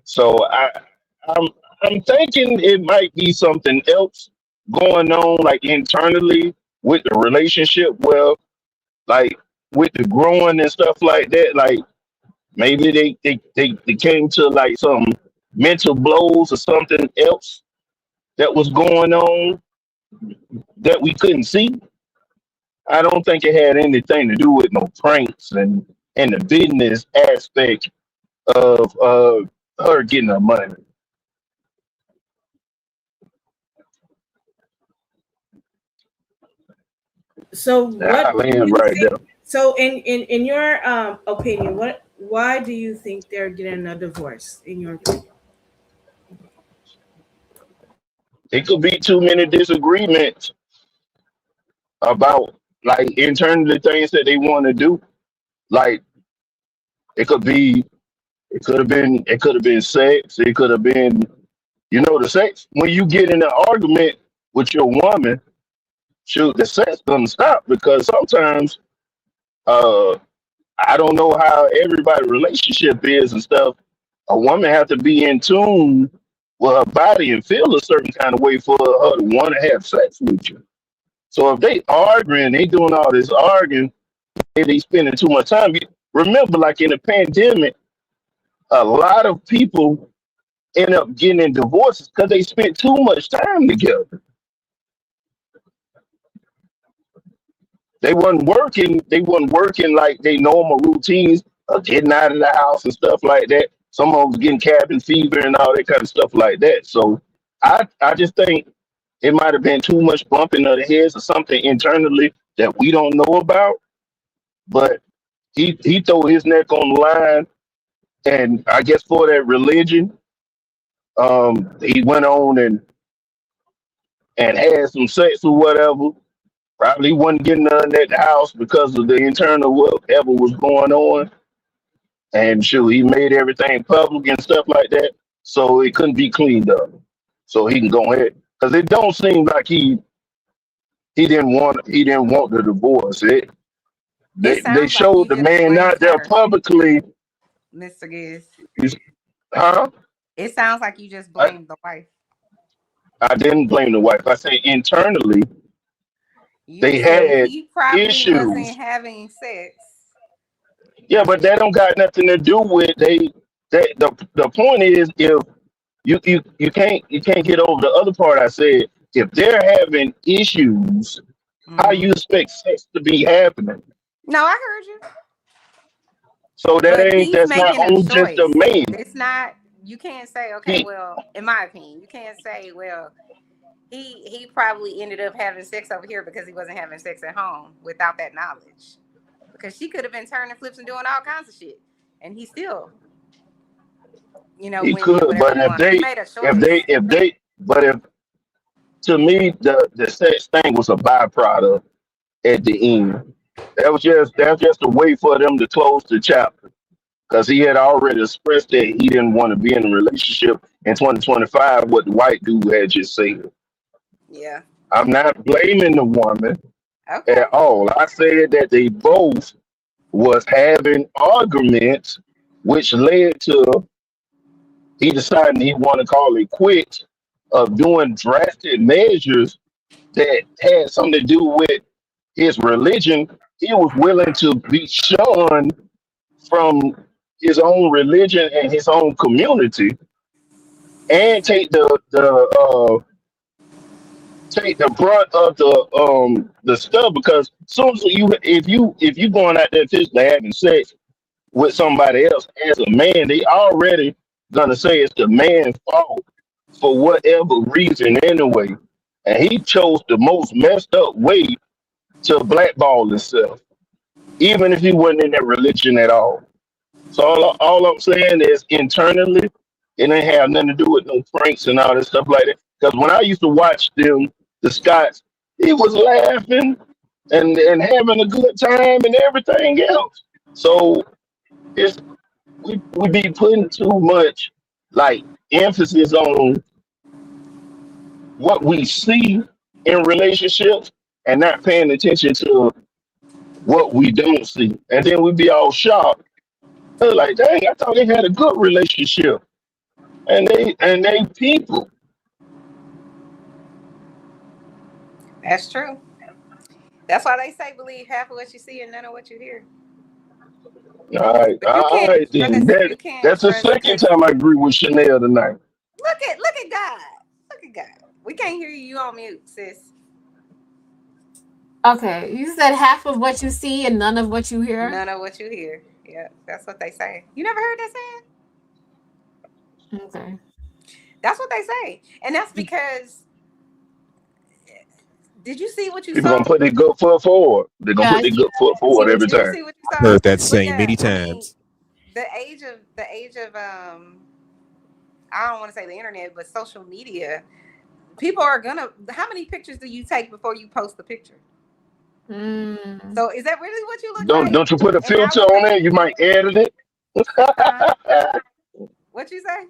So I'm I'm thinking it might be something else going on like internally with the relationship where like with the growing and stuff like that, like maybe they came to like some mental blows or something else that was going on that we couldn't see. I don't think it had anything to do with no pranks and the business aspect of her getting her money. So what I do land you right think? there. So in your opinion, why do you think they're getting a divorce? In your opinion? It could be too many disagreements about like internally things that they want to do. Like it could be, it could have been sex. It could have been, the sex. When you get in an argument with your woman, shoot, the sex gonna stop because sometimes, uh, I don't know how everybody relationship is and stuff. A woman have to be in tune with her body and feel a certain kind of way for her to want to have sex with you. So if they arguing, they doing all this arguing, they spending too much time. Remember, like in the pandemic, a lot of people end up getting divorces because they spent too much time together. They wasn't working like they normal routines of getting out of the house and stuff like that. Some of them was getting cabin fever and all that kind of stuff like that. So I just think it might have been too much bumping of the heads or something internally that we don't know about. But he threw his neck on the line, and I guess for that religion, he went on and had some sex or whatever. Probably wasn't getting none at the house because of the internal whatever was going on. And sure, he made everything public and stuff like that, so it couldn't be cleaned up. So he can go ahead because it don't seem like he didn't want the divorce. It They sounds like showed you the just man blamed out there her, publicly. Mr. Giz. He's- Huh? It sounds like you just I, blamed the wife. I didn't blame the wife. I say internally You they said had he probably wasn't issues. having sex. Yeah, but that don't got nothing to do with they. That the point is if you can't get over the other part I said. If they're having issues, how Hmm. you expect sex to be happening? No, I heard you. So But he's that's not making a on just the choice. man. It's not, you can't say, okay, He well, in my opinion, you can't say, well, he probably ended up having sex over here because he wasn't having sex at home without that knowledge. Because she could have been turning flips and doing all kinds of shit. And he still, he went and did could, whatever but he wanted. He made a choice. if to me the sex thing was a byproduct at the end. That's just a way for them to close the chapter because he had already expressed that he didn't want to be in a relationship in 2025. What the white dude had just said. Yeah. I'm not blaming the woman Okay. at all. I said that they both was having arguments, which led to he deciding he want to call it quits of doing drastic measures that had something to do with his religion. He was willing to be shunned from his own religion and his own community, and take the brunt of the stuff because soon as if you going out there physically having sex with somebody else as a man, they already gonna say it's the man's fault for whatever reason anyway. And he chose the most messed up way to blackball himself, even if he wasn't in that religion at all. So all I'm saying is internally, it ain't have nothing to do with no pranks and all that stuff like that. Because when I used to watch them, the Scots, he was laughing and having a good time and everything else. So it's we be putting too much like emphasis on what we see in relationships and not paying attention to what we don't see. And then we be all shocked. They're like, dang, I thought they had a good relationship. And they people. That's true. That's why they say believe half of what you see and none of what you hear. But you All can't right then. trust. You can't That's the trust second because time I agree with Chanel tonight. look at God. Look at God. We can't hear you. You on mute, sis. Okay, you said half of what you see and none of what you hear. None of what you hear. Yeah, that's what they say. You never heard that saying? Okay. That's what they say. And that's because did you see what you People gonna saw? put their good foot forward. They're gonna Yeah, put I their see good foot that. I see forward what every Did you time. see what you I saw? heard that But saying yeah, many I mean, times. the age of I don't want to say the internet, but social media, people are gonna how many pictures do you take before you post the picture? Mm. So is that really what you look like? Don't you put a And now filter what on they it? You might edit it. huh? What you say?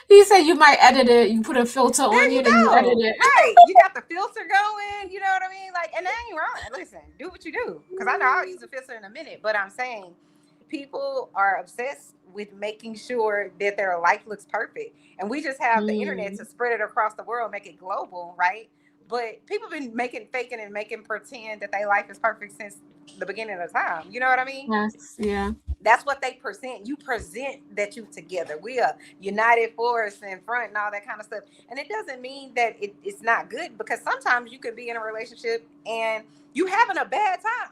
He said you might edit it. You put a filter There on you it and you edit go. it. Right. You got the filter going. You know what I mean? Like, and that ain't wrong. Listen, do what you do. Because I know I'll use a filter in a minute. But I'm saying people are obsessed with making sure that their life looks perfect. And we just have the internet to Mm. spread it across the world, make it global, right? But people have been making, faking, and making pretend that their life is perfect since the beginning of time. You know what I mean? Yes. Yeah. That's what they present. You present that you together. We are united force in front and all that kind of stuff. And it doesn't mean that it's not good, because sometimes you could be in a relationship and you having a bad time.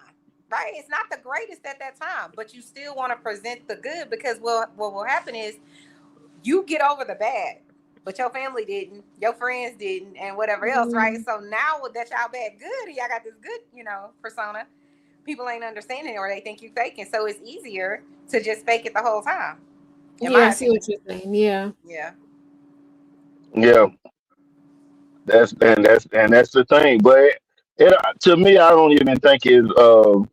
Right? It's not the greatest at that time, but you still want to present the good, because what will happen is you get over the bad, but your family didn't, your friends didn't, and whatever else, right? So now that y'all bad good, and y'all got this good, persona, people ain't understanding, or they think you faking. So it's easier to just fake it the whole time, in Yeah. I my see what opinion. you're saying. Yeah. Yeah. Yeah, that's the thing. But to me, I don't even think it's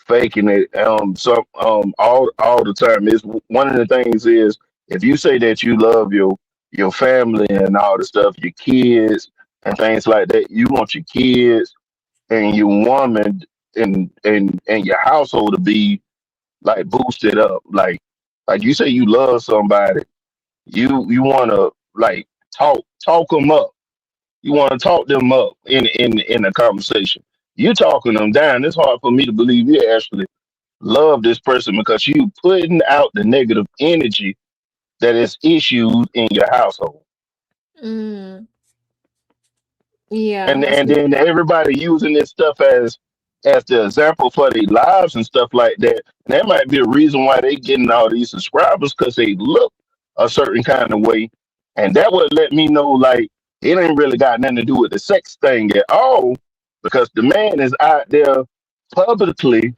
faking it. All the time. Is one of the things is, if you say that you love your family and all the stuff, your kids and things like that, you want your kids and your woman and your household to be like boosted up. Like you say you love somebody, you want to like talk them up. You want to talk them up in a conversation. You talking them down. It's hard for me to believe you actually love this person, because you putting out the negative energy that is issues in your household. Mm. Yeah. and I and see. then everybody using this stuff as the example for their lives and stuff like that. And that might be a reason why they getting all these subscribers, because they look a certain kind of way, and that would let me know like it ain't really got nothing to do with the sex thing at all, because the man is out there publicly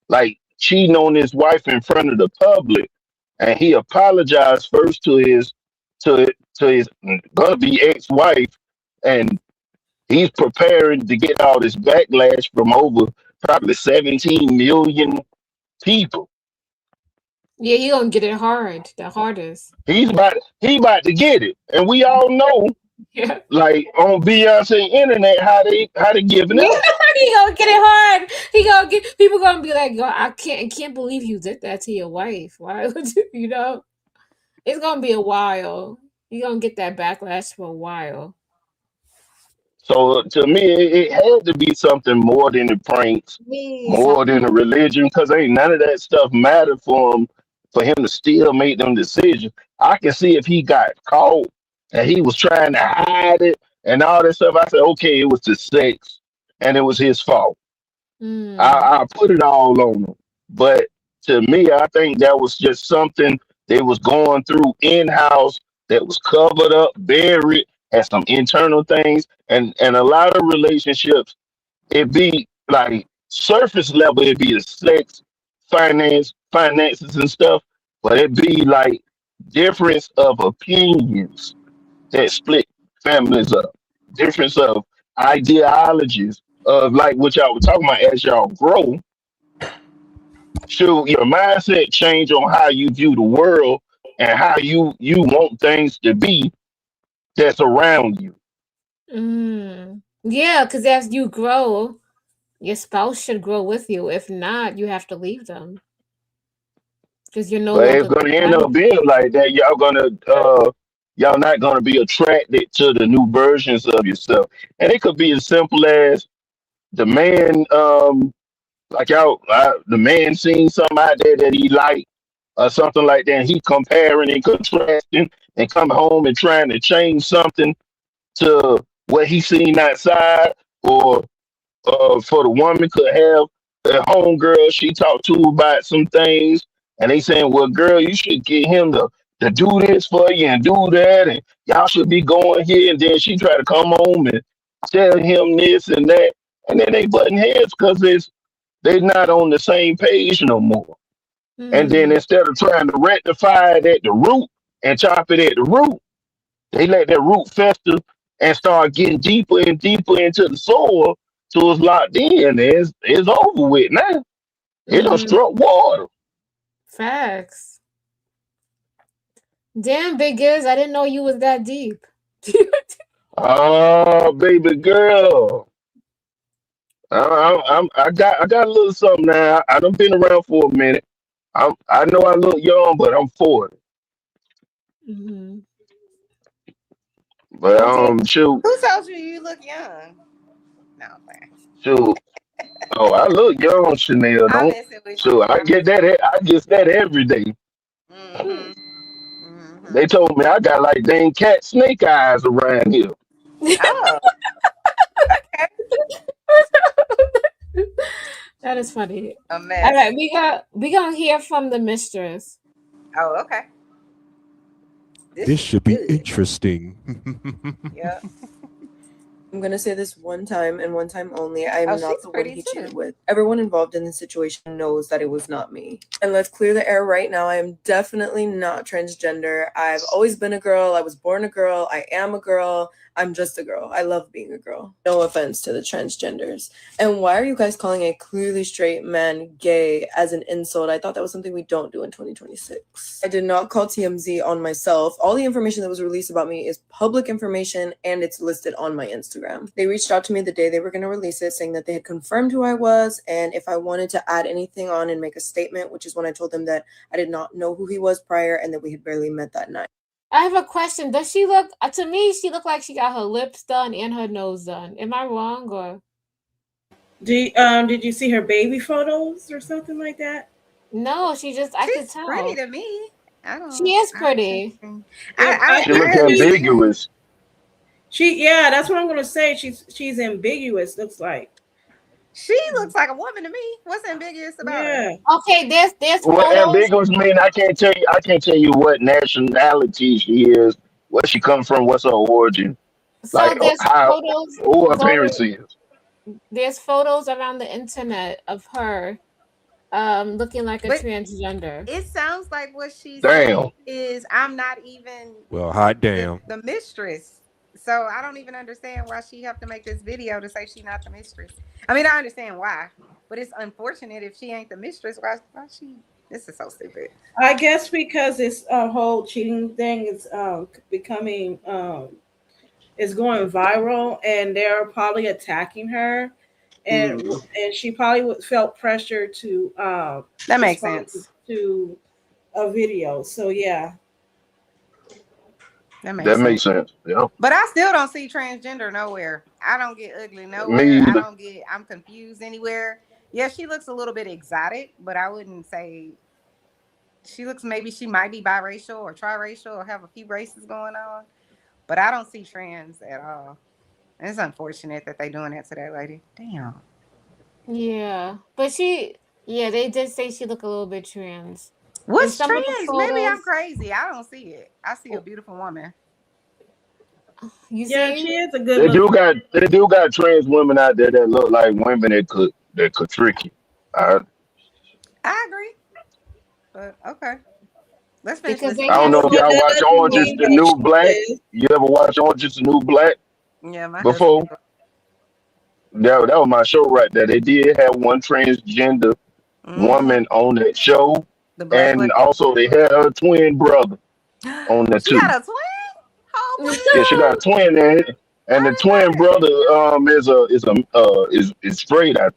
like cheating on his wife in front of the public, and he apologized first to his gonna be ex-wife, and he's preparing to get all this backlash from over probably 17 million people. Yeah. You gonna get it hard. The hardest. He about to get it, and we all know, Yeah. like on Beyonce internet, how they giving it up. He gonna get it hard. He gonna get people gonna be like, "Yo, I can't believe you did that to your wife. Why would you? You know, it's gonna be a while. You gonna get that backlash for a while." So to me, it had to be something more than the pranks, Yes. more than the religion, because ain't none of that stuff mattered for him to still make them decisions. I can see if he got caught and he was trying to hide it and all that stuff. I said, okay, it was the sex and it was his fault. Mm. I put it all on him. But to me, I think that was just something they was going through in house that was covered up, buried, and some internal things. And a lot of relationships, it be like surface level, it be the sex, finances and stuff, but it be like difference of opinions that split families up, difference of ideologies of like what y'all were talking about. As y'all grow, should your mindset change on how you view the world and how you want things to be that's around you. Mm. Yeah, because as you grow, your spouse should grow with you. If not, you have to leave them because you're no But it's longer gonna end up compatible. being like that. Y'all not gonna be attracted to the new versions of yourself. And it could be as simple as the man, like the man seeing something out there that he like or something like that. And he comparing and contrasting and come home and trying to change something to what he seen outside, or for the woman could have a homegirl she talked to about some things, and they saying, "Well, girl, you should get him to do this for you and do that, and y'all should be going here." And then she try to come home and tell him this and that, and then they button heads because they not on the same page no more. And then Mm. instead of trying to rectify it at the root and chop it at the root, they let that root fester and start getting deeper and deeper into the soil till it's locked in. It's over with now. It done Mm. struck water. Facts. Damn, Big Giz, I didn't know you was that deep. Oh, baby girl. I got a little something now. I done been around for a minute. I know I look young, but I'm 40. Hmm. But Okay. shoot, Who told you you look young? No, man. shoot. Oh, I look young, Chanel. I'm Don't. messing with So you. I I'm get messing that. with I get that every day. you. They told me I got like dang cat snake eyes around here. Oh, okay. That is funny. A All right, mess. we gonna hear from the mistress. Oh, okay. This This should be should be good. interesting. Yeah. I'm gonna say this one time and one time only. I am Oh, not she's the one pretty he too. cheated with. Everyone involved in the situation knows that it was not me. And let's clear the air right now. I am definitely not transgender. I've always been a girl. I was born a girl. I am a girl. I'm just a girl. I love being a girl. No offense to the transgenders. And why are you guys calling a clearly straight man gay as an insult? I thought that was something we don't do in 2026. I did not call TMZ on myself. All the information that was released about me is public information and it's listed on my Instagram. They reached out to me the day they were going to release it, saying that they had confirmed who I was and if I wanted to add anything on and make a statement, which is when I told them that I did not know who he was prior and that we had barely met that night. I have a question. Does she look to me? She looked like she got her lips done and her nose done. Am I wrong or? Did you see her baby photos or something like that? No, she just I could She's pretty tell. to me. I don't. She is I pretty. think- Yeah, I She look haven't seen her. ambiguous. Yeah, that's what I'm gonna say. She's ambiguous. Looks like. She looks like a woman to me. What's ambiguous about her? Yeah. Okay, there's What photos. ambiguous mean? I can't tell you. I can't tell you what nationality she is, where she comes from, what's her origin, So like there's how photos who her parents going. is. There's photos around the internet of her, looking like a But transgender. it sounds like what she's Damn. saying is I'm not even Well, hot damn. the mistress. So I don't even understand why she have to make this video to say she's not the mistress. I mean, I understand why, but it's unfortunate if she ain't the mistress. Why she? This is so stupid. I guess because this whole cheating thing is becoming is going viral, and they're probably attacking her, and Mhm. she probably felt pressure to That makes respond sense. to a video. So yeah. That makes That sense. makes sense. Yeah. But I still don't see transgender nowhere. I don't get ugly Me nowhere. either. I'm confused anywhere. Yeah, she looks a little bit exotic, but I wouldn't say maybe she might be biracial or triracial or have a few races going on. But I don't see trans at all. It's unfortunate that they doing that to that lady. Damn. Yeah, but they did say she looked a little bit trans. In What's some of the trans? Maybe I'm photos, crazy. I don't see it. I see a beautiful woman. you Yeah, see? she is a good They do looking. got trans women out there that look like women that could trick you. All right. I agree. But okay. Let's finish Because they listening I to don't have this. know if But y'all that watch doesn't Orange is mean the that New she Black. is. You ever watch Orange is the New Black Yeah, my before? husband. That was my show right there. They did have one transgender Mm-hmm. woman on that show, The black and lady. also they had her twin brother on there She too. got a twin? Oh Yeah, she got a my twin in it, God. and the I didn't know twin that. brother is straight. I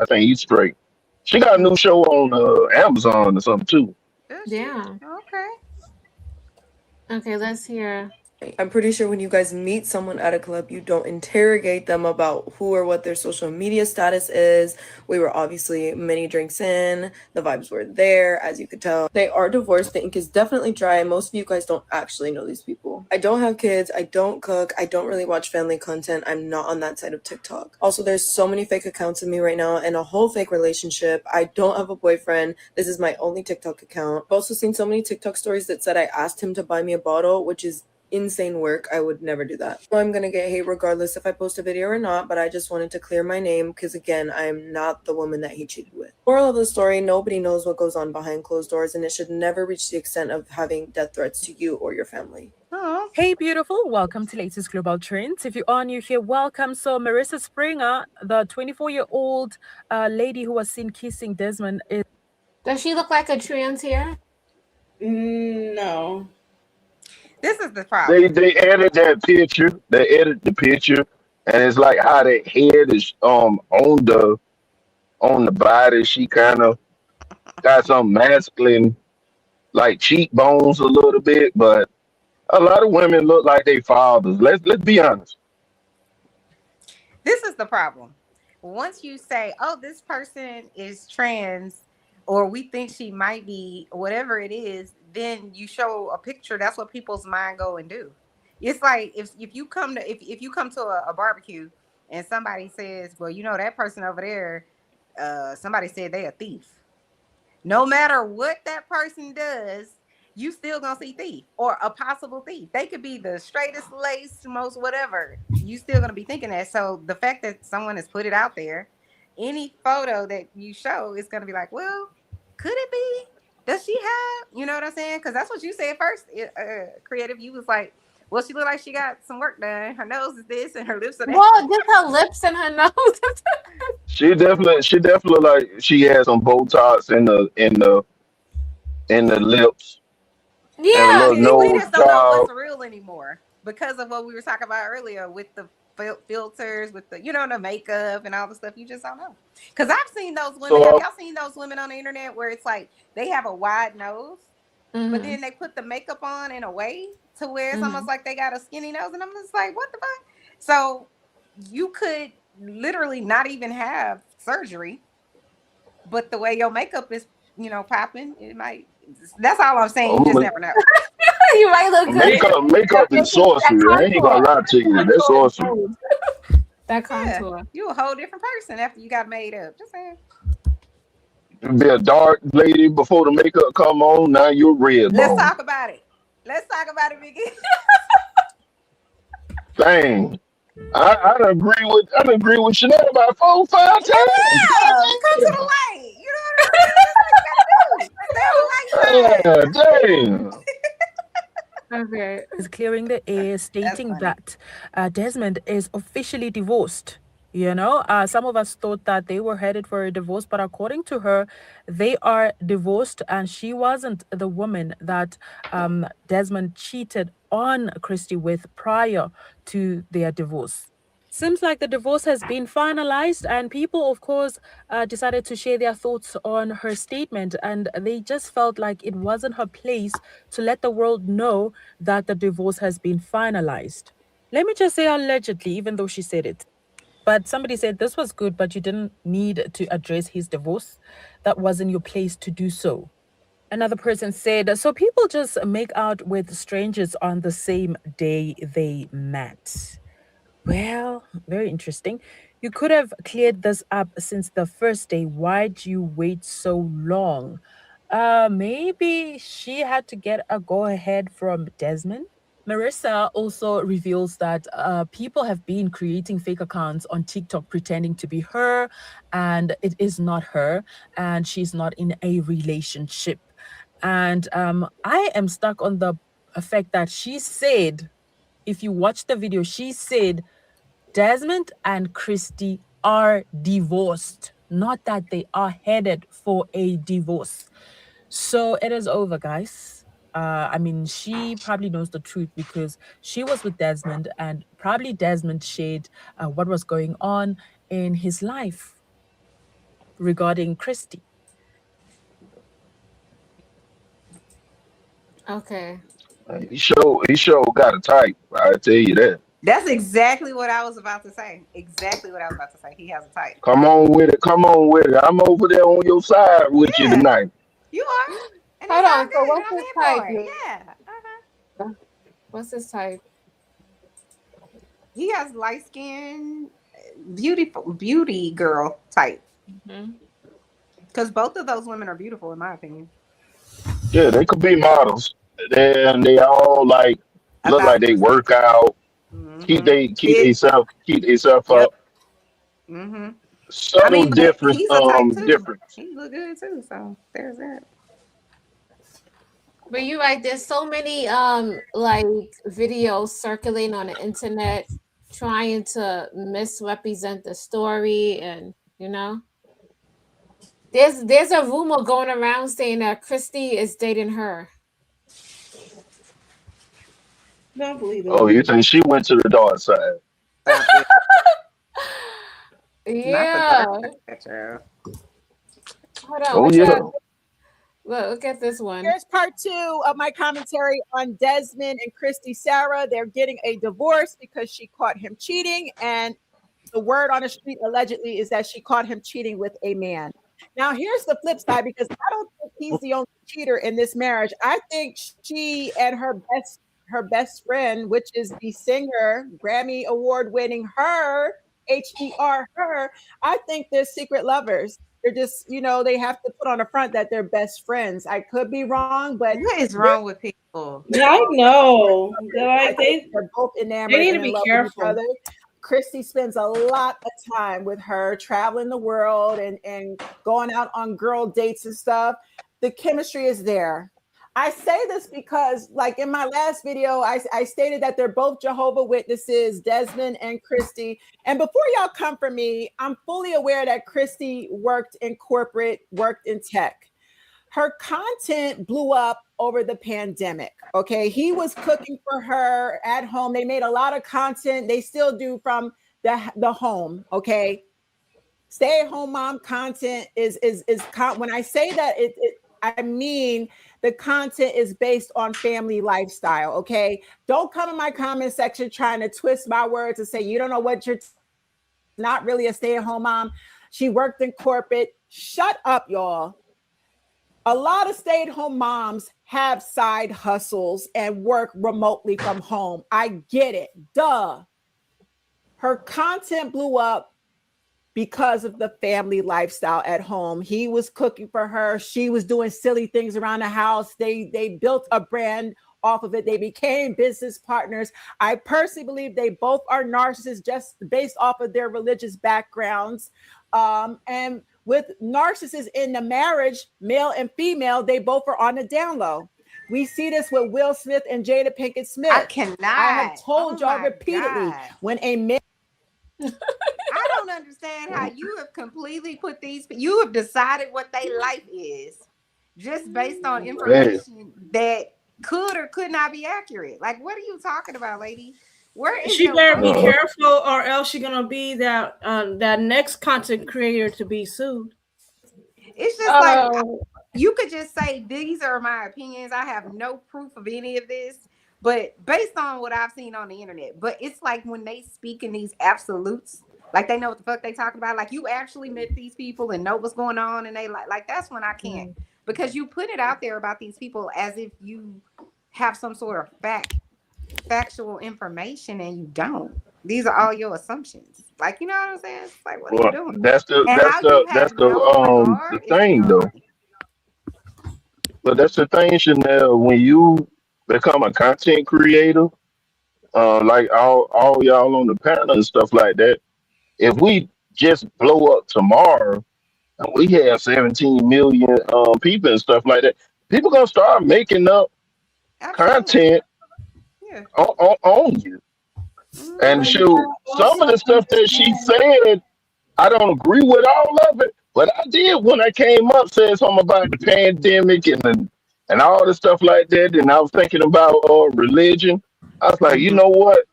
think he's straight. She got a new show on Amazon or something too. Does she? yeah. Okay. Okay, let's hear. I'm pretty sure when you guys meet someone at a club, you don't interrogate them about who or what their social media status is. We were obviously many drinks in. The vibes were there, as you could tell. They are divorced. The ink is definitely dry. Most of you guys don't actually know these people. I don't have kids. I don't cook. I don't really watch family content. I'm not on that side of TikTok. Also, there's so many fake accounts of me right now and a whole fake relationship. I don't have a boyfriend. This is my only TikTok account. I've also seen so many TikTok stories that said I asked him to buy me a bottle, which is insane work. I would never do that. So I'm gonna get hate regardless if I post a video or not, but I just wanted to clear my name because again, I am not the woman that he cheated with. Moral of the story, nobody knows what goes on behind closed doors and it should never reach the extent of having death threats to you or your family. Oh. Hey, beautiful. Welcome to Latest Global Trends. If you are new here, welcome. So, Marissa Springer, the 24-year-old lady who was seen kissing Desmond, is. Does she look like a trans here? No. This is the problem. They edit that picture. They edit the picture, and it's like how the head is on the body. She kind of got some masculine like cheekbones a little bit, but a lot of women look like they fathers. Let's be honest. This is the problem. once you say, oh, this person is trans, or we think she might be, whatever it is, then you show a picture. That's what people's mind go and do. It's like if you come to if you come to a barbecue and somebody says, well, you know, that person over there, somebody said they a thief. No matter what that person does, you still gonna see thief or a possible thief. They could be the straightest laced, most whatever. You still gonna be thinking that. So the fact that someone has put it out there, any photo that you show is gonna be like, well, could it be? Does she have? You know what I'm saying? Because that's what you said first. Creative, you was like, well, she looked like she got some work done. Her nose is this, and her lips are that. Well, just her lips and her nose. She definitely like she has some Botox in the lips and a Yeah. little We nose just don't know job. what's real anymore because of what we were talking about earlier with the filters, with the the makeup and all the stuff. You just don't know. Because I've seen those women. So Have y'all seen those women on the internet where it's like they have a wide nose, but Mm-hmm. then they put the makeup on in a way to where it's almost Mm-hmm. like they got a skinny nose, and I'm just like, what the fuck? So you could literally not even have surgery, but the way your makeup is, popping, it might. That's all I'm saying. You just oh, never know. You might look good. makeup is That sorcery. I ain't contour. gonna lie to you. That's sorcery. That Yeah, contour. you a whole different person after you got made up. Just saying. Be a dark lady before the makeup come on. Now you're red Let's bone. talk about it. Let's talk about it, Biggie. Dang. I done agree with Chanel about 4, 5 times. Yeah, come to the light. You know what I mean? That's what you gotta do. Stay on the light God side. damn. Okay. Is clearing the air, That's stating funny. that Desmond is officially divorced. Some of us thought that they were headed for a divorce, but according to her, they are divorced, and she wasn't the woman that Desmond cheated on Christy with prior to their divorce. Seems like the divorce has been finalized, and people, of course, decided to share their thoughts on her statement. And they just felt like it wasn't her place to let the world know that the divorce has been finalized. Let me just say allegedly, even though she said it. But somebody said this was good, but you didn't need to address his divorce. That wasn't your place to do so. Another person said, so people just make out with strangers on the same day they met. Well, very interesting. You could have cleared this up since the first day. Why'd you wait so long? Maybe she had to get a go ahead from Desmond. Marissa also reveals that people have been creating fake accounts on TikTok pretending to be her, and it is not her, and she's not in a relationship. And I am stuck on the fact that she said, if you watch the video, she said Desmond and Christy are divorced, not that they are headed for a divorce. So it is over, guys. She probably knows the truth because she was with Desmond, and probably Desmond shared what was going on in his life regarding Christy. Okay. He sure got a type. I tell you that. That's exactly what I was about to say. Exactly what I was about to say. He has a type. Come on with it. Come on with it. I'm over there on your side with you Yeah, tonight. you are. And Hold it's all on. So good. And what's I'm his here type? for it. Yeah. What's his type? He has light skin, beautiful, beauty girl type. Mhm. Because both of those women are beautiful, in my opinion. Yeah, they could be models. And they all like A look like thousand they percent. work out, Mm-hmm. keep Fit. themselves Yep. up. Mm-hmm. I Subtle mean, but difference, he's a type too. difference. He look good too. So there's that. But you're right. There's so many like videos circulating on the internet trying to misrepresent the story, and there's a rumor going around saying that Christy is dating her. Don't believe the Oh, you rumors. think she went to the dark side? Stop it. Not the Yeah. dark picture. Hold on. Oh What yeah. y'all look at this one. Here's part 2 of my commentary on Desmond and Christy Sarah. They're getting a divorce because she caught him cheating, and The word on the street allegedly is that she caught him cheating with a man. Now, here's the flip side because I don't think he's the only cheater in this marriage. I think she and her best friend, which is the singer, Grammy award winning her, I think they're secret lovers. They're just, they have to put on the front that they're best friends. I could be wrong, but What is wrong with people? Yeah, I know. I think they're both They enamored need and to in be love with each careful. other. Christy spends a lot of time with her, traveling the world and going out on girl dates and stuff. The chemistry is there. I say this because, like in my last video, I stated that they're both Jehovah Witnesses, Desmond and Christy. And before y'all come for me, I'm fully aware that Christy worked in corporate, worked in tech. Her content blew up over the pandemic. Okay. He was cooking for her at home. They made a lot of content. They still do from the home. Okay. Stay-at-home mom content when I say that I mean the content is based on family lifestyle. Okay. Don't come in my comment section trying to twist my words and say you don't know what you're not really a stay-at-home mom. She worked in corporate. Shut up, y'all. A lot of stay-at-home moms have side hustles and work remotely from home. I get it. Duh. Her content blew up because of the family lifestyle at home. He was cooking for her. She was doing silly things around the house. They built a brand off of it. They became business partners. I personally believe they both are narcissists just based off of their religious backgrounds. And with narcissists in the marriage, male and female, they both are on the down low. We see this with Will Smith and Jada Pinkett Smith. I cannot. I have told y'all my repeatedly God. when a man. I don't understand how you have completely put you have decided what their life is just based on Man, information that could or could not be accurate. Like, what are you talking about, lady? Where is She your better be proof? careful, or else she's gonna be that next content creator to be sued. It's just like you could just say these are my opinions. I have no proof of any of this, but based on what I've seen on the internet. But it's like when they speak in these absolutes, like they know what the fuck they talking about. Like you actually met these people and know what's going on, and they like that's when I can't because you put it out there about these people as if you have some sort of factual information, and you don't. These are all your assumptions. Like you know what I'm saying? It's like what are you well, doing? that's the And that's how the you that's have the no the regard is thing though. beyond me. But that's the thing, Chanel. When you become a content creator, like all y'all on the panel and stuff like that, if we just blow up tomorrow and we have 17 million people and stuff like that, people gonna start making up Absolutely. content Yeah. on you. And But Mm-hmm. you shoot, gotta some of also the stuff that she understand. said, I don't agree with all of it, but I did when I came up said something about the pandemic and all the stuff like that. And I was thinking about religion. I was like, you Mm-hmm. know what?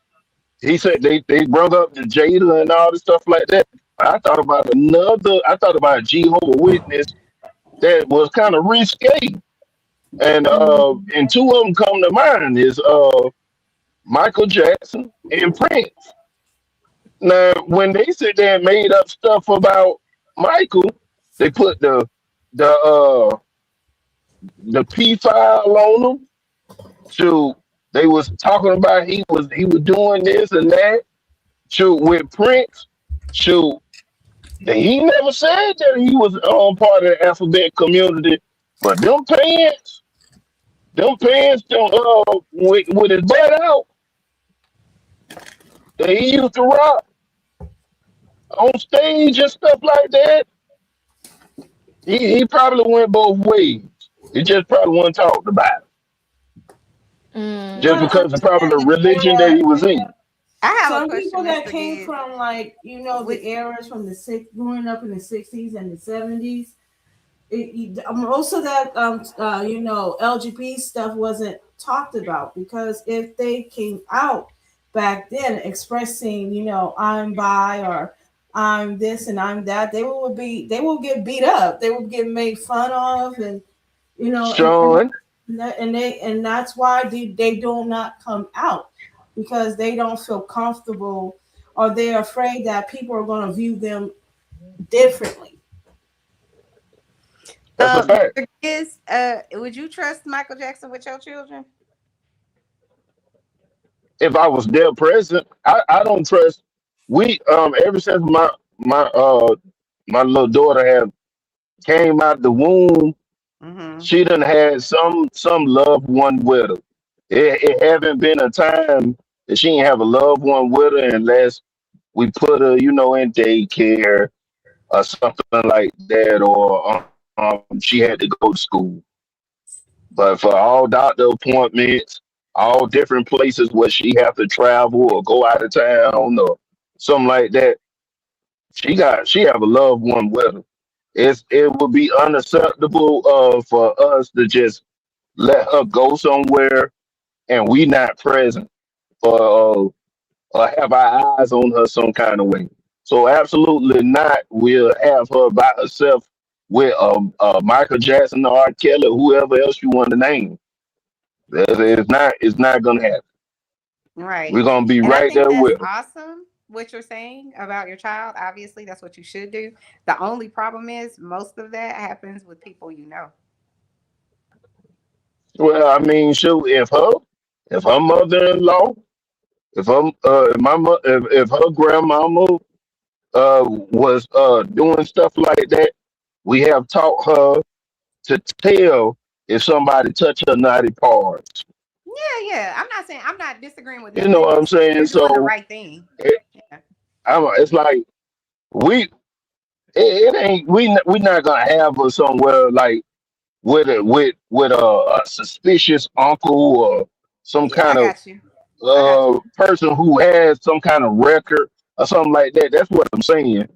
He said they brought up the Jada and all the stuff like that. I thought about I thought about a Jehovah Witness that was kind of risque. And two of them come to mind is Michael Jackson and Prince. Now, when they sit there and made up stuff about Michael, they put the the P file on him. So they was talking about he was doing this and that. So with Prince, so he never said that he was part of the alphabet community. But them pants don't with his butt out that he used to rock on stage and stuff like that. He probably went both ways. He just probably wasn't talked about You just gotta because of probably understand the the people religion that he that was in. I have a some question, people that Mr. came Giz. from With the eras from growing up in the 60s and the 70s. Most of that LGBT stuff wasn't talked about because if they came out back then expressing I'm bi or I'm this and I'm that, they will get beat up, they will get made fun of, and you know Sean, and that's why they do not come out because they don't feel comfortable or they're afraid that people are going to view them differently? That's a fact. Would you trust Michael Jackson with your children? If I was there present, I don't trust. We ever since my little daughter had came out the womb, Mm-hmm. she done had some loved one with her. It haven't been a time that she didn't have a loved one with her unless we put her, in daycare or something like that, or she had to go to school. But for all doctor appointments, all different places where she have to travel or go out of town or something like that, she have a loved one with her. It would be unacceptable for us to just let her go somewhere and we not present or have our eyes on her some kind of way. So absolutely not. We'll have her by herself with Michael Jackson or R. Kelly, whoever else you want to name. It's not gonna happen. Right. We're gonna be And I right think there that's with her. awesome what you're saying about your child. Obviously, that's what you should do. The only problem is most of that happens with people you know. Well, I mean, shoot, if her mother-in-law, if her grandmama was doing stuff like that, we have taught her to tell if somebody touch her naughty parts. Yeah, yeah. I'm not disagreeing with You know nothing what you're I'm saying. saying? You're doing the So right thing. it, Yeah. it's like we it ain't we not gonna have her somewhere like with a suspicious uncle or some Yeah, I kind of got you. I got you. person who has some kind of record or something like that. That's what I'm saying.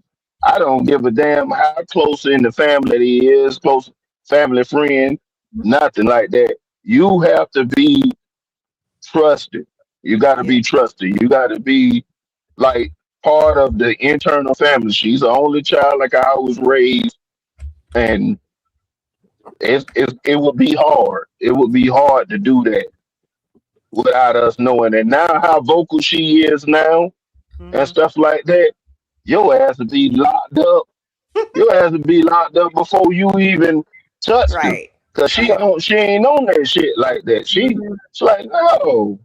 I don't give a damn how close in the family he is, close family friend, nothing like that. You have to be trusted. You got to Yeah. be trusted. You got to be like part of the internal family. She's the only child like I was raised, and it would be hard. It would be hard to do that without us knowing. And now how vocal she is now and Hmm. stuff like that, your ass would be locked up. Your ass would be locked up before you even touched her. Right. Cause Right. she ain't on that shit like that. She's like, no.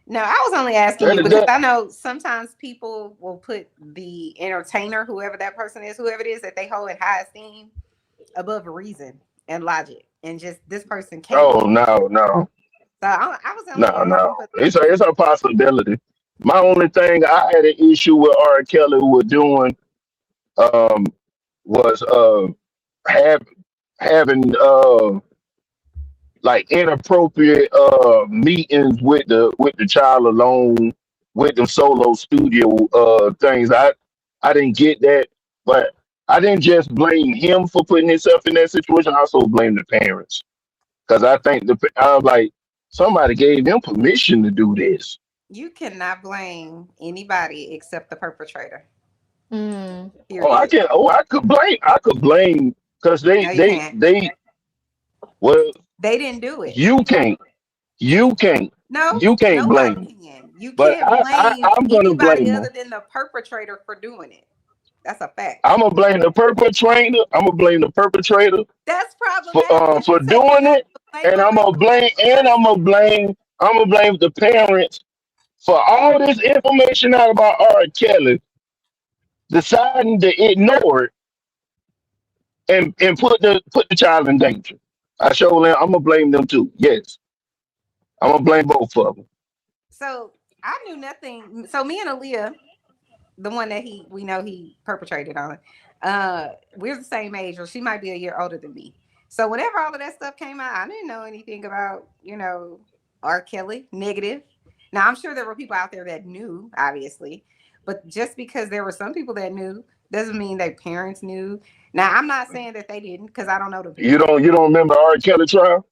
No, I was only asking you That, because that, I know sometimes people will put the entertainer, whoever that person is, whoever it is that they hold in high esteem, above reason and logic, and just this person can't oh be. no, no. So I was only No, asking no. for It's a possibility. My only thing I had an issue with R. Kelly was doing um was have having like inappropriate meetings with the child alone with them solo studio things. I didn't get that, but I didn't just blame him for putting himself in that situation. I also blame the parents because I think I was like somebody gave them permission to do this. you cannot blame anybody except the perpetrator. Mm. Oh, I Period. can. Oh, I could blame because No, you can't. well, They didn't do it. you can't, you can't, No, you can't nobody blame. can. You But can't blame I'm gonna anybody blame other them. than the perpetrator for doing it. That's a fact. I'm gonna blame the perpetrator. I'm gonna blame the perpetrator That's problematic because for you taking doing the it, blame and away from the actual person. I'm gonna blame the parents for all this information out about R. Kelly deciding to ignore it and put the child in danger. I show them. I'm gonna blame them too. Yes, I'm gonna blame both of them. So I knew nothing. So me and Aaliyah, the one that we know he perpetrated on, we're the same age, or she might be a year older than me. So whenever all of that stuff came out, I didn't know anything about, R. Kelly, negative. Now I'm sure there were people out there that knew, obviously, but just because there were some people that knew doesn't mean their parents knew. Now I'm not saying that they didn't because I don't know the parents. You don't remember R. Kelly trial?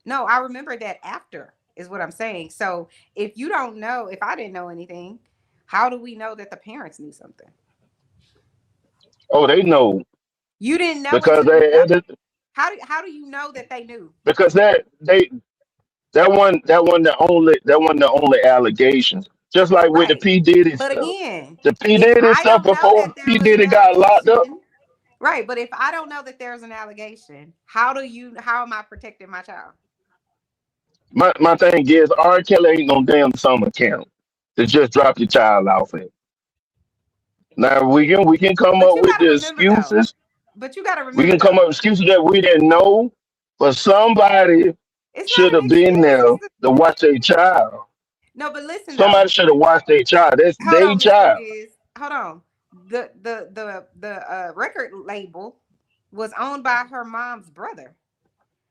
No, I remember that after is what I'm saying. So if you don't know, if I didn't know anything, how do we know that the parents knew something? Oh, they know You didn't know because until you know. they How do you know that they knew? because that one the only allegations. Just like with the Right. P Diddy But stuff. again, The P if Diddy I stuff don't know before that there P was an Diddy got locked up. allegation, right? But if I don't know that there's an allegation, how am I protecting my child? My thing is R. Kelly ain't no damn summer camp to just drop your child off at. Now we can come But up you with got to the remember though. excuses. But you got to We remember can come though. up with excuses that we didn't know, but somebody It's should not an have been excuse. there to watch their child. No, but listen though. Somebody should have watched their child. That's Hold their on, Mr. child. Wiz. Hold on. The record label was owned by her mom's brother.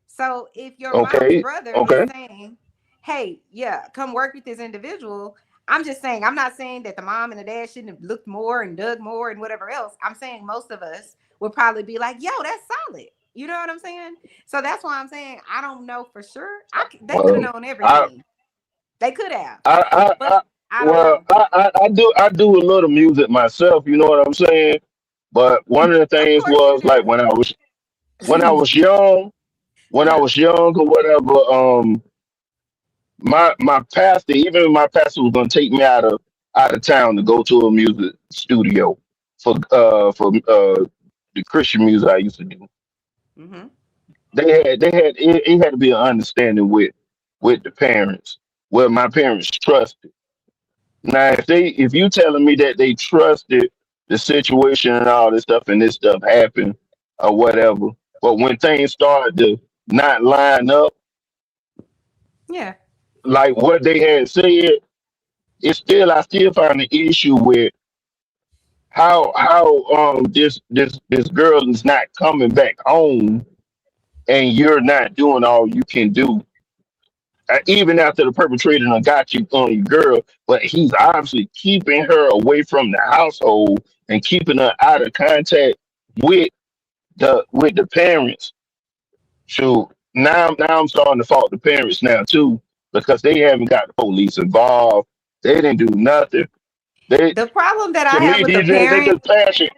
So if your mom's Okay, brother is okay. saying, "Hey, yeah, come work with this individual," I'm just saying. I'm not saying that the mom and the dad shouldn't have looked more and dug more and whatever else. I'm saying most of us would probably be like, "Yo, that's solid." You know what I'm saying? So that's why I'm saying I don't know for sure. They could have Well, known I everything. They could have, I I, but I I don't well know. I do a little music myself. You know what I'm saying? But one of the Of things course you was like do. when I was young, when I was young or whatever. My pastor, even my pastor was gonna take me out of town to go to a music studio for the Christian music I used to do. Hmm. It had to be an understanding with the parents, where my parents trusted. Now, if you telling me that they trusted the situation and all this stuff and this stuff happened or whatever, but when things started to not line up Yeah. like what they had said, I still find an issue with how this girl is not coming back home and you're not doing all you can do. Even after the perpetrator done got you on your girl, but he's obviously keeping her away from the household and keeping her out of contact with the parents. So now I'm starting to fault the parents now too because they haven't got the police involved. They didn't do nothing. They The problem that To I have me with the they parents, just passion.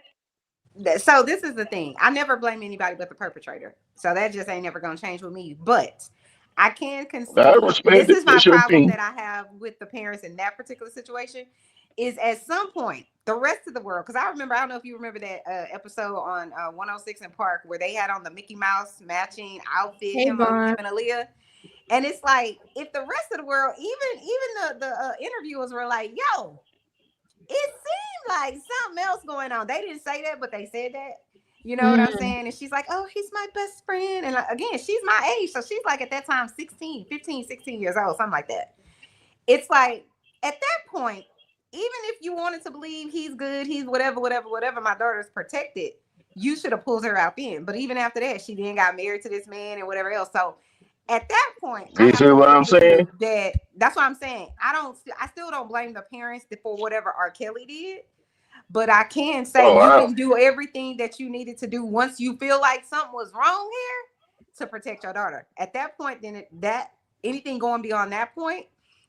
so this is the thing. I never blame anybody but the perpetrator. So that just ain't never gonna change with me. But I can I concede respect this it. is my It's your problem opinion. that I have with the parents in that particular situation is at some point the rest of the world, because I don't know if you remember that episode on 106 in Park where they had on the Mickey Mouse matching outfit, Hey, him Vaughn. and Aaliyah. And it's like if the rest of the world, even the interviewers were like, "Yo, it seemed like something else going on." They didn't say that, but they said that. You know what I'm Mm, saying? And she's like, "Oh, he's my best friend." And like, again, she's my age. So she's like at that time 16, 15, 16 years old, something like that. It's like at that point, even if you wanted to believe he's good, he's whatever, whatever, whatever, my daughter's protected, you should have pulled her out then. But even after that, she then got married to this man and whatever else. So at that point, I You have see to what really I'm saying? believe that that's what I'm saying. I still don't blame the parents for whatever R. Kelly did, but I can say Oh, you I, didn't do everything that you needed to do once you feel like something was wrong here to protect your daughter. At that point, then that anything going beyond that point,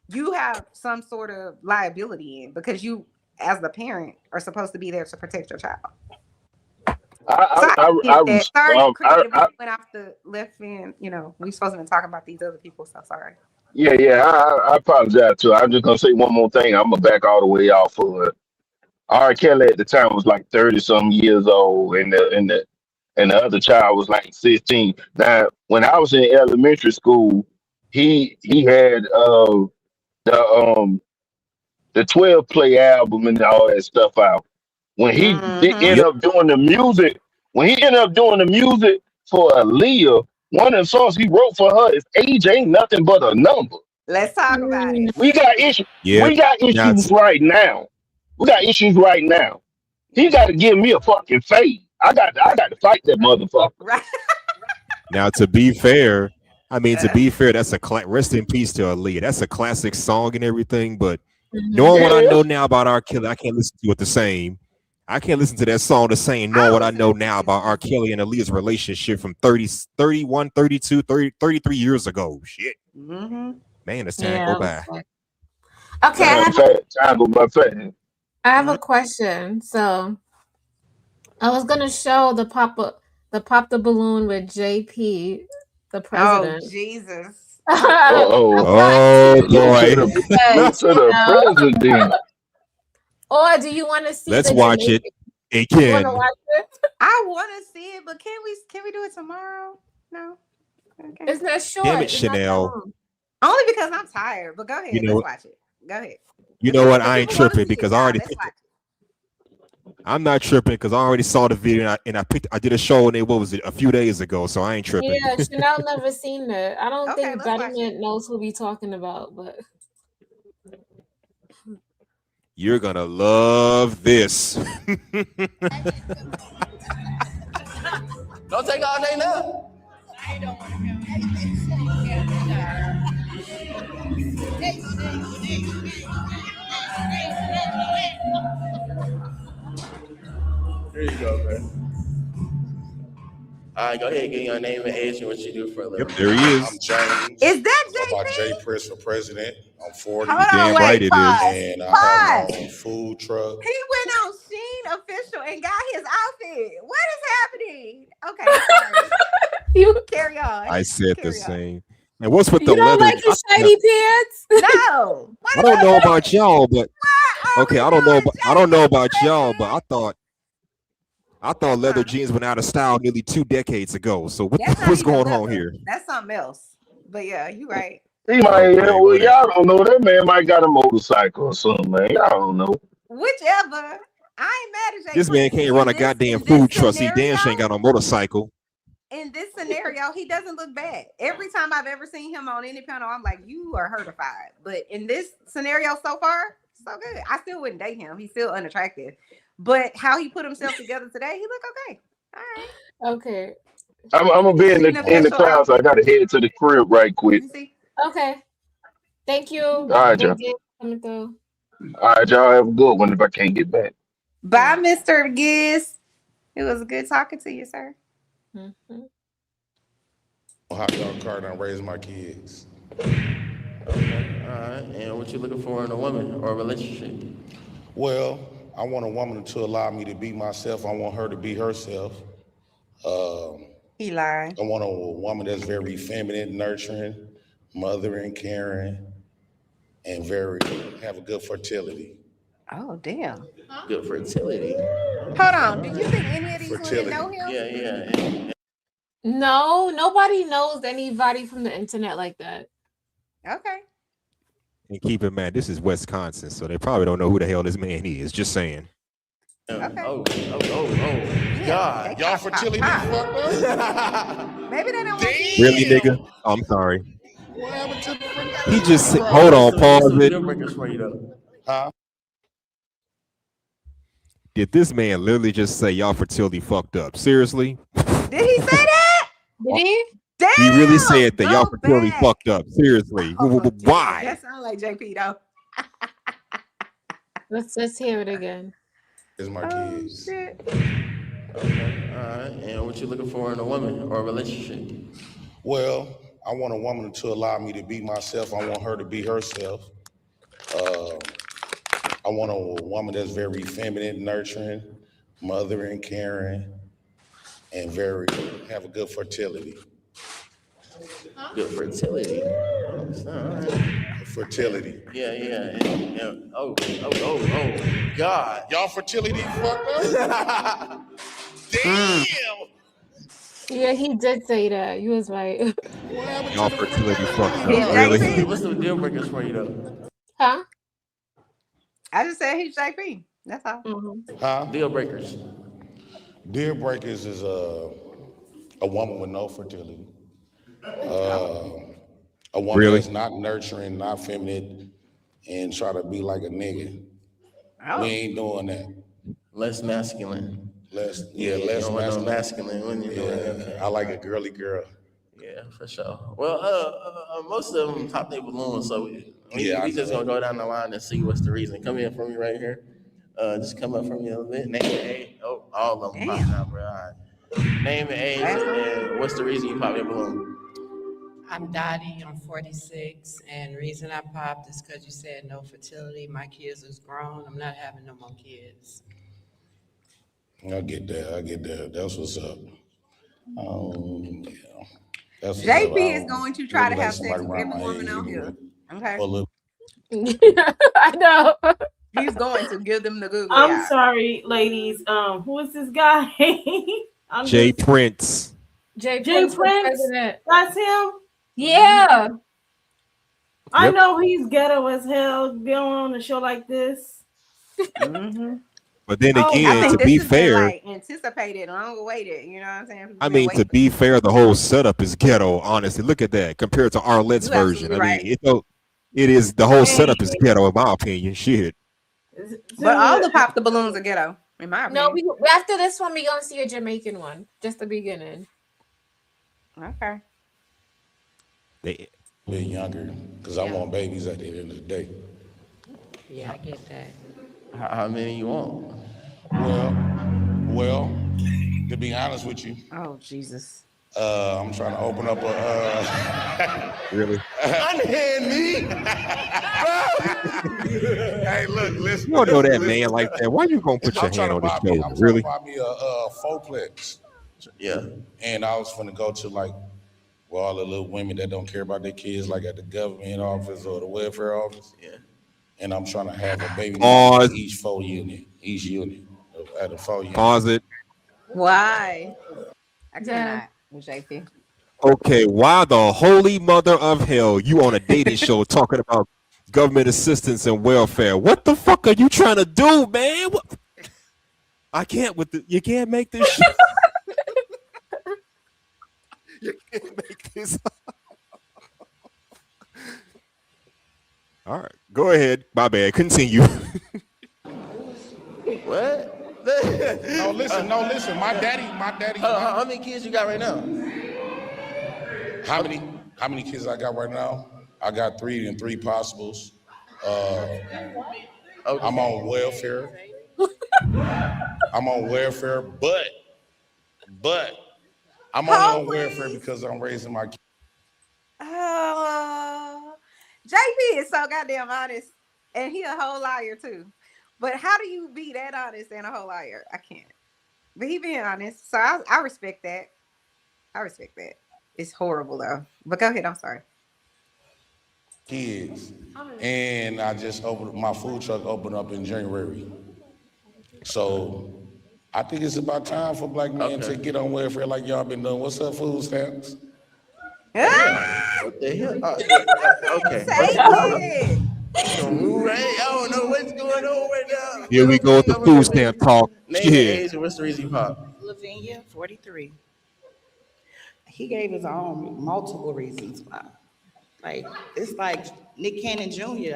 you have some sort of liability in because you, as the parent, are supposed to be there to protect your child. So I get that. Sorry, Christian, we went off the left end. You know, we supposed to be talking about these other people. So sorry. yeah. I apologize too. I'm just gonna say one more thing. I'm gonna back all the way off of it. R. Kelly at the time was like 30 some years old, and the other child was like 16. Now, when I was in elementary school, he had the um the 12 play album and all that stuff out. When he did Mm-hmm. end Yep. up doing the music, when he ended up doing the music for Aaliyah, one of the songs he wrote for her is "Age Ain't Nothing But a Number." Let's talk about mm, it. We got issues. Yep. We got Now, issues right now. We got issues right now. He Yeah. got to give me a fucking fade. I got to fight that motherfucker. Right. now, to be fair, I mean, to be fair, that's rest in peace to Aaliyah. That's a classic song and everything. But mhm. knowing what I Yeah. know now about R. Kelly, I can't listen to it the same. I can't listen to that song the same, knowing I what I listen know to now it. about R. Kelly and Aaliyah's relationship from 30, 31, 32, 30, 33 years ago. Shit. Mm-hmm. Man, as time go Yeah. by. Okay, Time go by fast. I have Mm-hmm. a question. So I was gonna show the pop the balloon with JP, the Oh president. Jesus. Uh-oh. Oh Look to boy. the Yes, look to the president. or do you want to see Let's the watch it Jamaican? You want to again. watch it? I want to see it, but can we do it tomorrow? No. Okay. It's not Damn short. it, It's not that Chanel. long. Only because I'm tired. But go You ahead. know Let's what? watch it. Go ahead. You know what? The I ain't people want to tripping see it. because I Nah, already let's picked it. watch it. I'm not tripping because I already saw the video I did a show and what was it, a few days ago, so I ain't tripping. Yeah, Chanel never seen it. I don't Okay, think let's watch Betterment it. knows who we talking about, but You're gonna love this. Don't take all day now. Here you go, man. All right, go ahead, get your name and age and what you do for a living. Yep, there he is. I'm James. Is that I go by JP? J Press for president. I'm 40. Hold Damn on, right wait, it is. pause. And I have my Pause. own food truck. He went on Sheen Official and got his outfit. What is happening? Okay, sorry. you Carry on. I said the Carry on. same. And what's with the you don't leather? like his shiny pants? No. I don't know about y'all, but Why are okay, we I don't know. doing I don't know JP about y'all, but president? I thought leather That's jeans went out of style nearly 2 decades ago. So not what's even going on leather. here? That's something else. But yeah, you right. He might, Okay, well, whatever. y'all don't know. That man might got a motorcycle or something, man. Y'all don't know. Whichever. I ain't mad at This Jay man Prince. can't run a goddamn food truck. See, Dan ain't got no motorcycle. In this scenario, he doesn't look bad. Every time I've ever seen him on any panel, I'm like, you are hertified. But in this scenario so far, so good. I still wouldn't date him. He's still unattractive. But how he put himself together today, he look okay. All right. Okay. I'm Let me gonna be get in Sheen the Official clouds. I outfit. gotta head to the crib right quick. Let me see. Okay. Thank you. All right, y'all. JJ, coming through. All right, y'all have a good one if I can't get back. Bye, Mr. Giz. It was good talking to you, sir. Mm-hmm. Hot dog cart and raise my kids. Okay, all right. And what you looking for in a woman or a relationship? Well, I want a woman to allow me to be myself. I want her to be herself. He lied. I want a woman that's very feminine, nurturing, mothering, caring, and have a good fertility. Oh, damn. Good fertility. Hold on. Do you think any of these women Fertility. know him? Yeah. No, nobody knows anybody from the internet like that. Okay. And keep in mind, this is Wisconsin, so they probably don't know who the hell this man is. Just saying. Okay. Oh. Yeah, God. they Y'all pop. fertility fucked up? Maybe they don't want you. Really, Damn. nigga? I'm sorry. What happened to the fertility? He just said, program? hold on, pause What's some it. deal breakers for you though? Huh? Did this man literally just say y'all fertility fucked up? Seriously? Did he say that? Did he? Damn. He really said that y'all Go fertility back. fucked up. Seriously. Oh, damn. Why? That sounds like JP though. Let's hear it again. It's my Oh kids. shit. Okay, all right. And what you looking for in a woman or a relationship? Well, I want a woman to allow me to be myself. I want her to be herself. I want a woman that's very feminine, nurturing, mothering, caring, and have a good fertility. Good fertility. All right. Fertility. Yeah. Oh. God. Y'all fertility fucked up? Damn. Yeah, he did say that. You was right. What happened Y'all to the fertility fucked He's up. Really? JP. What's the deal breakers for you though? Huh? I just said he's JP. That's all. Mm-hmm. Huh? Deal breakers. Deal breakers is a woman with no fertility. A woman Really? that's not nurturing, not feminine, and try to be like a nigga. Oh. We ain't doing that. Less masculine. Less You masculine. don't want no masculine when you do it. Yeah, I like a girly girl. Yeah, for sure. Well, most of them top their balloons, so we just gonna go down the line and see what's the reason. Come in from me right here. Just come up from me a little bit. Name and age. Oh, all of them popping out, bro. All right. Name and age, and what's the reason you pop your balloon? I'm Dottie, I'm 46, and the reason I popped is because you said no fertility. My kids is grown. I'm not having no more kids. I get that. That's what's up. Yeah. That's what's up. JP is going to try to Really like have sex somebody with around every my woman age on anyway. here. Okay. Or a little. I know. He's going to give them the googly I'm eye. sorry, ladies. Who is this guy? I'm Jay just Prince. Jay Jay Prince for Prince. president. That's him. Yeah. I Yep. know he's ghetto as hell. Going on a show like this. Mm-hmm. But then Oh I again, think to wow. this be has been fair, like anticipated, long awaited. You know what I'm saying? People I been mean, waiting to for be this. fair, the whole setup is ghetto. Honestly, look at that compared to Arlette's You version. absolutely I mean, right. it is the whole Hey, setup is ghetto in my opinion. Shit. But all the pop the balloons are ghetto, in my No, opinion. after this one, we're gonna see a Jamaican one. Just the beginning. Okay. A bit younger because I want babies at the end of the day. Yeah, I get that. How many you want? Well, to be honest with you, Oh Jesus. I'm trying to open up a. Really? Unhand me. Hey, look, listen. You don't know that listen. man like that. Why you gonna put your I'm trying hand to on his buy me. shoulder? I'm trying Really? to buy me a fourplex. Yeah. And I was finna go to like where all the little women that don't care about their kids, like at the government office or the welfare office. Yeah. And I'm trying to have a baby mama Pause. at each unit, at a 4 unit. Pause it. Why? I Yeah. cannot with JP. Okay, why the holy mother of hell you on a dating show talking about government assistance and welfare? What the fuck are you trying to do, man? What? I can't with the, you can't make this shit. You can't make this. All right, go ahead. My bad. Continue. What? No, listen. My daddy. How many kids you got right now? How many kids I got right now? I got 3 and 3 possibles. I'm on welfare. but I'm only on welfare because I'm raising my kids. JP is so goddamn honest, and he a whole liar too. But how do you be that honest and a whole liar? I can't. But he being honest, so I respect that. I respect that. It's horrible though. But go ahead. I'm sorry. Kids, and I just opened my food truck. Opened up in January, so I think it's about time for black men to get on welfare like y'all been doing. What's up, food stamps? What the hell? Okay. Take it. I don't know what's going on right now. Here we go with the food stamp talk. Name and Shit. age and what's the reason you pop? Lavinia, 43. He gave his own multiple reasons why. Like, it's like Nick Cannon Jr.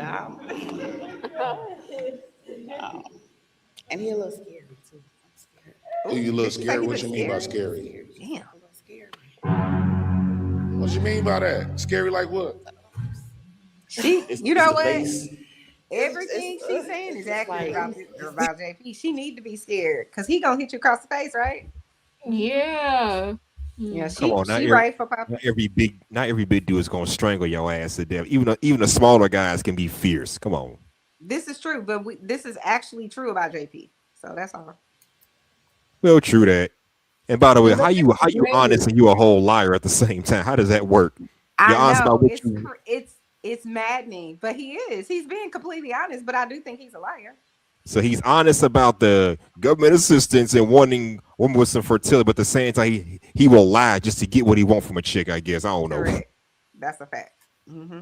And he a little scary too. I'm scared. You look scary. What you mean by scary? Damn. A little scary. What you mean by that? Scary like what? You know what? Everything she's saying is accurate about JP. She need to be scared because he gonna hit you across the face, right? Yeah. Yeah, Come on, she right for Papa. not every big dude is gonna strangle your ass to death. Even the smaller guys can be fierce. Come on. This is true, but this is actually true about JP. So that's all. Well, true that. And by the way, how you honest and you a whole liar at the same time? How does that work? You're honest I know about what it's maddening, but he is. He's being completely honest, but I do think he's a liar. So he's honest about the government assistance and wanting women with some fertility, but at the same time he will lie just to get what he wants from a chick. I guess I don't know. Correct. That's a fact. Mm-hmm.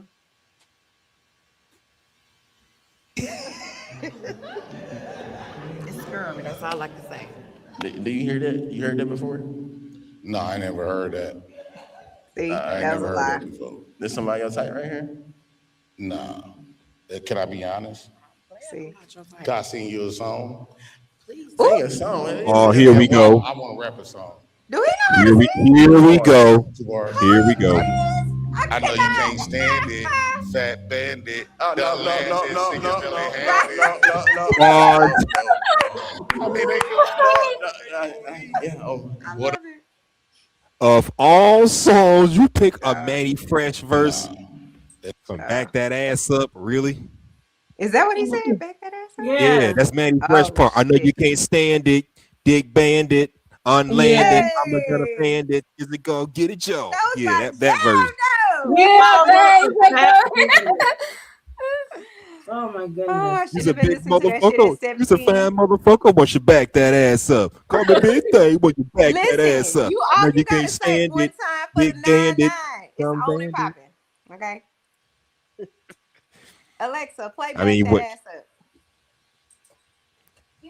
It's scary. That's all I can say. Do you hear that? You heard that before? No, I never heard that. See, I that was a lie. that before. There's somebody else right here? Nah. Can I be honest? See. Can I sing you a song? Sing a song. Oh, here we go. I want to rap a song. Do we know how to sing? Here we go. Here we go. I know you can't stand it, fat bandit. No. I mean, What? Of all songs, you pick a Manny Fresh verse. Back that ass up, really? Is that what he said? Back that ass up? Yeah, that's Manny Fresh part. I know you can't stand it, Dick Bandit. Unlanded, Yeah. I'm gonna band it. Is it gonna get it, Joe? That was Yeah, my that version. jam, though. Yeah, babe. Oh my Oh, goodness. I should You's a have been big listening to that shit motherfucker. at You's a 17. fine motherfucker. Once you back that ass up. Call me big thing. Once you back that ass Listen, up. you I all know you you can't gotta say stand one it. time for the Big bandit. 9-9. It's Some only bandit. popping. Okay. Alexa, play I back mean, that what? ass up.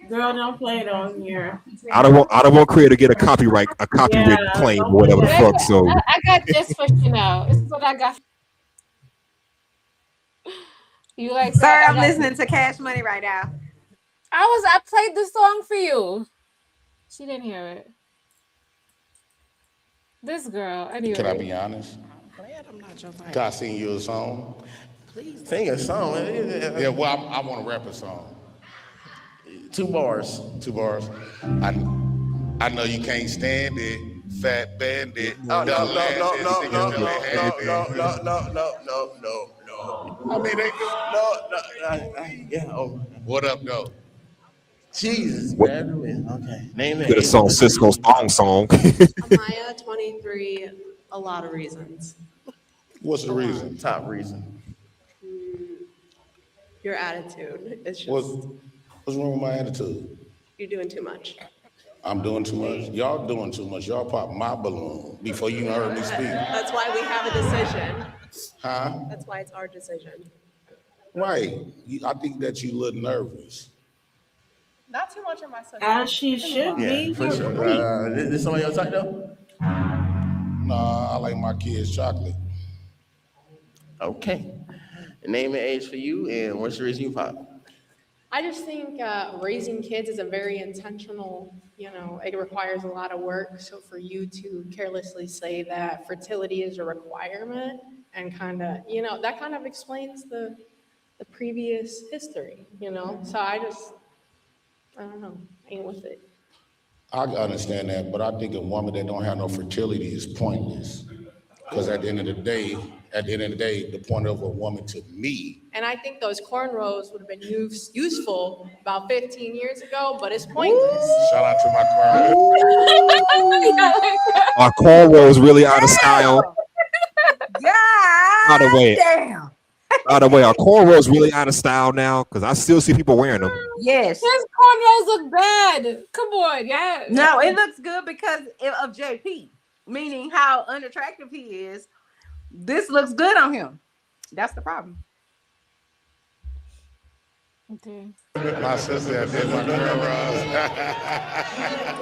Girl, don't play it on here. I don't want Creator to get a copyright Yeah, claim don't or play whatever the that. fuck. So I got this for Chanel. This is what I got. You like Sir, that? I'm listening to Cash Money right now. I played the song for you. She didn't hear it. This girl, anyway. Can I be honest? I'm not your Can I sing you a song? Please. Sing a song. Yeah, well, I want to rap a song. 2 bars. 2 bars. I know you can't stand it, fat bandit. Oh, no. I mean, they Yeah. Oh, what up, though? Jesus, what? man. Okay. Name Get a it. song, Cisco's song. Amaya, 23, a lot of reasons. What's the reason? Top reason. Your attitude is just, What's wrong with my attitude? you're doing too much. I'm doing too much. Y'all doing too much. Y'all pop my balloon before you even heard me speak. That's why we have a decision. Huh? That's why it's our decision. Right. I think that you look nervous. Not too much of my social. As she should Yeah, be. for sure. This somebody else type though? Nah, I like my kids chocolate. Okay. Name and age for you, and what's the reason you pop? I just think raising kids is a very intentional, it requires a lot of work. So for you to carelessly say that fertility is a requirement and kind of, that kind of explains the previous history, So I don't know, ain't with it. I understand that, but I think a woman that don't have no fertility is pointless. Because at the end of the day, the point of a woman to me. And I think those cornrows would have been useful about 15 years ago, but it's pointless. Shout out to my cornrows. Our cornrows really out of style. God By the way, damn. our cornrows really out of style now because I still see people wearing them. Yes. His cornrows look bad. Come on, yeah. No, it looks good because of JP, meaning how unattractive he is. This looks good on him. That's the problem. Okay. My sister did my cornrows.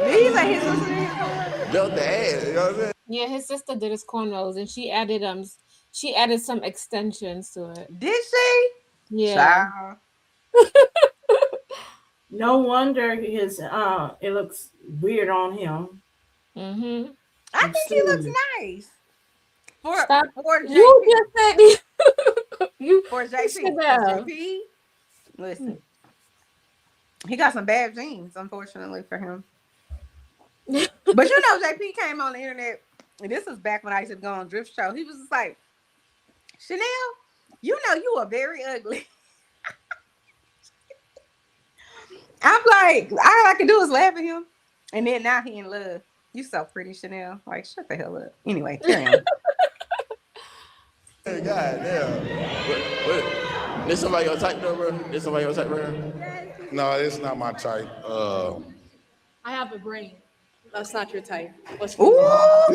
These are his sister. Built the ass, you know what I'm saying? Yeah, his sister did his cornrows, and she added some extensions to it. Did she? Yeah. Child. No wonder it looks weird on him. Mm-hmm. I think he looks nice. For JP. You just said for JP. For JP. Listen. He got some bad genes, unfortunately, for him. But JP came on the internet, and this was back when I used to go on Drift Show. He was just like, Chanel, you are very ugly. I'm like, all I can do is laugh at him. And then now he in love. You so pretty, Chanel. Like, shut the hell up. Anyway, carry on. God damn. What? This somebody your type though, bro? This somebody your type, bro? No, it's not my type. I have a brain. That's not your type. What's well.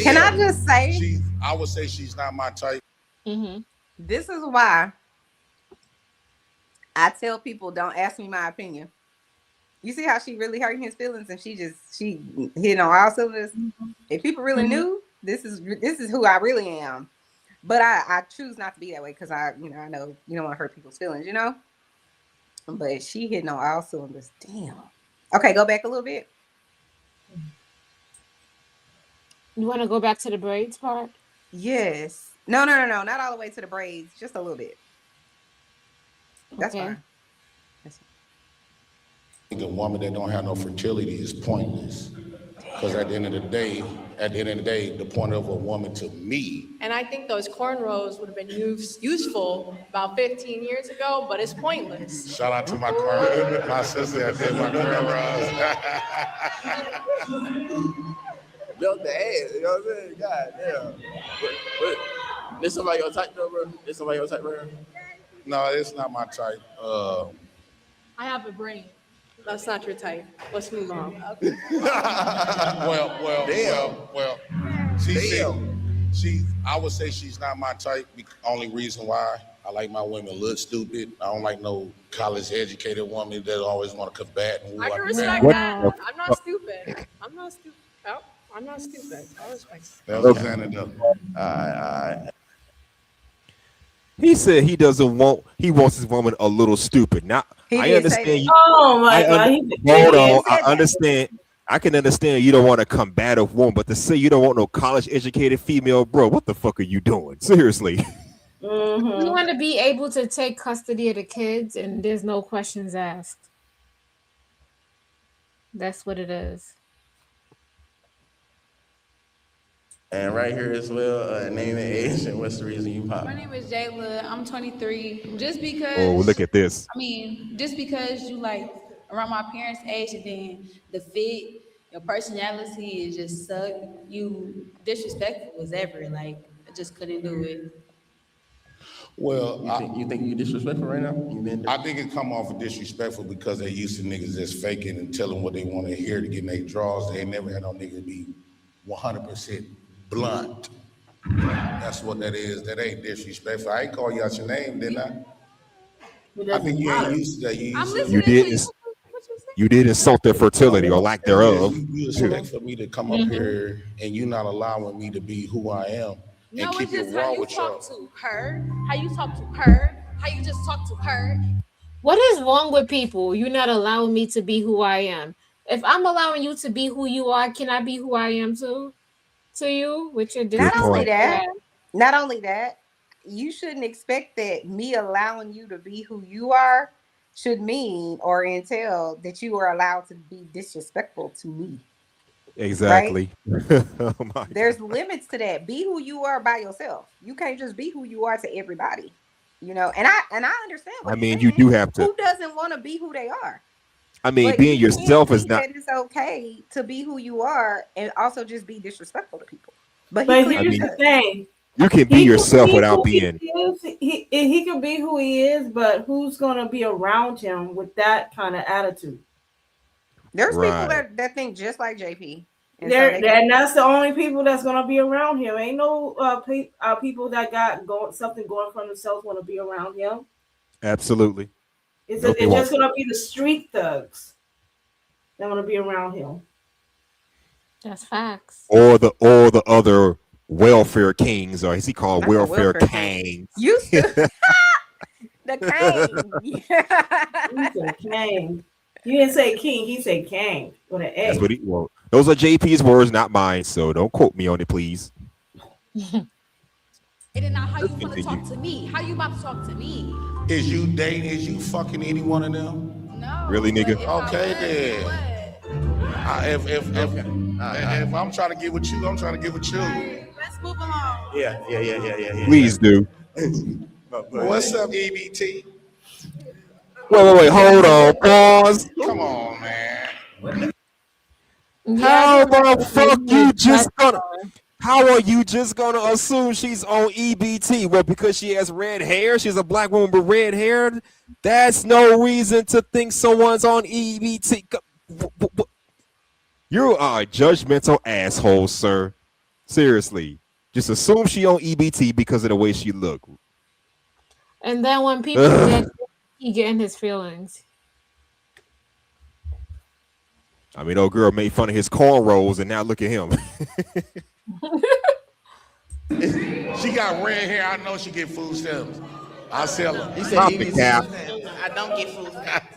Can I just say? I would say she's not my type. Mm-hmm. This is why I tell people don't ask me my opinion. You see how she really hurting his feelings, and she hit on all cylinders. If people really knew, this is who I really am. But I choose not to be that way because I know you don't want to hurt people's feelings, But she hitting on all cylinders. Damn. Okay, go back a little bit. You want to go back to the braids part? Yes. No, not all the way to the braids, just a little bit. That's fine. I think a woman that don't have no fertility is pointless. Because at the end of the day, the point of a woman to me. And I think those cornrows would have been useful about 15 years ago, but it's pointless. Shout out to my sister that did my cornrows. Built the ass, you know what I'm saying? God damn. But this somebody your type though, bro? This somebody your type, bro? No, it's not my type. I have a brain. That's not your type. Let's move on. Well. I would say she's not my type. Only reason why I like my women look stupid. I don't like no college educated woman that always want to combat. I can respect that. I'm not stupid. I'm not stupid. Oh, I'm not stupid. I respect that. That was anecdote. He said he wants his woman a little stupid. Now I understand you. Oh my God. Hold on. I understand. I can understand you don't want a combative woman, but to say you don't want no college educated female, bro, what the fuck are you doing? Seriously. Mm-hmm. You want to be able to take custody of the kids and there's no questions asked. That's what it is. And right here as well, name and age and what's the reason you pop? My name is Jayla. I'm 23. Just because. Oh, look at this. I mean, just because you like around my parents' age and then the fit, your personality is just suck. You disrespectful as ever. Like, I just couldn't do it. Well, you think you disrespectful right now? I think it come off of disrespectful because they used to niggas just faking and telling what they want to hear to get in their draws. They ain't never had no nigga be 100% blunt. That's what that is. That ain't disrespectful. I ain't call you out your name, didn't I? I think you ain't used to that. You did insult their fertility or lack thereof. You expect for me to come up here and you not allowing me to be who I am. No, it's just how you talk to her, how you talk to her, how you just talk to her. What is wrong with people? You're not allowing me to be who I am. If I'm allowing you to be who you are, can I be who I am too? To you, with your not only that, you shouldn't expect that me allowing you to be who you are should mean or entail that you are allowed to be disrespectful to me. Exactly. Right? Oh there's limits to that. Be who you are by yourself. You can't just be who you are to everybody. You know, and I understand what you do have to. Who doesn't want to be who they are? I mean, but being yourself is not. It's okay to be who you are and also just be disrespectful to people. But here's the thing: you can be yourself without being. He can be who he is, but who's gonna be around him with that kind of attitude? There's people that think just like JP. And that's the only people that's gonna be around him. Ain't no people that got something going for themselves want to be around him. Absolutely. It's just gonna be the street thugs that want to be around him. That's facts. Or the other welfare kings, or is he called welfare kings? You the king. He said king. You didn't say king, he said king with an A. That's what he wrote. Those are JP's words, not mine, so don't quote me on it, please. It is not how you want to talk to me. How you about to talk to me? Is you dating? Is you fucking any one of them? No. Really, nigga? Okay, then. If I'm trying to get with you, I'm trying to get with you. Let's move along. Yeah. Please do. What's up, EBT? Wait, hold on, pause. Come on, man. How the fuck you just gonna? How are you just gonna assume she's on EBT? Well, because she has red hair, she's a black woman with red hair. That's no reason to think someone's on EBT. You are a judgmental asshole, sir. Seriously, just assume she on EBT because of the way she look. And then when people get, he get in his feelings. I mean, old girl made fun of his cornrows, and now look at him. She got red hair. I know she get food stamps. I sell her. He said he cap. I don't get food stamps.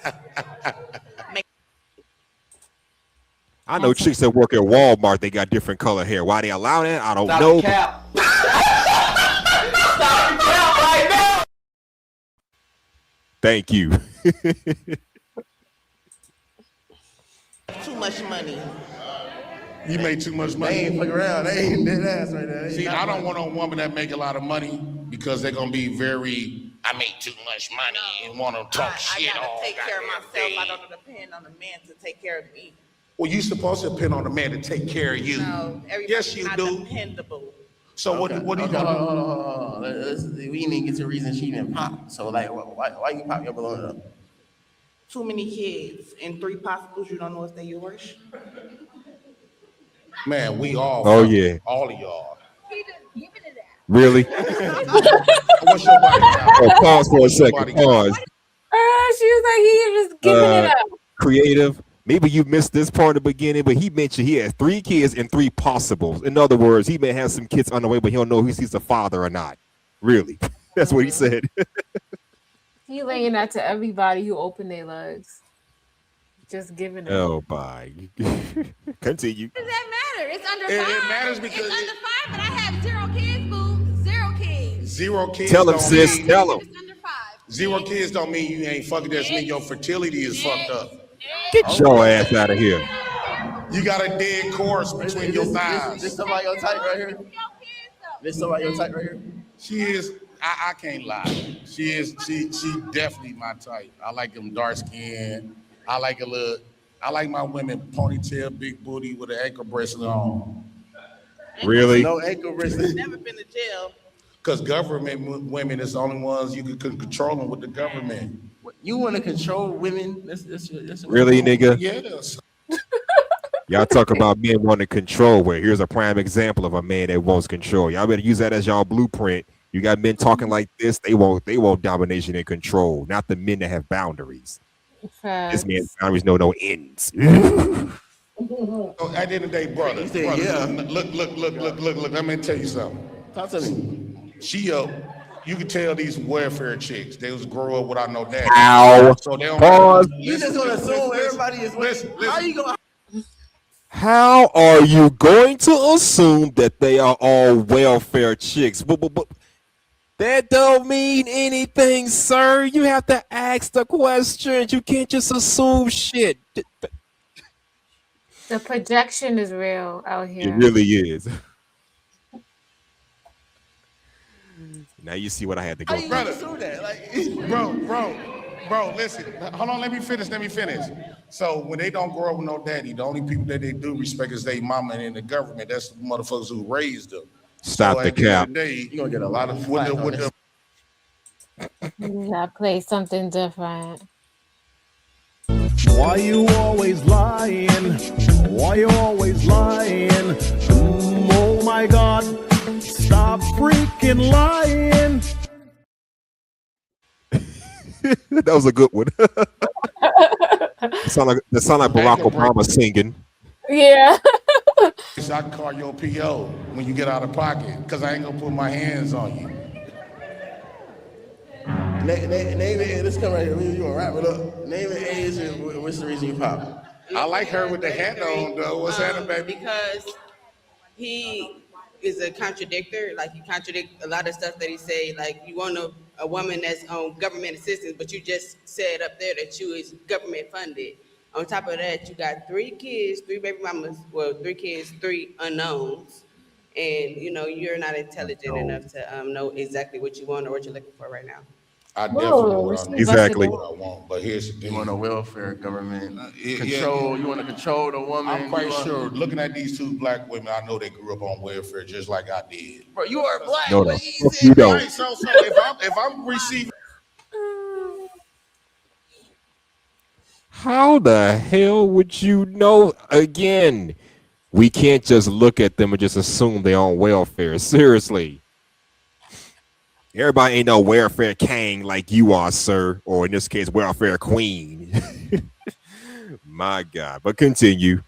I know chicks that work at Walmart, they got different color hair. Why they allow that? I don't know. Cap. Stop the cap right now. Thank you. Too much money. You make too much They money. ain't fuck around. They ain't dead ass right there. See, I don't want a woman that make a lot of money because they're gonna be very. I make too much money and want to talk shit I gotta all take care of goddamn myself. day. I don't depend on the man to take care of me. Well, you supposed to depend on the man to take care of you. No, Yes, you not do. dependable. So what are you gonna do? Hold on. We didn't get to the reason she even popped. So like, why you pop your balloon up? Too many kids and 3 possibles. You don't know if they're yours. Man, we all. Oh yeah. All of y'all. Really? What's your body count? Oh, pause for a second. Pause. She was like, he was giving it up. Creative. Maybe you missed this part at the beginning, but he mentioned he has 3 kids and 3 possibles. In other words, he may have some kids on the way, but he don't know if he's a father or not. Really. That's what he said. He laying that to everybody who open their legs. Just giving it. Oh, bye. Continue. Does that matter? It's under 5. It matters because it's under 5, but I have 0 kids, boo. 0 kids. 0 kids. Tell him, don't sis. mean- Tell him. 0 kids don't mean you ain't fucking. That mean your fertility is fucked up. Get your ass out of here. You got a dead course between your thighs. This somebody your type right here? This somebody your type right here? She is. I can't lie. She is. She definitely my type. I like them dark skin. I like my women ponytail, big booty with an ankle bracelet on. Really? No ankle bracelet. Never been to jail. Because government women is the only ones you can control them with the government. You want to control women? That's Really, nigga? Yes. Y'all talk about men wanting control. Where here's a prime example of a man that wants control. Y'all better use that as y'all blueprint. You got men talking like this. They want domination and control, not the men that have boundaries. This man's boundaries know no ends. So at the end of the day, brother, yeah. Look. Let me tell you something. Talk to me. You can tell these welfare chicks, they was grow up without no daddy. Ow. So they don't. Pause. You just gonna assume everybody is. How you gonna? How are you going to assume that they are all welfare chicks? But that don't mean anything, sir. You have to ask the questions. You can't just assume shit. The projection is real out here. It really is. Now you see what I had to go How you through. gonna assume that? Like, Bro, listen. Hold on, let me finish. So when they don't grow up with no daddy, the only people that they do respect is their mama and in the government. That's the motherfuckers who raised them. Stop the cap. You're gonna get a lot of flack on this. I play something different. Why you always lying? Why you always lying? Oh my God, stop freaking lying. That was a good one. That sound like Barack Obama singing. Yeah. So I can call your PO when you get out of pocket, because I ain't gonna put my hands on you. Name it. Let's come right here. You gonna wrap it up? Name it age and what's the reason you pop? I like her with the hat on, though. What's happening, baby? Because he is a contradictor. Like, he contradict a lot of stuff that he say. Like, you want a woman that's on government assistance, but you just said up there that you is government funded. On top of that, you got 3 kids, 3 baby mamas, well, 3 kids, 3 unknowns. And, you're not intelligent enough to know exactly what you want or what you're looking for right now. I definitely know what I need. Exactly. What I want, but here's the thing. You want a welfare government control. Yeah. You want to control the woman. I'm quite sure, looking at these 2 black women, I know they grew up on welfare just like I did. Bro, you are black. No, What you don't. Right, so if I'm receiving. How the hell would you know? Again, we can't just look at them and just assume they're on welfare. Seriously. Everybody ain't no welfare king like you are, sir. Or in this case, welfare queen. My God. But continue.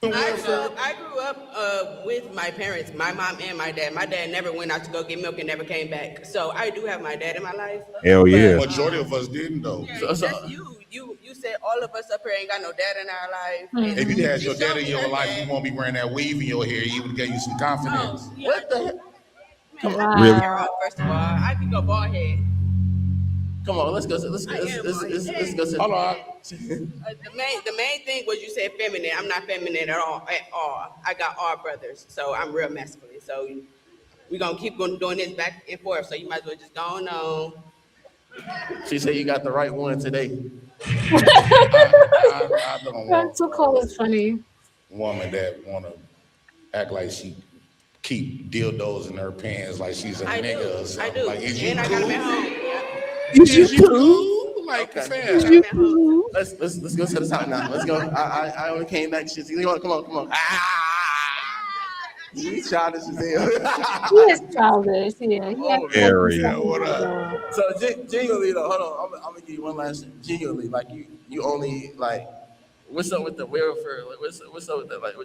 I grew up with my parents, my mom and my dad. My dad never went out to go get milk and never came back. So I do have my dad in my life. Hell yeah. Majority of us didn't, though. That's you said all of us up here ain't got no dad in our life. If you had your dad in your life, you won't be wearing that weave in your hair. He would give you some confidence. What the heck? Really? First of all, I can go bald head. Come on, let's go. Let's go. Hold on. The main thing was you said feminine. I'm not feminine at all. I got all brothers, so I'm real masculine. So we're gonna keep doing this back and forth. So you might as well just go on. She said you got the right one today. I don't want That's so cool. It's funny. a woman that want to act like she keep dildos in her pants like she's a nigga or something. I do. Like, is you And I cool? got them at home. Is you cool? Like, fam. Let's go to the top now. Let's go. I only came back. Shit. Come on. He's childish as hell. He is childish. Yeah. What up? So genuinely though, hold on. I'm gonna give you one last. Genuinely, like you only like. What's up with the welfare? Like, what's up with that? Like,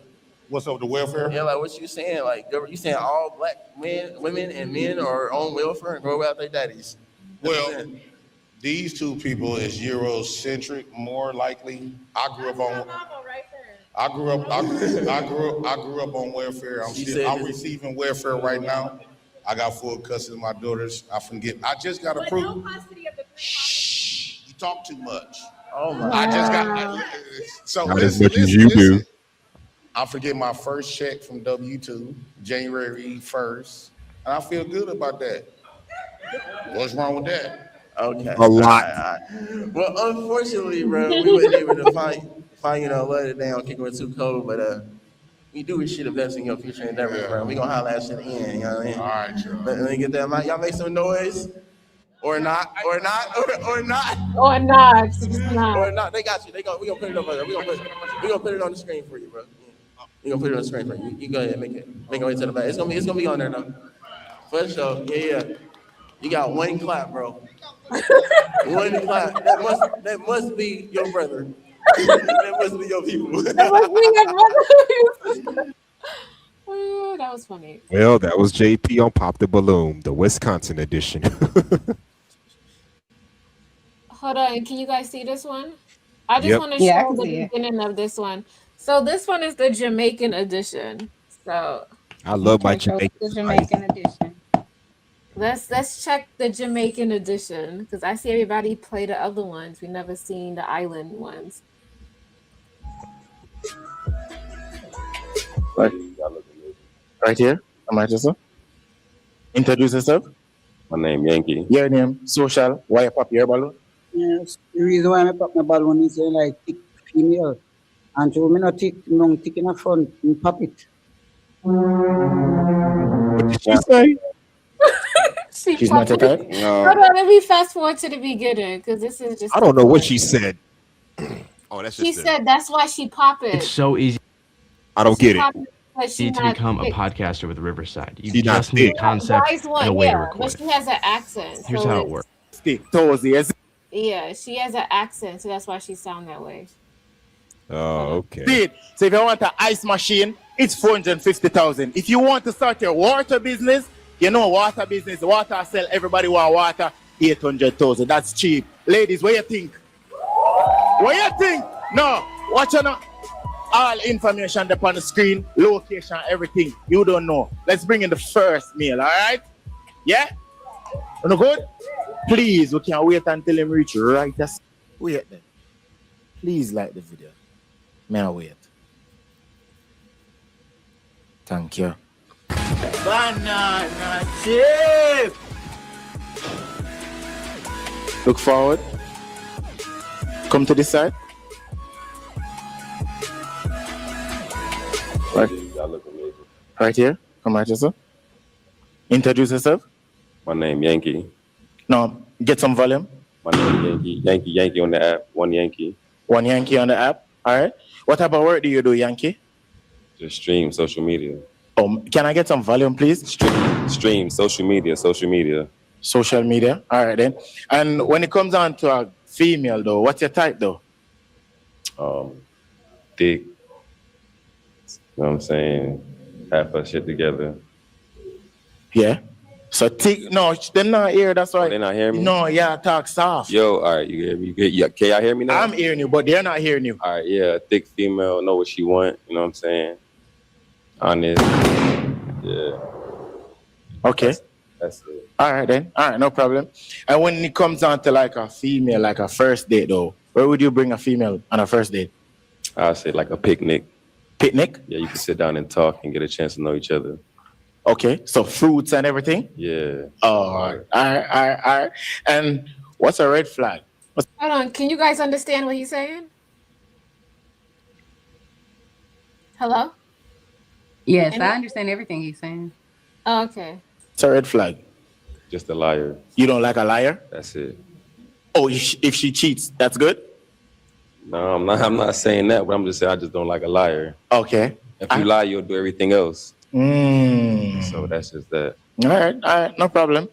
what's up with the welfare? Yeah, like what you saying? Like, you saying all black women, and men are on welfare and grow out their daddies? Well, these two people is Eurocentric, more likely. I grew up on welfare. I'm receiving welfare right now. I got full custody of my daughters. I just got approved. Shh, you talk too much. Oh my! I just got. So not as much as you do. I forget my first check from W-2, January 1st, and I feel good about that. What's wrong with that? Okay. A lot. Well, unfortunately, bro, we weren't able to find let it down, kicking it too cold, but we do wish you the best in your future endeavors, bro. We gonna holler at shit in, you know what I mean? All right, y'all. Let me get that mic. Y'all make some noise. Or not. Or not. They got you. We gonna put it up. We gonna put it on the screen for you, bro. We gonna put it on the screen for you. You go ahead, make it way to the back. It's gonna be on there though. For sure. Yeah. You got one clap, bro. One clap. That must be your brother. That must be your people. That must be your brother. Oh, that was funny. Well, that was JP on Pop the Balloon, the Wisconsin edition. Hold on, can you guys see this one? I just want to show the beginning of this one. So this one is the Jamaican edition. So I love my The Jamaican edition. let's check the Jamaican edition because I see everybody play the other ones. We never seen the island ones. Right here. Am I just introduce yourself? My name Yankee. Your name, social. Why you pop your balloon? Yes, the reason why I pop my balloon is like thick female. And so me not thick in the front and pop it. What did she say? She's not your type? No. Hold on, let me fast forward to the beginning because this is just. I don't know what she said. Oh, that's just She said that's why she pop it. It's so easy. I don't get it. You need to become a podcaster with Riverside. You She's not just need a thick. concept Wise and one, a way to yeah, record but it. she has an accent. Here's so how it it's- works. Yeah, she has an accent, so that's why she sound that way. Oh, okay. Speed. So if you want an ice machine, it's 450,000. If you want to start your water business, water business, water sell, everybody want water, 800,000. That's cheap. Ladies, what you think? What you think? No, watch out. All information up on the screen, location, everything. You don't know. Let's bring in the first meal, all right? Yeah? No good? Please, we can't wait until him reach right. Wait then. Please like the video. May I wait? Thank you. Banana chip! Look forward. Come to this side. Right. Y'all look amazing. Right here. Come right yourself. Introduce yourself. My name Yankee. No, get some volume. My name Yankee. Yankee on the app. One Yankee. One Yankee on the app. All right. What type of work do you do, Yankee? Just stream social media. Can I get some volume, please? Stream social media. Social media. All right then. And when it comes down to a female, though, what's your type, though? Thick. You know what I'm saying? Half our shit together. Yeah. So thick. No, they're not here. That's why. They're not hearing me? No, yeah, talk soft. Yo, all right, you hear me? Yeah, can y'all hear me now? I'm hearing you, but they're not hearing you. All right, yeah, thick female, know what she want. You know what I'm saying? Honest. Yeah. Okay. That's it. All right then. All right, no problem. And when it comes down to like a female, like a first date though, where would you bring a female on a first date? I'll say like a picnic. Picnic? Yeah, you can sit down and talk and get a chance to know each other. Okay, so fruits and everything? Yeah. Oh, all right. And what's a red flag? Hold on, can you guys understand what he's saying? Hello? Yes, Any- I understand everything he's saying. Oh, okay. It's a red flag. Just a liar. You don't like a liar? That's it. Oh, if she cheats, that's good? No, I'm not saying that, but I'm just saying I just don't like a liar. Okay. If you lie, you'll do everything else. So that's just that. All right, no problem.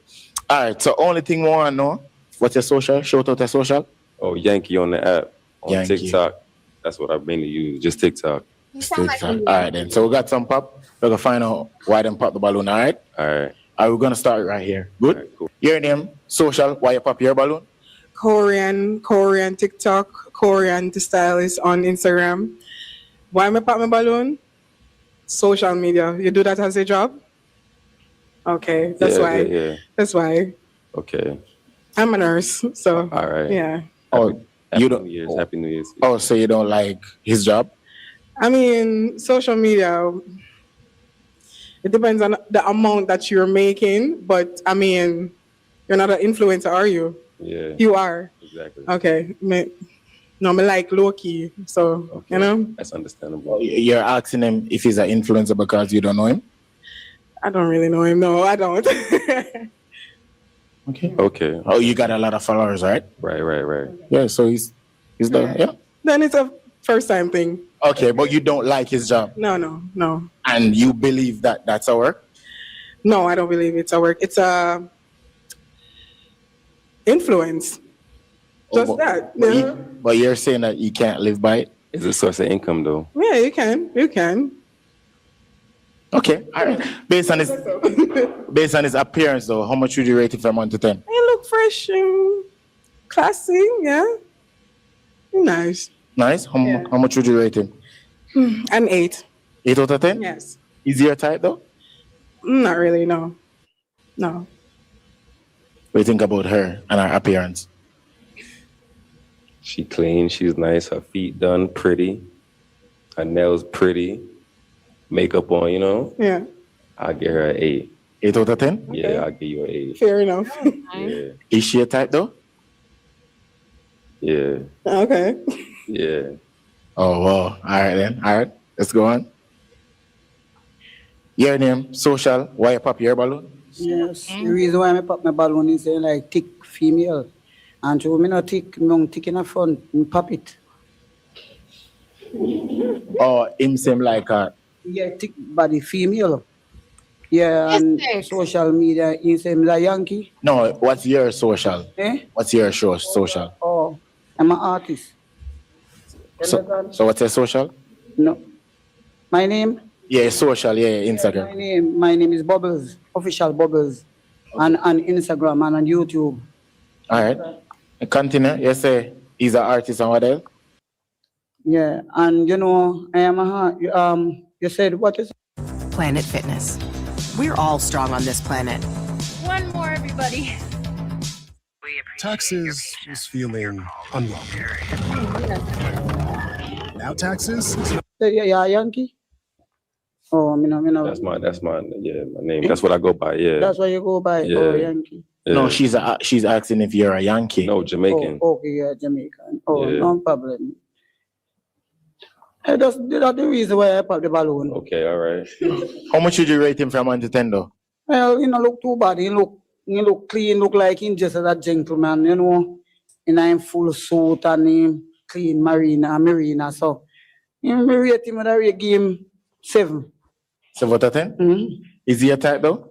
All right, so only thing we want to know, what's your social? Shout out your social. Oh, Yankee on the app. On Yankee. TikTok. That's what I've mainly used. Just TikTok. TikTok. All right, then. So we got some pop. We're going to find out why them pop the balloon, all right? All right. All right, we're going to start right here. Good? Right, cool. Your name, social, why you pop your balloon? Korean TikTok, Korean stylist on Instagram. Why am I pop my balloon? Social media. You do that as a job? Okay, that's why. Yeah. That's why. Okay. I'm a nurse, so All right. yeah. Oh, you don't. New Year's. Happy New Year's. Oh, so you don't like his job? I mean, social media, it depends on the amount that you're making, but I mean, you're not an influencer, are you? Yeah. You are. Exactly. Okay. No, me like low key, so, Okay. you know? That's understandable. You're asking him if he's an influencer because you don't know him? I don't really know him. No, I don't. Okay. Oh, you got a lot of followers, right? Right. Yeah, so he's the, yeah. Then it's a first time thing. Okay, but you don't like his job. No. And you believe that that's a work? No, I don't believe it's a work. It's a influence. Just that. Yeah. But you're saying that you can't live by it? It's a source of income, though. Yeah, you can. You can. Okay, all right. Based on his appearance, though, how much would you rate it from 1 to 10? You look fresh and classy. Yeah. Nice. Nice. How much would you rate him? An 8. 8 out of 10? Yes. Is he your type, though? Not really. No. What do you think about her and her appearance? She clean. She's nice. Her feet done pretty. Her nails pretty. Makeup on, you know? Yeah. I'll give her an 8. 8 out of 10? Yeah, I'll give you an 8. Fair enough. Yeah. Is she a type, though? Yeah. Okay. Yeah. Oh, wow. All right, then. All right. Let's go on. Your name, social, why you pop your balloon? Yes. The reason why I pop my balloon is like thick female. And so me not thick, me thick in the front, me pop it. Oh, him seem like a... Yeah, thick body female. Yeah, and social media, he seems like Yankee. No, what's your social? Eh? What's your social? Oh, I'm an artist. So what's your social? No. My name? Yeah, social, yeah, Instagram. My name is Bubbles, official Bubbles, on Instagram and on YouTube. All right. Continue. You say he's an artist and what else? Yeah, and you know, I am you said what is Planet Fitness. We're all strong on this planet. One more, everybody. Taxes is feeling unwelcome. Now taxes? Yeah, Yankee? Oh, me no. That's my name. That's what I go by, yeah. That's what you go by, Yeah. oh, Yankee. Yeah. No, she's asking if you're a Yankee. No, Jamaican. Oh, okay, yeah, Jamaican. Oh, Yeah. no problem. That's the reason why I pop the balloon. Okay, all right. How much would you rate him from 1 to 10, though? Well, you know, look too bad. He look clean, look like him just as a gentleman, you know. And I'm full suit and him clean marina. So, you know, me rate him with a game 7. 7 out of 10? Is he a type, though?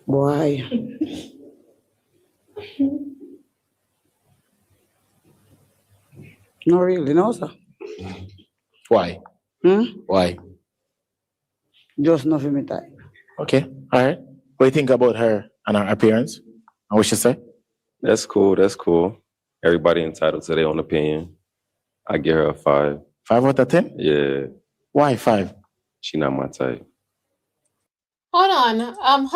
Boy. No, really, no, sir. Why? Why? Just nothing me type. Okay, all right. What do you think about her and her appearance? And what she say? That's cool. Everybody entitled to their own opinion. I give her a 5. 5 out of 10? Yeah. Why 5? She not my type. Hold on.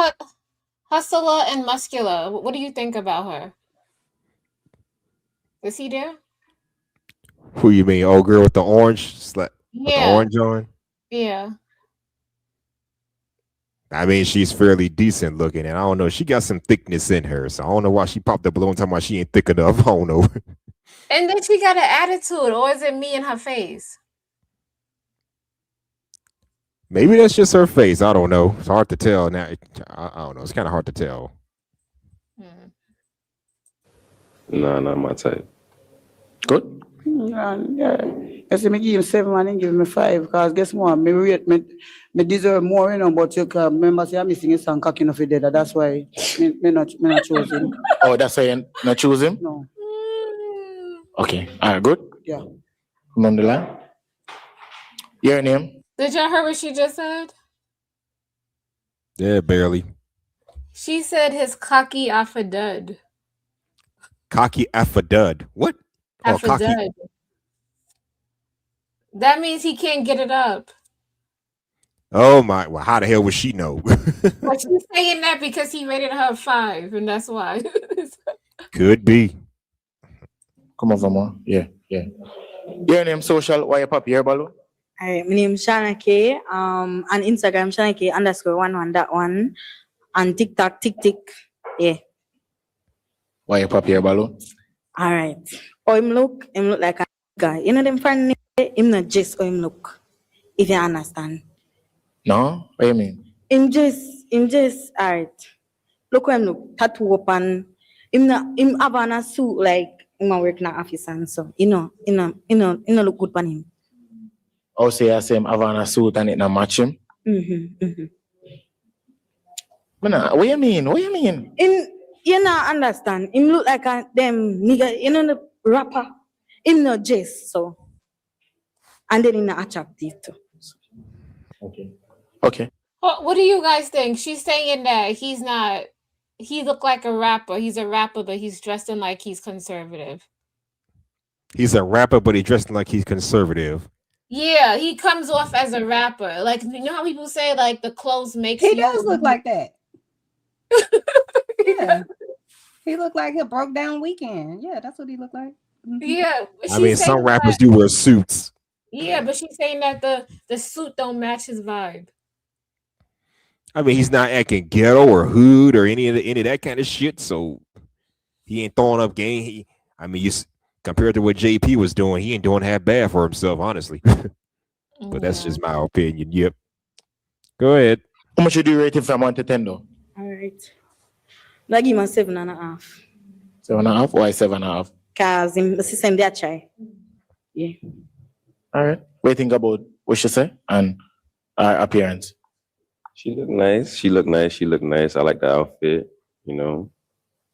Hustler and Muscular. What do you think about her? Is he there? Who you mean? Old girl with the orange with the Yeah. orange on? Yeah. I mean, she's fairly decent looking, and I don't know. She got some thickness in her, so I don't know why she popped the balloon talking about she ain't thick enough. I don't know. And then she got an attitude, or is it me in her face? Maybe that's just her face. I don't know. It's hard to tell now. I don't know. It's kind of hard to tell. Nah, not my type. Good. Yeah. I say me give him 7 and then give him 5. Because guess what? Me rate me deserve more, you know, but you can remember say I'm missing a song cocky enough for that. That's why me not choose him. Oh, that's why you not choose him? No. Okay. All right, good. Yeah. Come on the line. Your name? Did y'all hear what she just said? Yeah, barely. She said his cocky off a dud. Cocky affadud. What? Oh, Half a cocky. dud. That means he can't get it up. Oh my. Well, how the hell would she know? But she's saying that because he rated her 5, and that's why. Could be. Come over more. Yeah. Your name social, why you pop your balloon? Alright, my name is Shana K. On Instagram, Shana K _11.1. On TikTok, tick. Yeah. Why you pop your balloon? Alright. Oh, him look like a guy. You know them friend him not just how him look. If you understand. No? What you mean? Him just alright. Look how him look. Tattoo open. Him have on a suit like him a work in an office and so. You know look good on him. Oh, say I say him have on a suit and it not match him? What you mean? You not understand. Him look like a them nigga, you know the rapper. Him not just so. And then him not attractive too. Okay. What do you guys think? She's saying that he looked like a rapper. He's a rapper, but he's dressed in like he's conservative. He's a rapper, but he dressed like he's conservative. Yeah, he comes off as a rapper. Like, you know how people say like the clothes makes He you does look like that. Yeah. He looked like a broke down weekend. Yeah, that's what he looked like. Yeah. I mean, some rappers do wear suits. Yeah, but she's saying that the suit don't match his vibe. I mean, he's not acting ghetto or hood or any of that kind of shit. So he ain't throwing up game. Compared to what JP was doing, he ain't doing half bad for himself, honestly. But that's just my opinion. Yep. Go ahead. How much you do rate him from 1 to 10 though? Alright. I give him a 7.5. 7.5? Why 7.5? Cause him the system they try. Yeah. All right. What do you think about what she say and her appearance? She look nice. She look nice. I like the outfit. You know,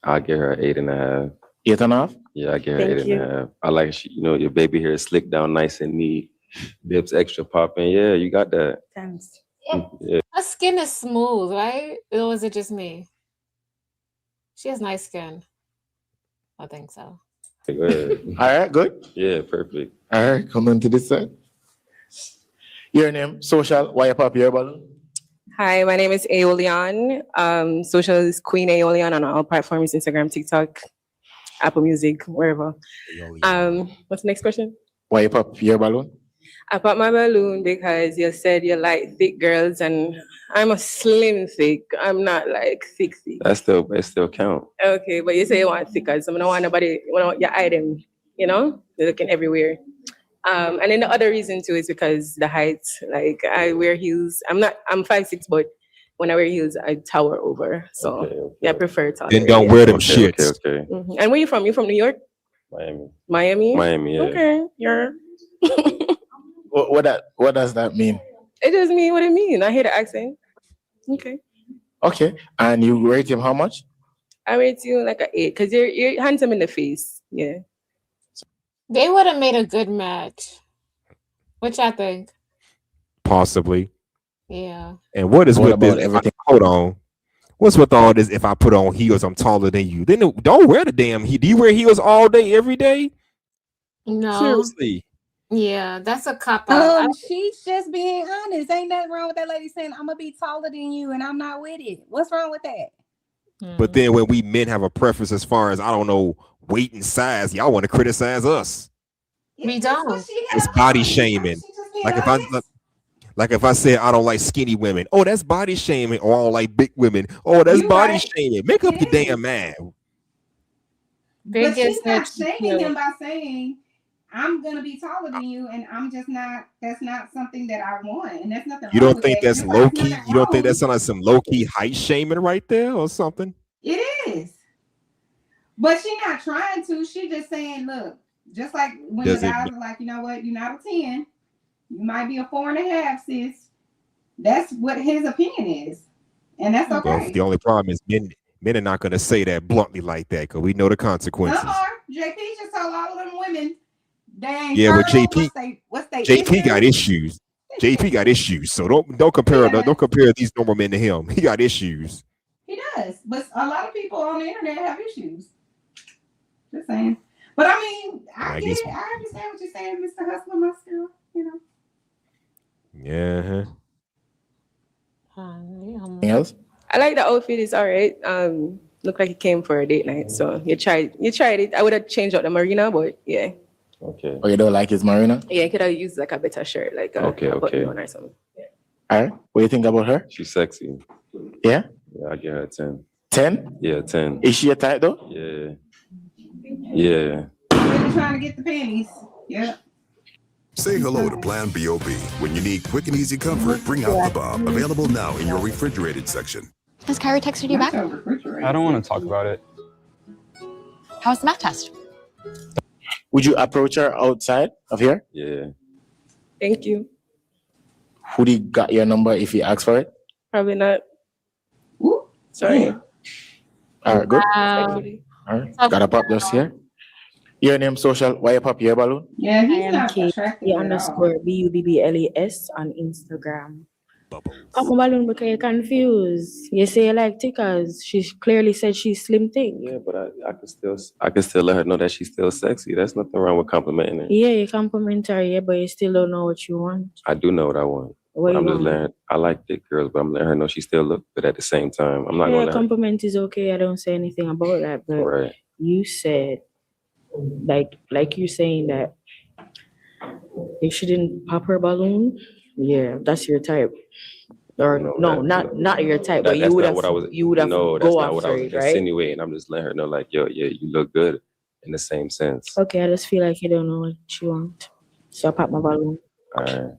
I'll give her 8.5. 8.5? Yeah, I give her Thank 8.5. I like your baby hair is slicked down nice and neat. Lips extra popping. Yeah, you got that. Thanks. Yeah. Her skin is smooth, right? Or is it just me? She has nice skin. I think so. Go ahead. All right, good. Yeah, perfect. All right, come on to this side. Your name, social, why you pop your balloon? Hi, my name is Aeolian. Social is Queen Aeolian on all platforms, Instagram, TikTok, Apple Music, wherever. What's the next question? Why you pop your balloon? I popped my balloon because you said you like thick girls, and I'm a slim thick. I'm not like thick. That still count. Okay, but you say you want thicker, so I don't want nobody, you hide them, they're looking everywhere. And then the other reason too is because the height, like I wear heels. I'm 5'6", but when I wear heels, I tower over. So I prefer taller. Then don't wear them shits. Okay. Mm-hmm. And where you from? You from New York? Miami, yeah. Okay, you're. What does that mean? It just mean what it means. I hear the accent. Okay. Okay. And you rate him how much? I rate you like an 8 because you're handsome in the face. Yeah. They would have made a good match. What y'all think? Possibly. Yeah. And what is What with about this? everything? Hold on. What's with all this? If I put on heels, I'm taller than you. Then don't wear the damn heel. Do you wear heels all day, every day? No. Seriously. Yeah, that's a cop out. She's just being honest. Ain't nothing wrong with that lady saying I'm gonna be taller than you and I'm not with it. What's wrong with that? But then when we men have a preference as far as I don't know weight and size, y'all want to criticize us. We don't. It's body shaming. Like if I say I don't like skinny women, oh that's body shaming. Or I don't like big women, oh that's body shaming. Make up your damn mind. But she's not shaming him by saying I'm gonna be taller than you, and I'm just not. That's not something that I want, and that's nothing. You wrong don't with think that. that's low key? You don't think that's like some low key height shaming right there or something? It is, but she's not trying to. She just saying, look, just like when the guys are like, you know what, you're not a 10, you might be a 4.5, sis. That's what his opinion is, and that's okay. Well, the only problem is men are not going to say that bluntly like that because we know the consequences. Some are. JP just told all of them women. Yeah, but JP got issues. JP got issues. So don't compare these normal men to him. He got issues. He does, but a lot of people on the internet have issues. Just saying. But I mean, I get it. I understand what you're saying, Mr. Hustler, myself. You know. Yeah. Anything else? I like the outfit. It's all right. Look like he came for a date night. So you tried it. I would have changed out the marina, but yeah. Okay. Oh, you don't like his marina? Yeah, I could have used like a better shirt, like a button on or something. Yeah. All right. What do you think about her? She's sexy. Yeah? Yeah, I give her a 10. 10? Yeah, 10. Is she a type though? Yeah. Yeah. Really trying to get the panties. Yeah. Say hello to Plan BOB. When you need quick and easy comfort, bring out the Bob. Available now in your refrigerated section. Has Kyrie texted you back? I don't want to talk about it. How was the math test? Would you approach her outside of here? Yeah. Thank you. Would he got your number if he asked for it? Probably not. Sorry. All right, good. Wow. All right. Got a pop just here. Your name social. Why you pop your balloon? Yeah, I am KT_BUBBLES on Instagram. Pop my balloon because you're confused. You say you like tickers. She clearly said she's slim thing. Yeah, but I can still let her know that she's still sexy. That's nothing wrong with complimenting her. Yeah, you compliment her, yeah, but you still don't know what you want. I do know what I want. What I'm you just want? letting. I like thick girls, but I'm letting her know she still look good at the same time. I'm not Yeah, gonna let her. compliment is okay. I don't say anything about that, but Right. you said, like you're saying that if she didn't pop her balloon, yeah, that's your type. Or no, not your type, but you would have No, that's go not what I after was it, right? insinuating. I'm just letting her know, like, yo, yeah, you look good in the same sense. Okay, I just feel like you don't know what you want, so I pop my balloon. All right.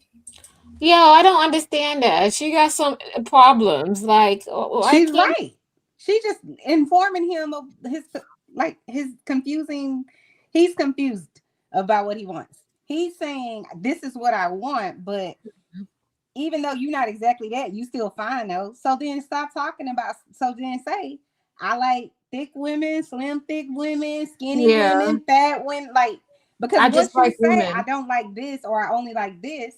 Yo, I don't understand that. She got some problems. Like, She's right. She just informing him of his confusing. He's confused about what he wants. He's saying this is what I want, but even though you're not exactly that, you still fine though. So then stop talking about. So then say I like thick women, slim thick women, skinny women, fat women. Like because I just once you like say women. I don't like this or I only like this,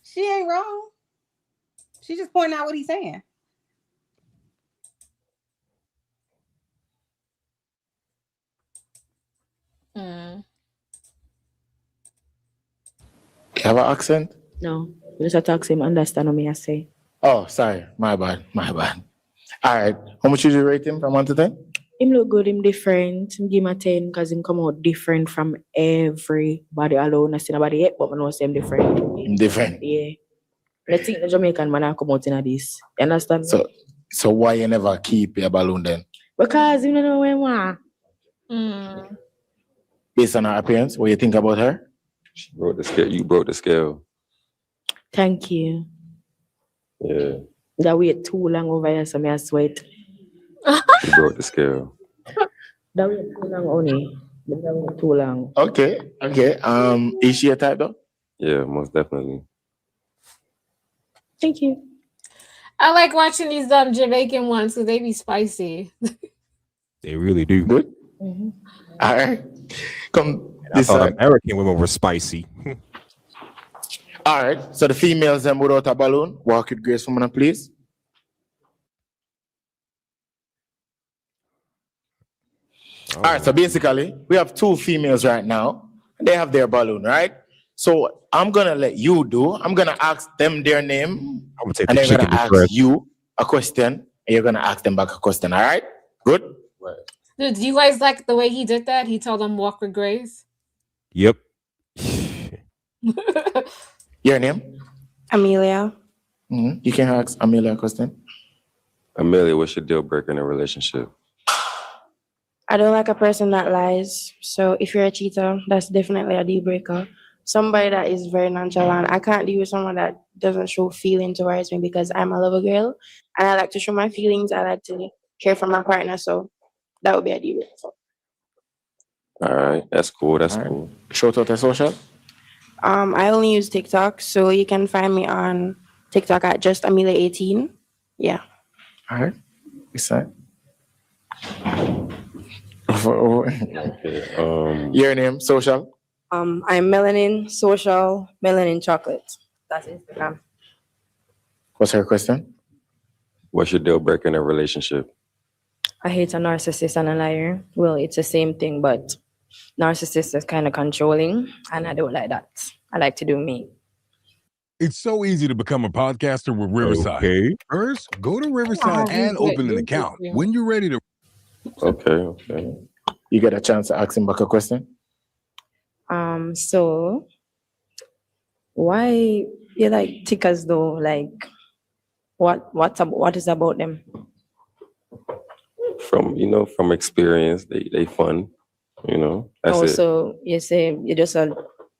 she ain't wrong. She just pointing out what he's saying. You have an accent? No, just talk to him, understand what I say. Oh, sorry. My bad. All right. How much would you rate him from 1 to 10? Him look good, him different. Him give him a 10 because him come out different from everybody alone. I see nobody yet, but I know him different. Him different? Yeah. I think the Jamaican man come out in this. You understand? So why you never keep your balloon then? Because you don't know where I want. Based on her appearance, what you think about her? She broke the scale. You broke the scale. Thank you. Yeah. That wait too long over here, so I sweat. She broke the scale. That wait too long, only. That wait too long. Okay. Is she a type though? Yeah, most definitely. Thank you. I like watching these Jamaican ones because they be spicy. They really do. Good. All right. Come. I thought American women were spicy. All right. So the females then without a balloon, walk with grace for me, please. All right. So basically, we have 2 females right now. They have their balloon, right? So I'm gonna let you do. I'm gonna ask them their name, I'm gonna take and the they're chicken gonna to ask breast. you a question, and you're gonna ask them back a question. All right? Good. Dude, do you guys like the way he did that? He told them walk with grace. Yep. Your name? Amelia. You can ask Amelia a question. Amelia, what's your deal breaker in a relationship? I don't like a person that lies. So if you're a cheater, that's definitely a deal breaker. Somebody that is very nonchalant. I can't deal with someone that doesn't show feeling towards me because I'm a lover girl and I like to show my feelings. I like to care for my partner. So that would be a deal breaker. All right, that's cool. That's cool. Shout out to social. I only use TikTok, so you can find me on TikTok at just Amelia18. Yeah. All right. Beside. Okay. Your name, social. I'm Melanin Social, Melanin Chocolate. That's Instagram. What's her question? What's your deal breaker in a relationship? I hate a narcissist and a liar. Well, it's the same thing, but narcissist is kind of controlling, and I don't like that. I like to do me. It's so easy to become a podcaster with Riverside. Okay. First, go to Riverside and open an account. When you're ready to... Okay. You get a chance to ask him back a question? So why you like tickers though? Like what is about them? From experience, they fun. That's it. So you say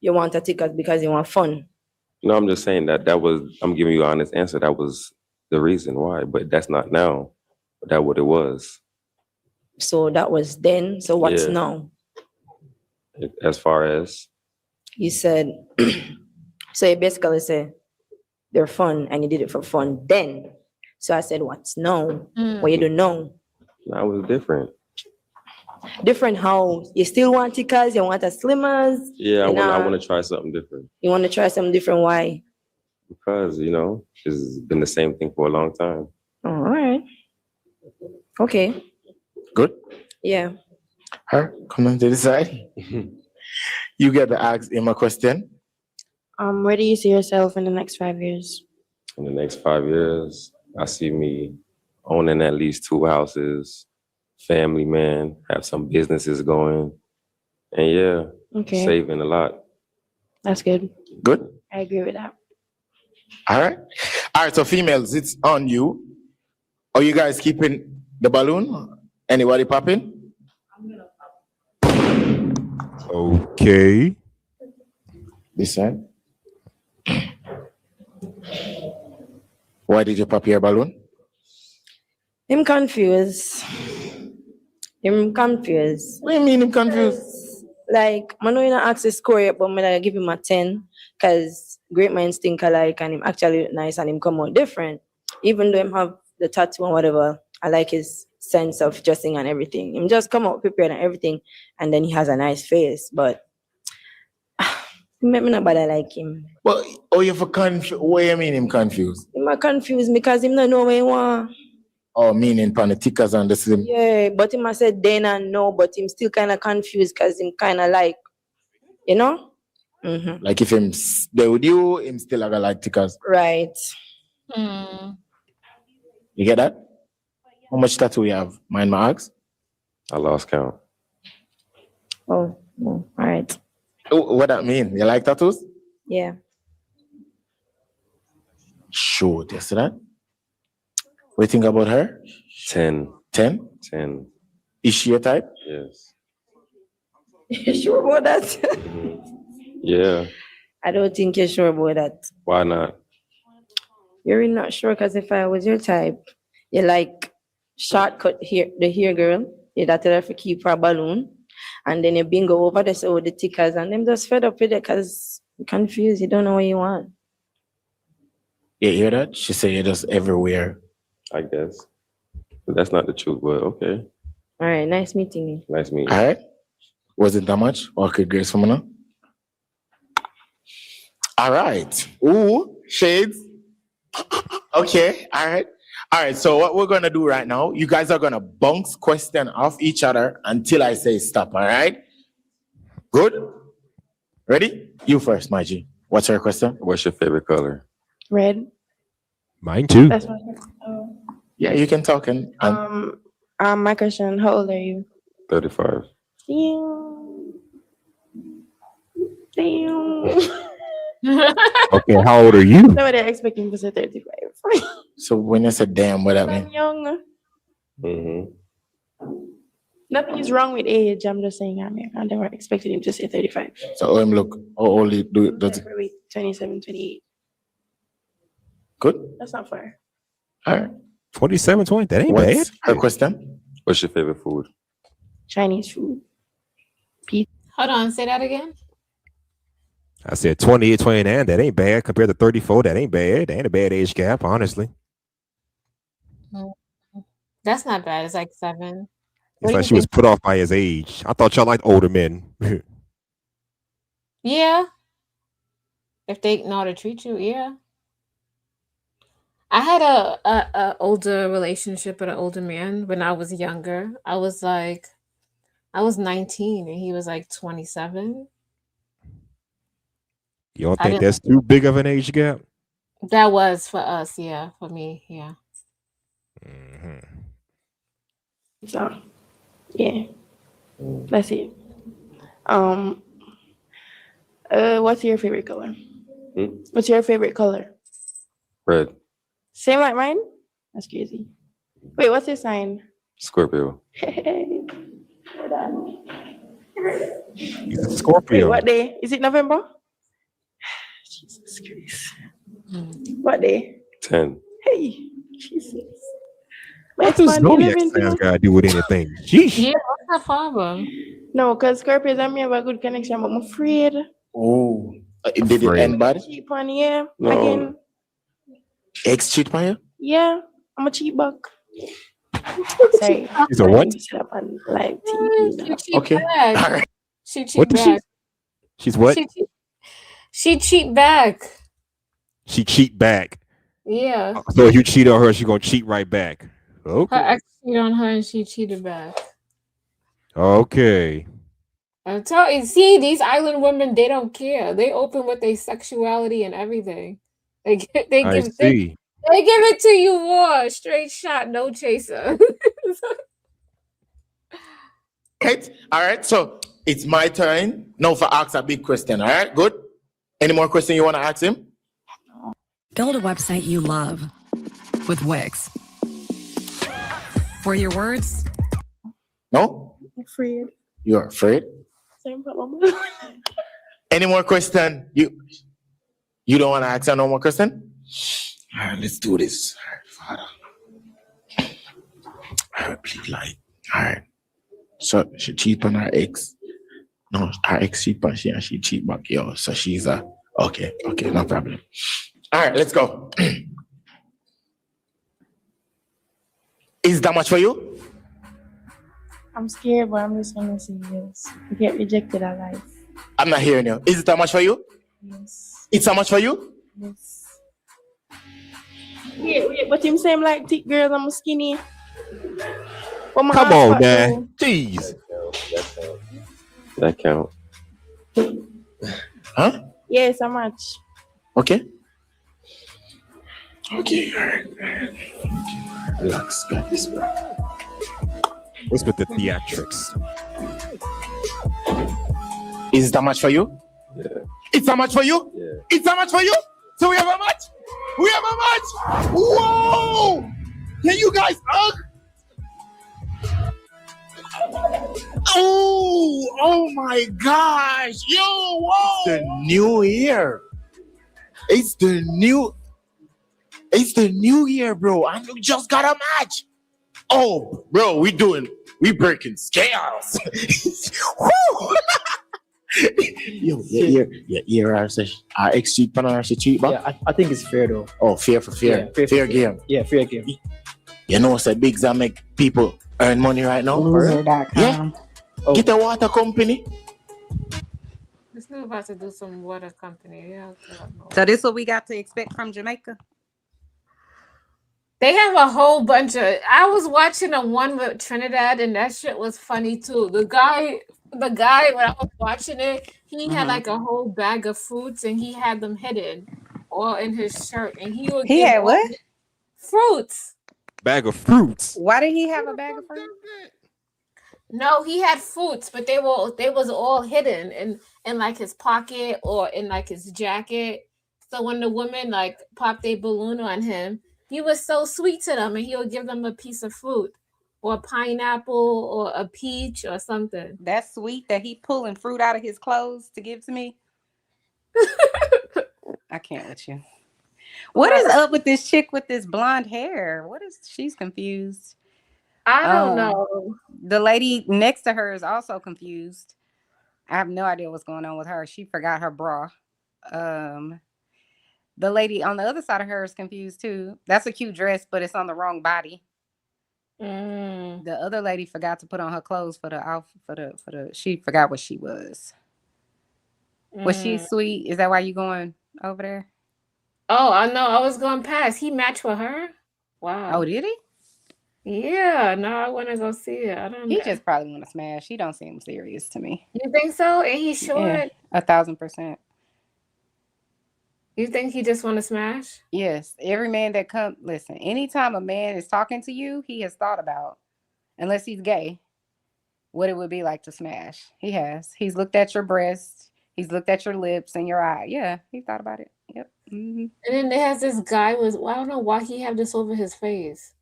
you want a tickers because you want fun. No, I'm just saying that was, I'm giving you an honest answer. That was the reason why, but that's not now. But that's what it was. So that was then. So what's Yeah. now? As far as? You said, so you basically say they're fun and you did it for fun then. So I said, what's now? What you don't know? That was different. Different how? You still want tickers? You want a slimmers? Yeah, I want to try something different. You want to try something different? Why? Because, it's been the same thing for a long time. All right. Okay. Good. Yeah. Her, come on to the side. You get to ask him a question. Where do you see yourself in the next 5 years? In the next 5 years, I see me owning at least 2 houses, family man, have some businesses going, and Okay. saving a lot. That's good. Good. I agree with that. All right. All right. So females, it's on you. Are you guys keeping the balloon? Anybody popping? Okay. This side. Why did you pop your balloon? I'm confused. I'm confused. What do you mean I'm confused? Like, I know you not ask the score yet, but I'm gonna give him a 10 because great minds think alike and him actually look nice and him come out different. Even though him have the tattoo and whatever, I like his sense of dressing and everything. Him just come out prepared and everything, and then he has a nice face, but me nobody like him. Well, you for confused? What do you mean him confused? Him confused because him not know what he want. Oh, meaning politickers and the slim. Yeah, but him I said then and no, but him still kind of confused because him kind of like, Mm-hmm. Like if him stay with you, him still have a like tickers. Right. You get that? How much tattoo you have? Mind my ask? I lost count. Oh, all right. Oh, what that mean? You like tattoos? Yeah. Sure, you see that? What do you think about her? 10. 10? 10. Is she your type? Yes. You sure about that? Yeah. I don't think you're sure about that. Why not? You're really not sure because if I was your type, you like shortcut here, the hair girl, you that tell her to keep her balloon, and then you bingo over this with the tickers, and them just fed up with it because you're confused, you don't know what you want. You hear that? She said you're just everywhere. I guess. But that's not the truth, but okay. All right, nice meeting you. Nice meeting you. All right. Was it that much? Okay, Grace for me now. All right. Ooh, shades. Okay, all right. All right, so what we're going to do right now, you guys are going to bounce question off each other until I say stop, all right? Good? Ready? You first, my G. What's your question? What's your favorite color? Red. Mine too. That's my oh. Yeah, you can talk and My question, how old are you? 35. Damn. Okay, how old are you? Nobody expecting to say 35. so when you say damn, what that I'm mean? young. Mm-hmm. Nothing is wrong with age. I'm just saying I never expected him to say 35. So look, how old does it? Probably 27, 28. Good. That's not fair. All right. 27, 20. That ain't What's bad. her question? What's your favorite food? Chinese food. Hold on, say that again. I said 28, 29. That ain't bad compared to 34. That ain't bad. That ain't a bad age gap, honestly. That's not bad. It's like 7. It's like she was put off by his age. I thought y'all liked older men. Yeah. If they know how to treat you, yeah. I had a older relationship with an older man when I was younger. I was 19 and he was like 27. You don't think that's too big of an age gap? That was for us, yeah. For me, yeah. So, yeah. That's it. What's your favorite color? What's your favorite color? Red. Same like mine? That's crazy. Wait, what's your sign? Scorpio. Hold on. He's a Scorpio. Wait, what day? Is it November? Jesus Christ. What day? 10. Hey, Jesus. What does zodiac signs gotta do with anything? Sheesh. Yeah, what's the problem? No, because Scorpios and me have a good connection, but I'm afraid. Oh, did it end bad? Cheap on, yeah. No. Again. Ex cheat on you? Yeah, I'm a cheap buck. Sorry. He's a what? Live She cheat Okay. back. She cheat What does back. She's what? She cheat back. She cheat back. Yeah. So if you cheat on her, she's gonna cheat right back. Her Okay. ex cheated on her and she cheated back. Okay. I'm telling you, see, these island women, they don't care. They open with their sexuality and everything. They give it to you raw, straight shot, no chaser. Right. All right. So it's my turn now for ask a big question. All right. Good. Any more question you want to ask him? Build a website you love with Wix. For your words? No? I'm afraid. You're afraid? Same problem. Any more question? You don't want to ask her no more question? All right, let's do this. All right, Father. All right, please, like, all right. So she cheat on her ex. No, her ex cheat on she and she cheat back. Yo, so she's okay, no problem. All right, let's go. Is that much for you? I'm scared, but I'm just gonna say yes. You get rejected at life. I'm not hearing you. Is it that much for you? Yes. It's how much for you? Yes. Wait, but him saying like thick girls, I'm skinny. Come on, man. Jeez. That count. Huh? Yes, how much? Okay. Okay, all right. Relax, got this, bro. What's with the theatrics? Is that much for you? Yeah. It's how much for you? Yeah. It's how much for you? So we have a match? We have a match? Whoa! Can you guys hug? Oh my gosh. Yo, whoa. It's the new year. It's the new year, bro. And we just got a match. Oh, bro, we breaking scales. Woo! Yo, our ex cheat on her, she cheat back? Yeah, I think it's fair though. Oh, fair for fair. Yeah, fair game. Yeah, fair game. You know, it's a big Zam make people earn money right now. Loser.com. Yeah. Oh. Get a water company. This new about to do some water company. Yeah. So this what we got to expect from Jamaica? They have a whole bunch of. I was watching a one with Trinidad, and that shit was funny too. The guy The guy, when I was watching it, he had Mhm. like a whole bag of fruits and he had them hidden all in his shirt, and he would He give had all what? fruits. Bag of fruits. Why did he have a bag of fruit? No, he had fruits, but they was all hidden in like his pocket or in like his jacket. So when the women like popped a balloon on him, he was so sweet to them, and he would give them a piece of fruit or a pineapple or a peach or something. That's sweet that he pulling fruit out of his clothes to give to me. I can't with you. What is up with this chick with this blonde hair? What is she's confused? I don't know. The lady next to her is also confused. I have no idea what's going on with her. She forgot her bra. The lady on the other side of her is confused too. That's a cute dress, but it's on the wrong body. The other lady forgot to put on her clothes for the outfit for the she forgot what she was. Was she sweet? Is that why you going over there? Oh, I know. I was going past. He matched with her. Wow. Oh, did he? Yeah. No, I want to go see it. I don't He know. just probably want to smash. He don't seem serious to me. You think so? And he short. Yeah, 1,000%. You think he just want to smash? Yes. Every man that listen, anytime a man is talking to you, he has thought about, unless he's gay, what it would be like to smash. He has. He's looked at your breasts. He's looked at your lips and your eye. Yeah, he thought about it. Yep. And then there has this guy with, well, I don't know why he have this over his face.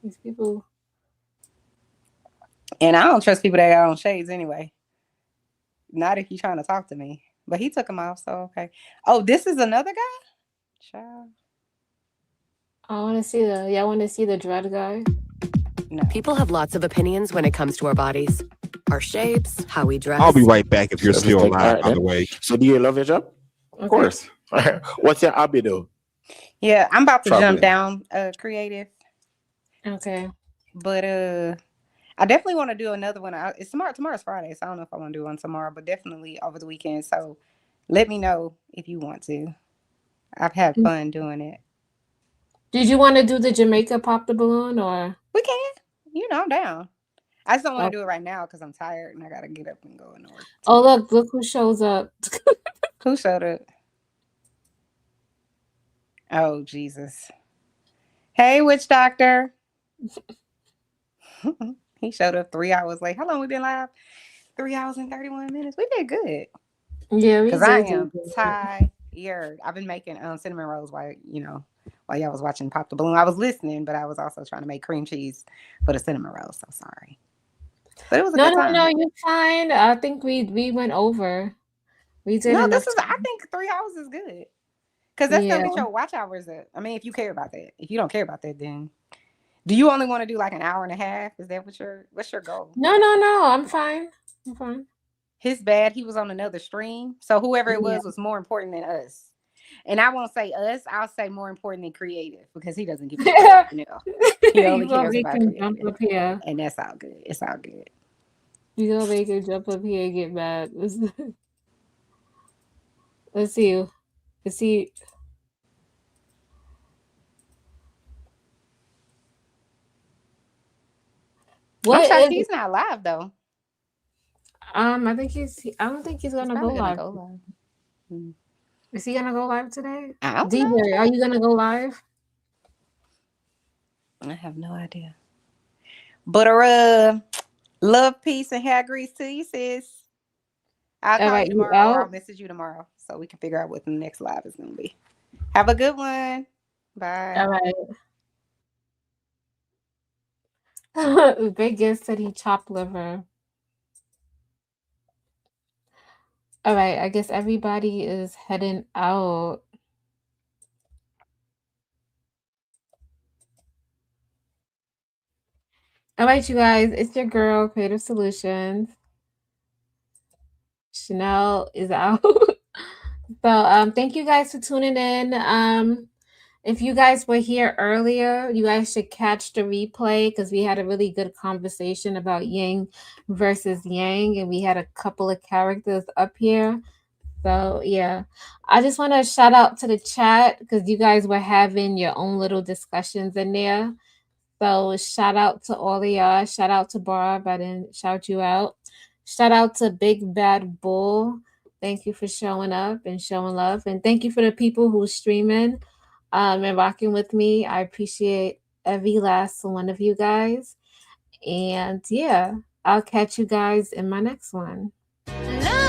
These people. And I don't trust people that got on shades anyway. Not if you're trying to talk to me. But he took them off, so okay. Oh, this is another guy? Child. I want to see y'all want to see the dread guy? No. People have lots of opinions when it comes to our bodies, our shapes, how we dress. I'll be right back if you're So still just take alive, that by the then. way. So do you love your job? Of course. What's your hobby though? Yeah, I'm about to Traveling. jump down creative. Okay. But I definitely want to do another one. It's tomorrow's Friday, so I don't know if I want to do one tomorrow, but definitely over the weekend. So let me know if you want to. I've had fun doing it. Did you want to do the Jamaica pop the balloon or? We can. You know, I'm down. I just don't want to do it right now because I'm tired and I gotta get up and go and work. Oh, look who shows up. Who showed up? Oh, Jesus. Hey, witch doctor. He showed up 3 hours late. How long we been live? 3 hours and 31 minutes. We did good. Yeah, we Because I did am good. tired. I've been making cinnamon rolls while y'all was watching Pop the Balloon. I was listening, but I was also trying to make cream cheese for the cinnamon rolls. So sorry. But it was a good time. No, you're fine. I think we went over. We did No, enough. I think 3 hours is good. Because that's gonna Yeah. get your watch hours up. I mean, if you care about that. If you don't care about that, then do you only want to do like an hour and a half? Is that what's your goal? No. I'm fine. I'm fine. His bad. He was on another stream. So whoever it was more important than us. And I won't say us. I'll say more important than creative because he doesn't give a fuck. He only cares about jump up here. and that's all good. It's all good. You gonna make her jump up here and get mad. Let's see. Let's see. I'm shocked he's not live though. I don't think he's gonna go live. Is he gonna go live today? I don't DJ, know. are you gonna go live? I have no idea. But love, peace, and hair grease to you, sis. I'll call you tomorrow or I'll message you tomorrow so we can figure out what the next live is gonna be. Have a good one. Bye. All right. Vegas said he chopped liver. All right, I guess everybody is heading out. All right, you guys, it's your girl, Creative Solutions. Chanel is out. So thank you guys for tuning in. If you guys were here earlier, you guys should catch the replay because we had a really good conversation about Ying versus Yang, and we had a couple of characters up here. So yeah, I just want to shout out to the chat because you guys were having your own little discussions in there. So shout out to all of y'all. Shout out to Barb. I didn't shout you out. Shout out to Big Bad Bull. Thank you for showing up and showing love. And thank you for the people who's streaming and rocking with me. I appreciate every last one of you guys. And yeah, I'll catch you guys in my next one. Love